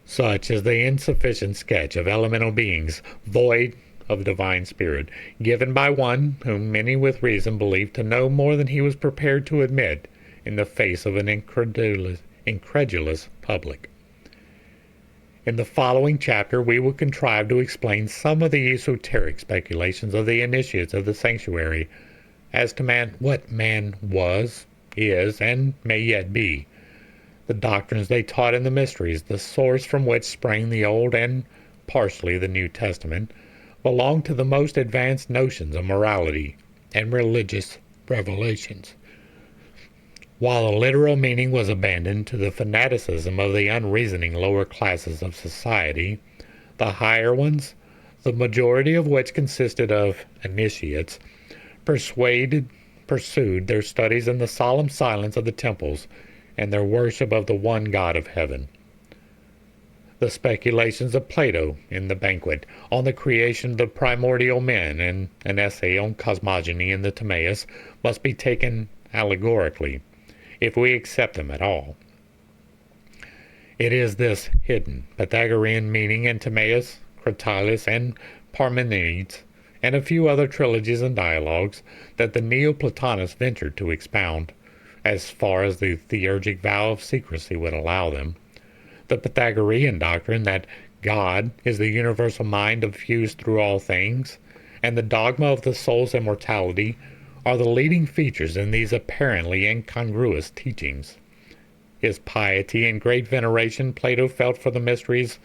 Speaker 1: Such is the insufficient sketch of elemental beings void of divine spirit, given by one whom many with reason believed to know more than he was prepared to admit in the face of an incredulous public. In the following chapter we will contrive to explain some of the esoteric speculations of the initiates of the sanctuary as to what man was, is, and may yet be, the doctrines they taught in the mysteries, the source from which sprang the Old and partially the New Testament, belong to the most advanced notions of morality and religious revelations. While a literal meaning was abandoned to the fanaticism of the unreasoning lower classes of society, the higher ones, the majority of which consisted of initiates, pursued their studies in the solemn silence of the temples and their worship of the one God of heaven. The speculations of Plato in the Banquet on the creation of the primordial men and an essay on cosmogony in the Timaeus must be taken allegorically, if we accept them at all. It is this hidden Pythagorean meaning in Timaeus, Cratylus, and Parmenides, and a few other trilogies and dialogues that the Neoplatonists ventured to expound, as far as the theurgic vow of secrecy would allow them. The Pythagorean doctrine that God is the universal mind diffused through all things, and the dogma of the soul's immortality are the leading features in these apparently incongruous teachings. His piety and great veneration Plato felt for the mysteries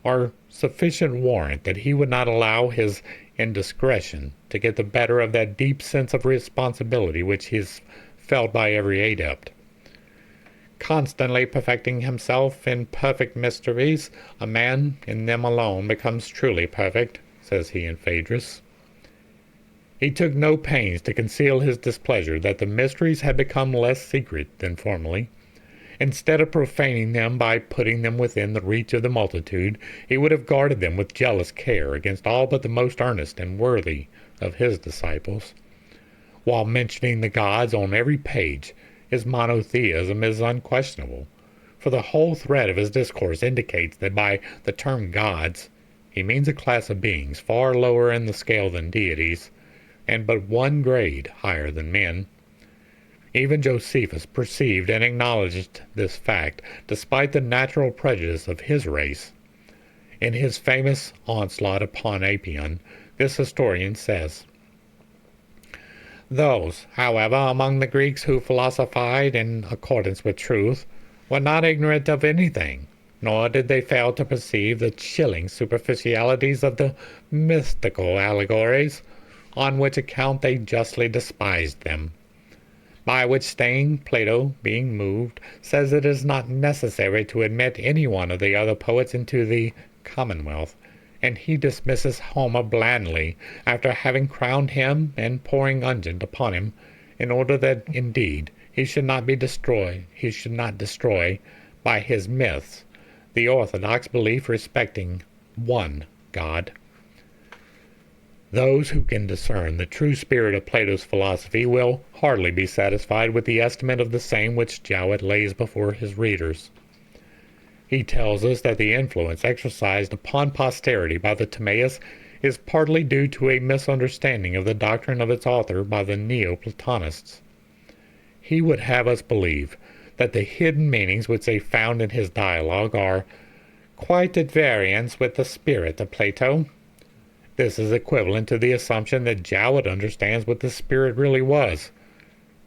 Speaker 1: are sufficient warrant that he would not allow his indiscretion to get the better of that deep sense of responsibility which is felt by every adept. Constantly perfecting himself in perfect mysteries, a man in them alone becomes truly perfect, says he in Phaedrus. He took no pains to conceal his displeasure that the mysteries had become less secret than formerly. Instead of profaning them by putting them within the reach of the multitude, he would have guarded them with jealous care against all but the most earnest and worthy of his disciples. While mentioning the gods on every page, his monotheism is unquestionable, for the whole thread of his discourse indicates that by the term gods he means a class of beings far lower in the scale than deities, and but one grade higher than men. Even Josephus perceived and acknowledged this fact, despite the natural prejudice of his race. In his famous onslaught upon Apion, this historian says, "Those, however, among the Greeks who philosophized in accordance with truth, were not ignorant of anything, nor did they fail to perceive the chilling superficialities of the mystical allegories, on which account they justly despised them. By which stain, Plato, being moved, says it is not necessary to admit any one of the other poets into the commonwealth, and he dismisses Homer blandly, after having crowned him and pouring unguent upon him, in order that, indeed, he should not destroy by his myths the orthodox belief respecting one God." Those who can discern the true spirit of Plato's philosophy will hardly be satisfied with the estimate of the same which Jowett lays before his readers. He tells us that the influence exercised upon posterity by the Timaeus is partly due to a misunderstanding of the doctrine of its author by the Neoplatonists. He would have us believe that the hidden meanings which they found in his dialogue are quite at variance with the spirit of Plato. This is equivalent to the assumption that Jowett understands what the spirit really was,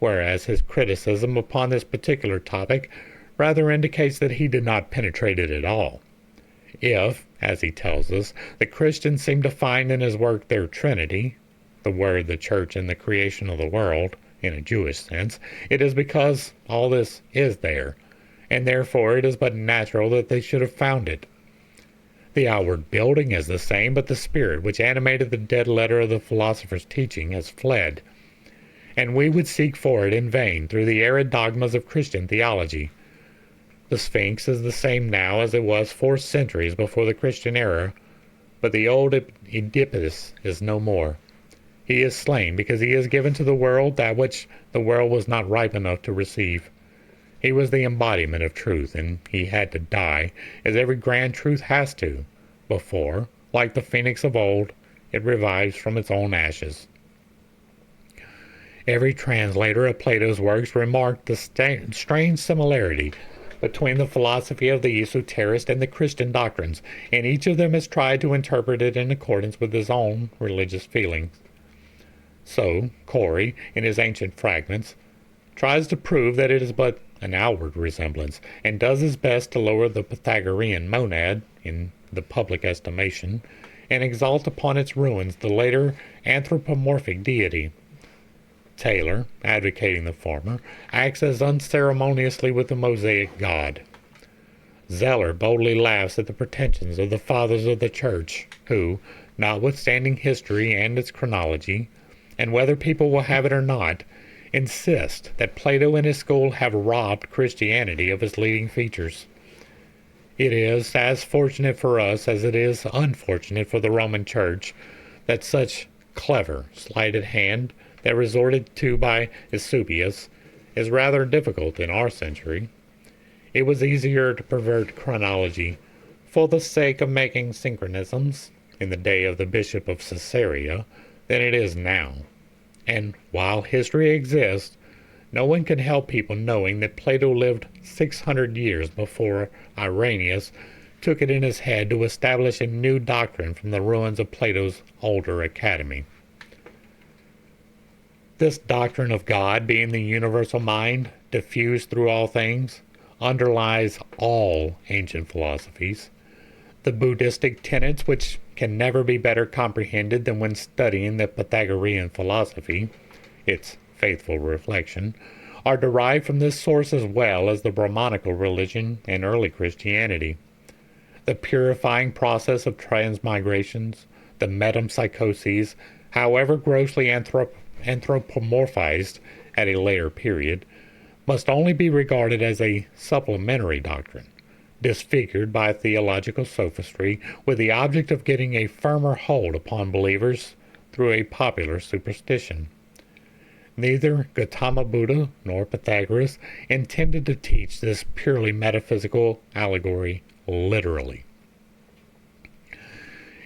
Speaker 1: whereas his criticism upon this particular topic rather indicates that he did not penetrate it at all. If, as he tells us, the Christians seem to find in his work their Trinity, the Word, the Church, and the creation of the world, in a Jewish sense, it is because all this is there, and therefore it is but natural that they should have found it. The outward building is the same, but the spirit which animated the dead letter of the philosopher's teaching has fled, and we would seek for it in vain through the arid dogmas of Christian theology. The Sphinx is the same now as it was 4 centuries before the Christian era, but the old Oedipus is no more. He is slain because he has given to the world that which the world was not ripe enough to receive. He was the embodiment of truth, and he had to die, as every grand truth has to, before, like the phoenix of old, it revives from its own ashes. Every translator of Plato's works remarked the strange similarity between the philosophy of the esoterist and the Christian doctrines, and each of them has tried to interpret it in accordance with his own religious feelings. So, Corey, in his Ancient Fragments, tries to prove that it is but an outward resemblance, and does his best to lower the Pythagorean monad in the public estimation, and exalt upon its ruins the later anthropomorphic deity. Taylor, advocating the former, acts as unceremoniously with the Mosaic God. Zeller boldly laughs at the pretensions of the fathers of the Church, who, notwithstanding history and its chronology, and whether people will have it or not, insist that Plato and his school have robbed Christianity of its leading features. It is as fortunate for us as it is unfortunate for the Roman Church that such clever sleight of hand that resorted to by Eusebius is rather difficult in our century. It was easier to pervert chronology for the sake of making synchronisms in the day of the Bishop of Caesarea than it is now. And while history exists, no one can help people knowing that Plato lived 600 years before Irenaeus took it in his head to establish a new doctrine from the ruins of Plato's older academy. This doctrine of God being the universal mind, diffused through all things, underlies all ancient philosophies. The Buddhistic tenets, which can never be better comprehended than when studying the Pythagorean philosophy, its faithful reflection, are derived from this source as well as the Brahmanical religion and early Christianity. The purifying process of transmigrations, the metempsychoses, however grossly anthropomorphized at a later period, must only be regarded as a supplementary doctrine, disfigured by theological sophistry with the object of getting a firmer hold upon believers through a popular superstition. Neither Gautama Buddha nor Pythagoras intended to teach this purely metaphysical allegory literally.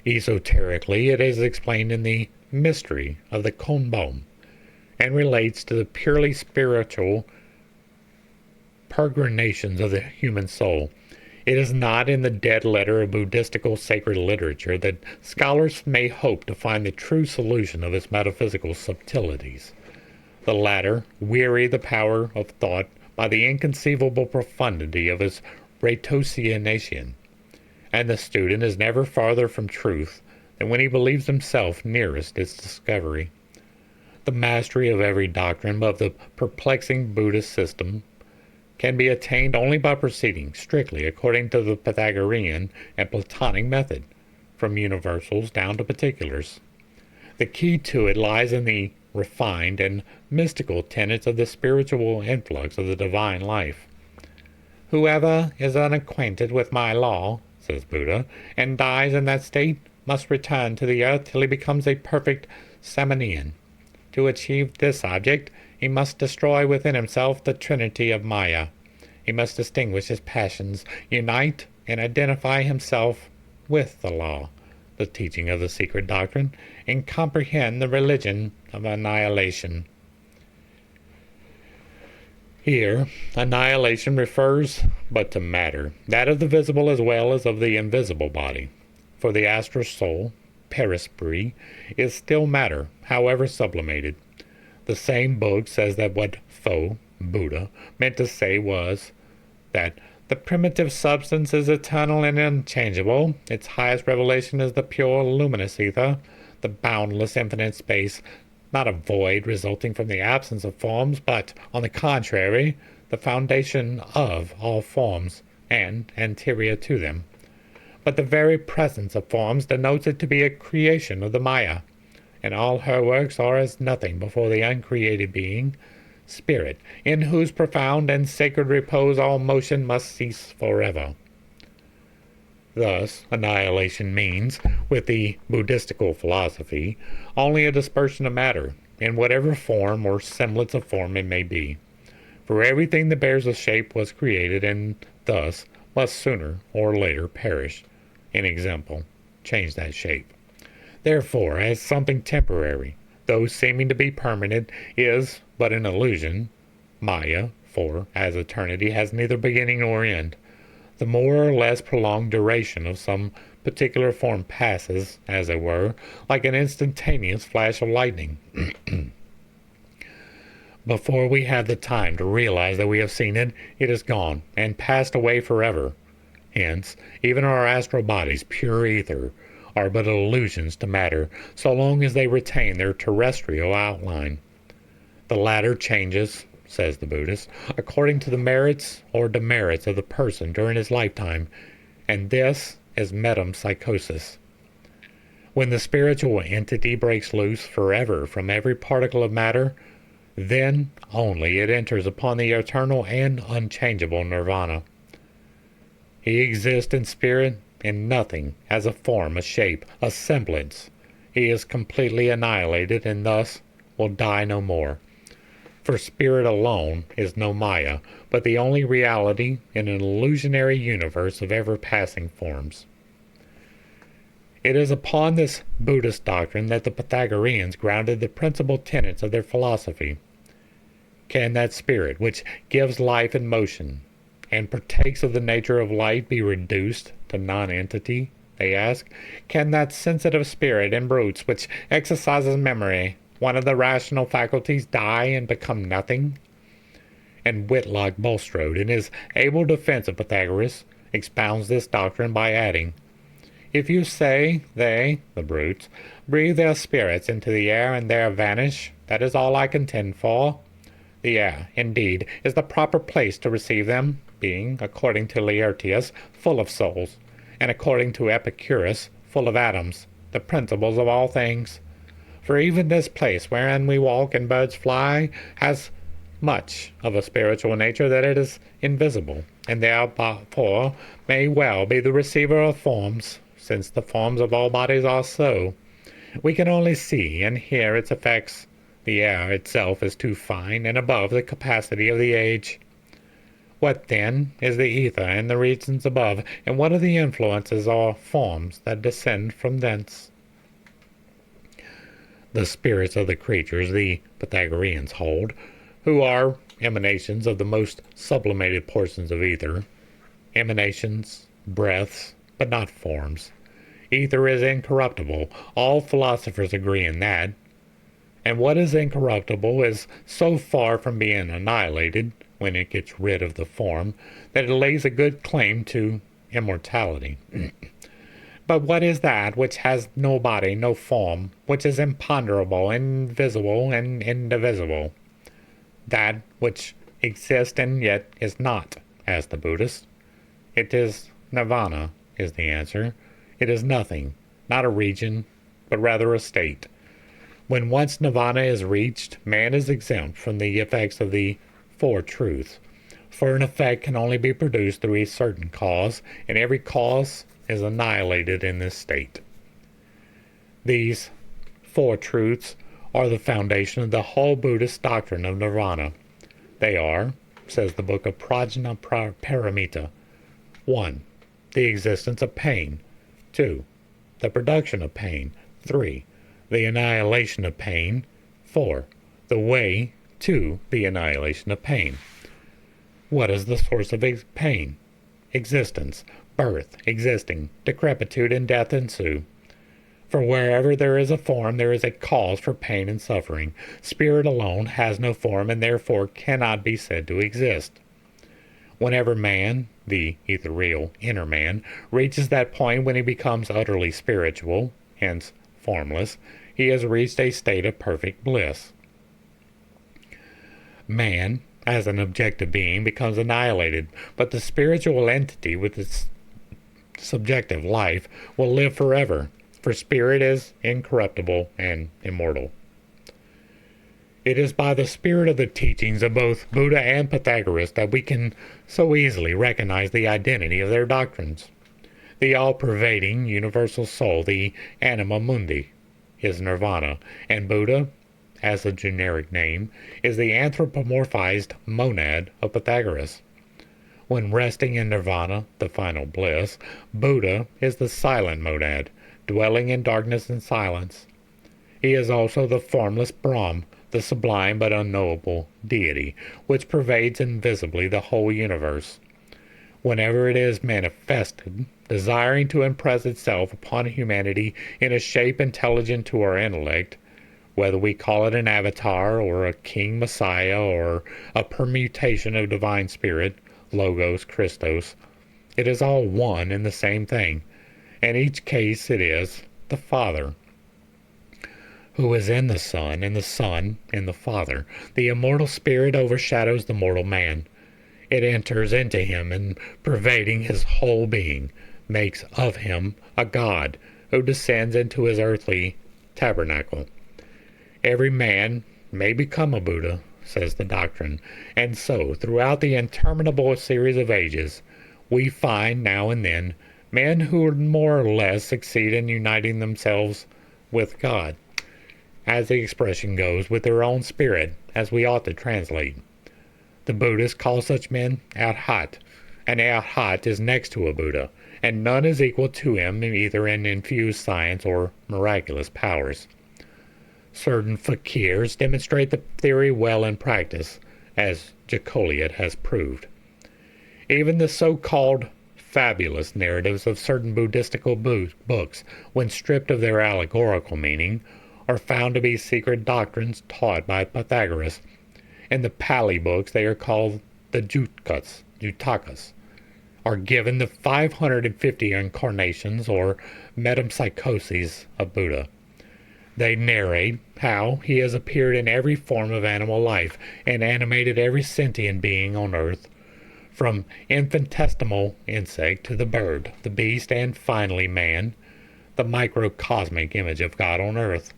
Speaker 1: Esoterically, it is explained in the mystery of the Konbom and relates to the purely spiritual peregrinations of the human soul. It is not in the dead letter of Buddhistical sacred literature that scholars may hope to find the true solution of its metaphysical subtleties. The latter weary the power of thought by the inconceivable profundity of its ratiocination, and the student is never farther from truth than when he believes himself nearest its discovery. The mastery of every doctrine of the perplexing Buddhist system can be attained only by proceeding strictly according to the Pythagorean and Platonic method, from universals down to particulars. The key to it lies in the refined and mystical tenets of the spiritual influx of the divine life. Whoever is unacquainted with my law, says Buddha, and dies in that state, must return to the earth till he becomes a perfect Samanian. To achieve this object, he must destroy within himself the trinity of Maya. He must distinguish his passions, unite and identify himself with the law, the teaching of the secret doctrine, and comprehend the religion of annihilation. Here, annihilation refers but to matter, that of the visible as well as of the invisible body. For the astral soul, perisprit, is still matter, however sublimated. The same book says that what Fo, Buddha, meant to say was that the primitive substance is eternal and unchangeable. Its highest revelation is the pure luminous ether, the boundless infinite space, not a void resulting from the absence of forms, but, on the contrary, the foundation of all forms, and anterior to them. But the very presence of forms denotes it to be a creation of the Maya, and all her works are as nothing before the uncreated being, Spirit, in whose profound and sacred repose all motion must cease forever. Thus, annihilation means, with the Buddhistical philosophy, only a dispersion of matter, in whatever form or semblance of form it may be. For everything that bears a shape was created, and thus must sooner or later perish. An example, change that shape. Therefore, as something temporary, though seeming to be permanent, is but an illusion, Maya, for, as eternity has neither beginning nor end, the more or less prolonged duration of some particular form passes, as it were, like an instantaneous flash of lightning, before we have the time to realize that we have seen it, it is gone, and passed away forever. Hence, even our astral bodies, pure ether, are but illusions to matter, so long as they retain their terrestrial outline. The latter changes, says the Buddhist, according to the merits or demerits of the person during his lifetime, and this is metempsychosis. When the spiritual entity breaks loose forever from every particle of matter, then only it enters upon the eternal and unchangeable nirvana. He exists in spirit, in nothing, as a form, a shape, a semblance. He is completely annihilated, and thus will die no more. For spirit alone is no Maya, but the only reality in an illusionary universe of ever-passing forms. It is upon this Buddhist doctrine that the Pythagoreans grounded the principal tenets of their philosophy. Can that spirit, which gives life and motion, and partakes of the nature of light, be reduced to non-entity, they ask? Can that sensitive spirit in brutes, which exercises memory, one of the rational faculties, die and become nothing? And Whitlock Bulstrode, in his able defense of Pythagoras, expounds this doctrine by adding, if you say they, the brutes, breathe their spirits into the air and there vanish, that is all I contend for. The air, indeed, is the proper place to receive them, being, according to Laertius, full of souls, and according to Epicurus, full of atoms, the principles of all things. For even this place wherein we walk and birds fly has much of a spiritual nature that it is invisible, and therefore may well be the receiver of forms, since the forms of all bodies are so. We can only see and hear its effects. The air itself is too fine and above the capacity of the age. What, then, is the ether and the regions above, and what are the influences or forms that descend from thence? The spirits of the creatures, the Pythagoreans hold, who are emanations of the most sublimated portions of ether, emanations, breaths, but not forms. Ether is incorruptible. All philosophers agree in that. And what is incorruptible is so far from being annihilated, when it gets rid of the form, that it lays a good claim to immortality. But what is that which has no body, no form, which is imponderable, invisible, and indivisible? That which exists and yet is not, as the Buddhist. It is nirvana, is the answer. It is nothing, not a region, but rather a state. When once nirvana is reached, man is exempt from the effects of the Four Truths. For an effect can only be produced through a certain cause, and every cause is annihilated in this state. These Four Truths are the foundation of the whole Buddhist doctrine of nirvana. They are, says the book of Prajna Paramita, 1. The existence of pain. 2. The production of pain. 3. The annihilation of pain. 4. The way to the annihilation of pain. What is the source of pain? Existence, birth, existing, decrepitude, and death ensue. For wherever there is a form, there is a cause for pain and suffering. Spirit alone has no form, and therefore cannot be said to exist. Whenever man, the ethereal inner man, reaches that point when he becomes utterly spiritual, hence formless, he has reached a state of perfect bliss. Man, as an objective being, becomes annihilated, but the spiritual entity with its subjective life will live forever, for spirit is incorruptible and immortal. It is by the spirit of the teachings of both Buddha and Pythagoras that we can so easily recognize the identity of their doctrines. The all-pervading universal soul, the anima mundi, is nirvana, and Buddha, as a generic name, is the anthropomorphized monad of Pythagoras. When resting in nirvana, the final bliss, Buddha is the silent monad, dwelling in darkness and silence. He is also the formless Brahm, the sublime but unknowable deity, which pervades invisibly the whole universe. Whenever it is manifested, desiring to impress itself upon humanity in a shape intelligent to our intellect, whether we call it an avatar or a king messiah or a permutation of divine spirit, logos, Christos, it is all one and the same thing. In each case it is the Father, who is in the Son, and the Son in the Father. The immortal spirit overshadows the mortal man. It enters into him and, pervading his whole being, makes of him a god who descends into his earthly tabernacle. Every man may become a Buddha, says the doctrine, and so, throughout the interminable series of ages, we find now and then men who more or less succeed in uniting themselves with God, as the expression goes, with their own spirit, as we ought to translate. The Buddhists call such men arhat. An arhat is next to a Buddha, and none is equal to him either in infused science or miraculous powers. Certain fakirs demonstrate the theory well in practice, as Joliet has proved. Even the so-called fabulous narratives of certain Buddhistical books, when stripped of their allegorical meaning, are found to be secret doctrines taught by Pythagoras. In the Pali books, they are called the Jatakas, are given the 550 incarnations or metempsychoses of Buddha. They narrate how he has appeared in every form of animal life and animated every sentient being on earth, from infinitesimal insect to the bird, the beast, and finally man, the microcosmic image of God on earth.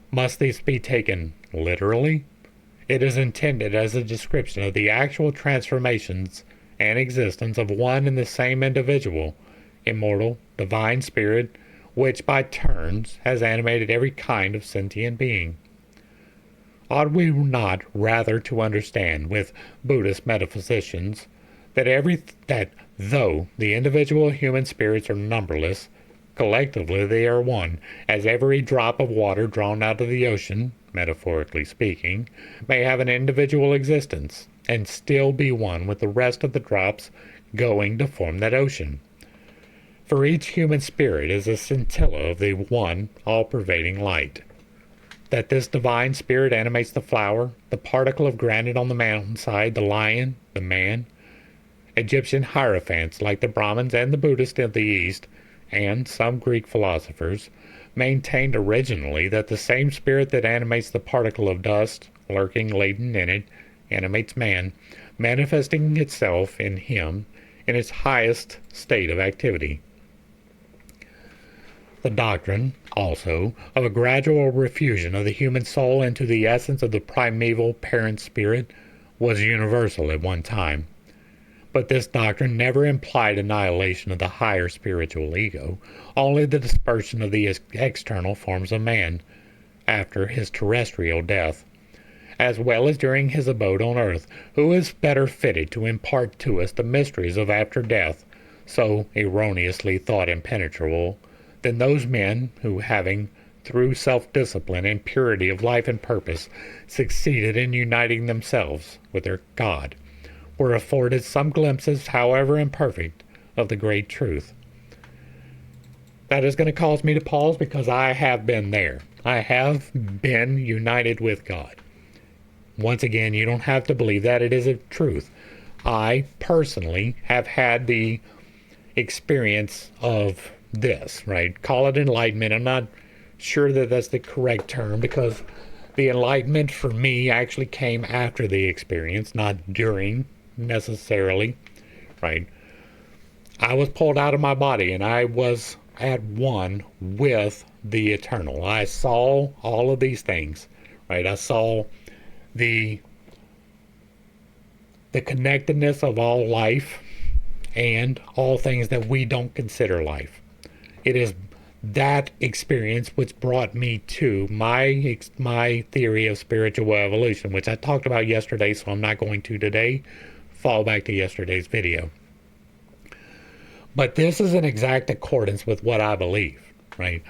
Speaker 1: Must these be taken literally? It is intended as a description of the actual transformations and existence of one and the same individual, immortal, divine spirit, which by turns has animated every kind of sentient being. Ought we not rather to understand with Buddhist metaphysicians that though the individual human spirits are numberless, collectively they are one, as every drop of water drawn out of the ocean, metaphorically speaking, may have an individual existence, and still be one with the rest of the drops going to form that ocean. For each human spirit is a scintilla of the one all-pervading light. That this divine spirit animates the flower, the particle of granite on the mountainside, the lion, the man. Egyptian hierophants, like the Brahmins and the Buddhists of the East, and some Greek philosophers, maintained originally that the same spirit that animates the particle of dust, lurking latent in it, animates man, manifesting itself in him in its highest state of activity. The doctrine, also, of a gradual refusion of the human soul into the essence of the primeval parent spirit was universal at one time. But this doctrine never implied annihilation of the higher spiritual ego, only the dispersion of the external forms of man after his terrestrial death, as well as during his abode on earth. Who is better fitted to impart to us the mysteries of after death, so erroneously thought impenetrable, than those men who, having, through self-discipline and purity of life and purpose, succeeded in uniting themselves with their God, were afforded some glimpses, however imperfect, of the great truth. That is going to cause me to pause because I have been there. I have been united with God. Once again, you don't have to believe that. It is a truth. I personally have had the experience of this, right? Call it enlightenment. I'm not sure that that's the correct term, because the enlightenment for me actually came after the experience, not during necessarily, right? I was pulled out of my body and I was at one with the eternal. I saw all of these things, right? I saw the connectedness of all life and all things that we don't consider life. It is that experience which brought me to my theory of spiritual evolution, which I talked about yesterday, so I'm not going to today. Fall back to yesterday's video. But this is in exact accordance with what I believe, right?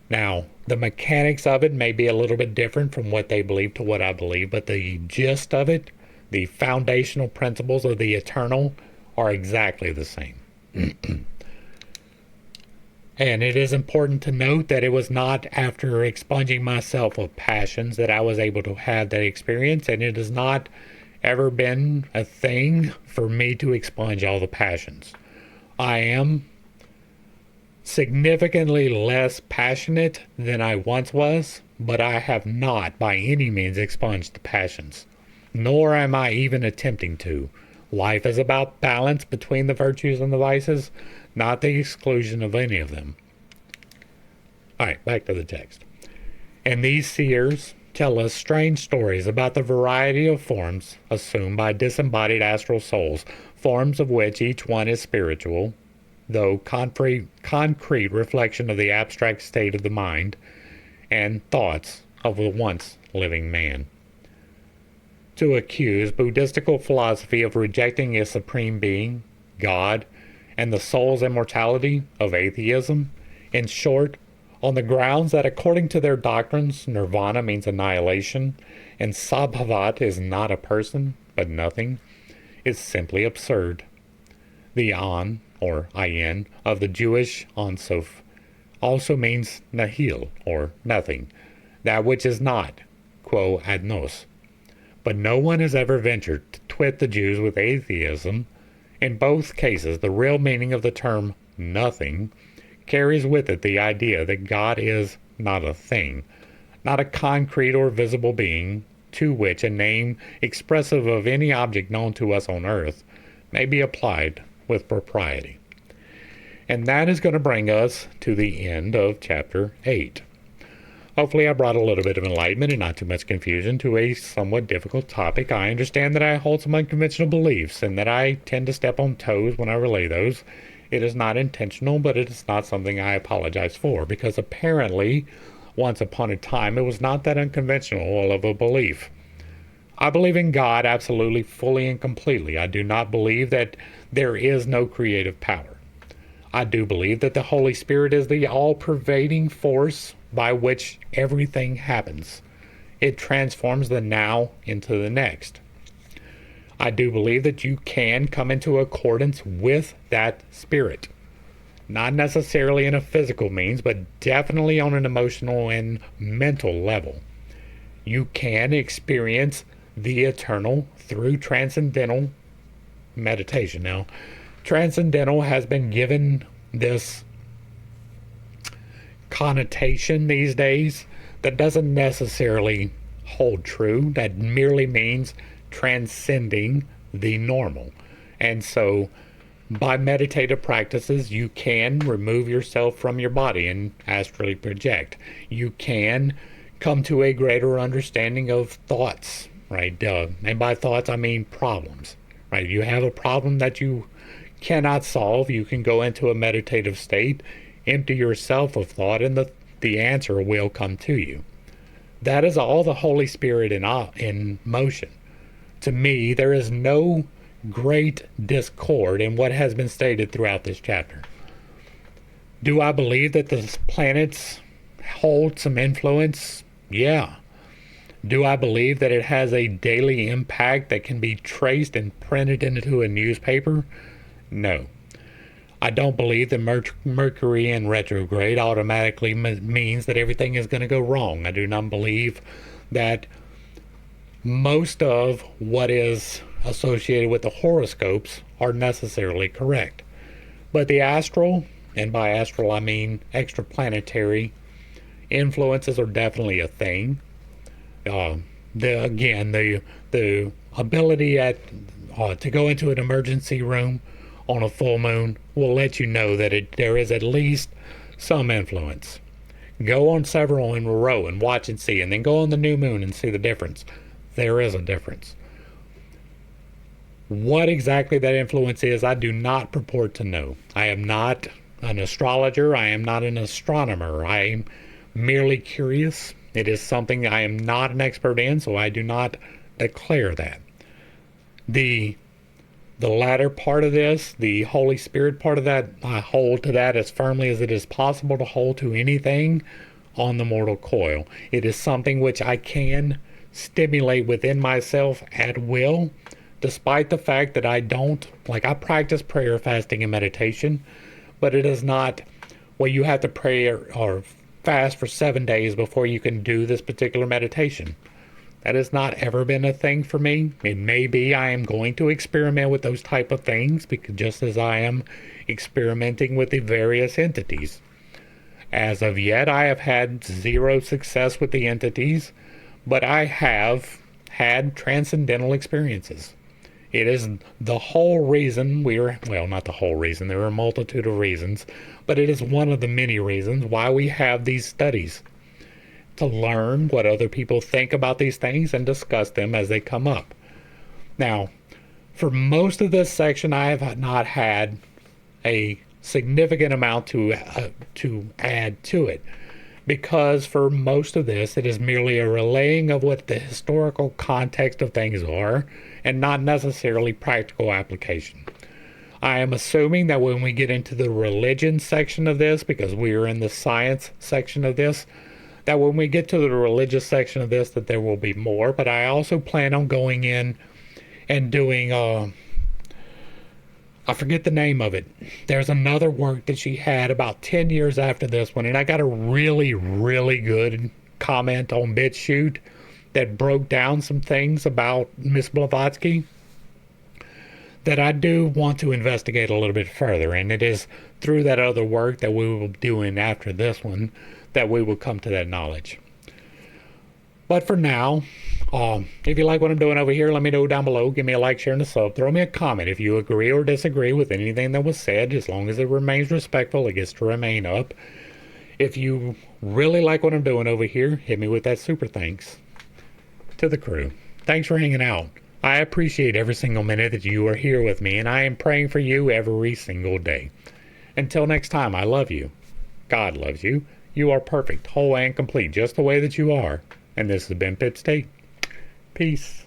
Speaker 1: Now, the mechanics of it may be a little bit different from what they believe to what I believe, but the gist of it, the foundational principles of the eternal, are exactly the same. And it is important to note that it was not after expunging myself of passions that I was able to have that experience, and it has not ever been a thing for me to expunge all the passions. I am significantly less passionate than I once was, but I have not by any means expunged the passions, nor am I even attempting to. Life is about balance between the virtues and the vices, not the exclusion of any of them. Alright, back to the text. And these seers tell us strange stories about the variety of forms assumed by disembodied astral souls, forms of which each one is spiritual, though concrete reflection of the abstract state of the mind and thoughts of the once living man. To accuse Buddhistical philosophy of rejecting a supreme being, God, and the soul's immortality, of atheism, in short, on the grounds that according to their doctrines, nirvana means annihilation, and sabhavat is not a person, but nothing, is simply absurd. The an, or ayin, of the Jewish Ansof also means nihil, or nothing, that which is not, quo ad nos. But no one has ever ventured to twit the Jews with atheism. In both cases, the real meaning of the term nothing carries with it the idea that God is not a thing, not a concrete or visible being to which a name expressive of any object known to us on earth may be applied with propriety. And that is going to bring us to the end of chapter 8. Hopefully I brought a little bit of enlightenment and not too much confusion to a somewhat difficult topic. I understand that I hold some unconventional beliefs and that I tend to step on toes when I relay those. It is not intentional, but it is not something I apologize for, because apparently, once upon a time, it was not that unconventional of a belief. I believe in God absolutely, fully, and completely. I do not believe that there is no creative power. I do believe that the Holy Spirit is the all-pervading force by which everything happens. It transforms the now into the next. I do believe that you can come into accordance with that spirit. Not necessarily in a physical means, but definitely on an emotional and mental level. You can experience the eternal through transcendental meditation. Now, transcendental has been given this connotation these days that doesn't necessarily hold true. That merely means transcending the normal. And so by meditative practices, you can remove yourself from your body and astrally project. You can come to a greater understanding of thoughts, right? And by thoughts, I mean problems, right? You have a problem that you cannot solve. You can go into a meditative state, empty yourself of thought, and the answer will come to you. That is all the Holy Spirit in motion. To me, there is no great discord in what has been stated throughout this chapter. Do I believe that the planets hold some influence? Yeah. Do I believe that it has a daily impact that can be traced and printed into a newspaper? No. I don't believe that Mercury in retrograde automatically means that everything is going to go wrong. I do not believe that most of what is associated with the horoscopes are necessarily correct. But the astral, and by astral I mean extraplanetary influences, are definitely a thing. The ability to go into an emergency room on a full moon will let you know that there is at least some influence. Go on several in a row and watch and see, and then go on the new moon and see the difference. There is a difference. What exactly that influence is, I do not purport to know. I am not an astrologer. I am not an astronomer. I am merely curious. It is something I am not an expert in, so I do not declare that. The latter part of this, the Holy Spirit part of that, I hold to that as firmly as it is possible to hold to anything on the mortal coil. It is something which I can stimulate within myself at will, despite the fact that I practice prayer, fasting, and meditation, but it is not, well, you have to pray or fast for 7 days before you can do this particular meditation. That has not ever been a thing for me. It may be I am going to experiment with those type of things, because just as I am experimenting with the various entities. As of yet, I have had zero success with the entities, but I have had transcendental experiences. It is the whole reason not the whole reason, there are a multitude of reasons, but it is one of the many reasons why we have these studies. To learn what other people think about these things and discuss them as they come up. Now, for most of this section, I have not had a significant amount to add to it, because for most of this, it is merely a relaying of what the historical context of things are, and not necessarily practical application. I am assuming that when we get into the religion section of this, because we are in the science section of this, that when we get to the religious section of this, that there will be more. But I also plan on going in and doing, I forget the name of it. There's another work that she had about 10 years after this one, and I got a really, really good comment on BitChute that broke down some things about Miss Blavatsky that I do want to investigate a little bit further, and it is through that other work that we will be doing after this one that we will come to that knowledge. But for now, if you like what I'm doing over here, let me know down below. Give me a like, share, and a sub. Throw me a comment if you agree or disagree with anything that was said. As long as it remains respectful, it gets to remain up. If you really like what I'm doing over here, hit me with that super thanks. To the crew, thanks for hanging out. I appreciate every single minute that you are here with me, and I am praying for you every single day. Until next time, I love you. God loves you. You are perfect, whole, and complete, just the way that you are. And this has been Pip State. Peace.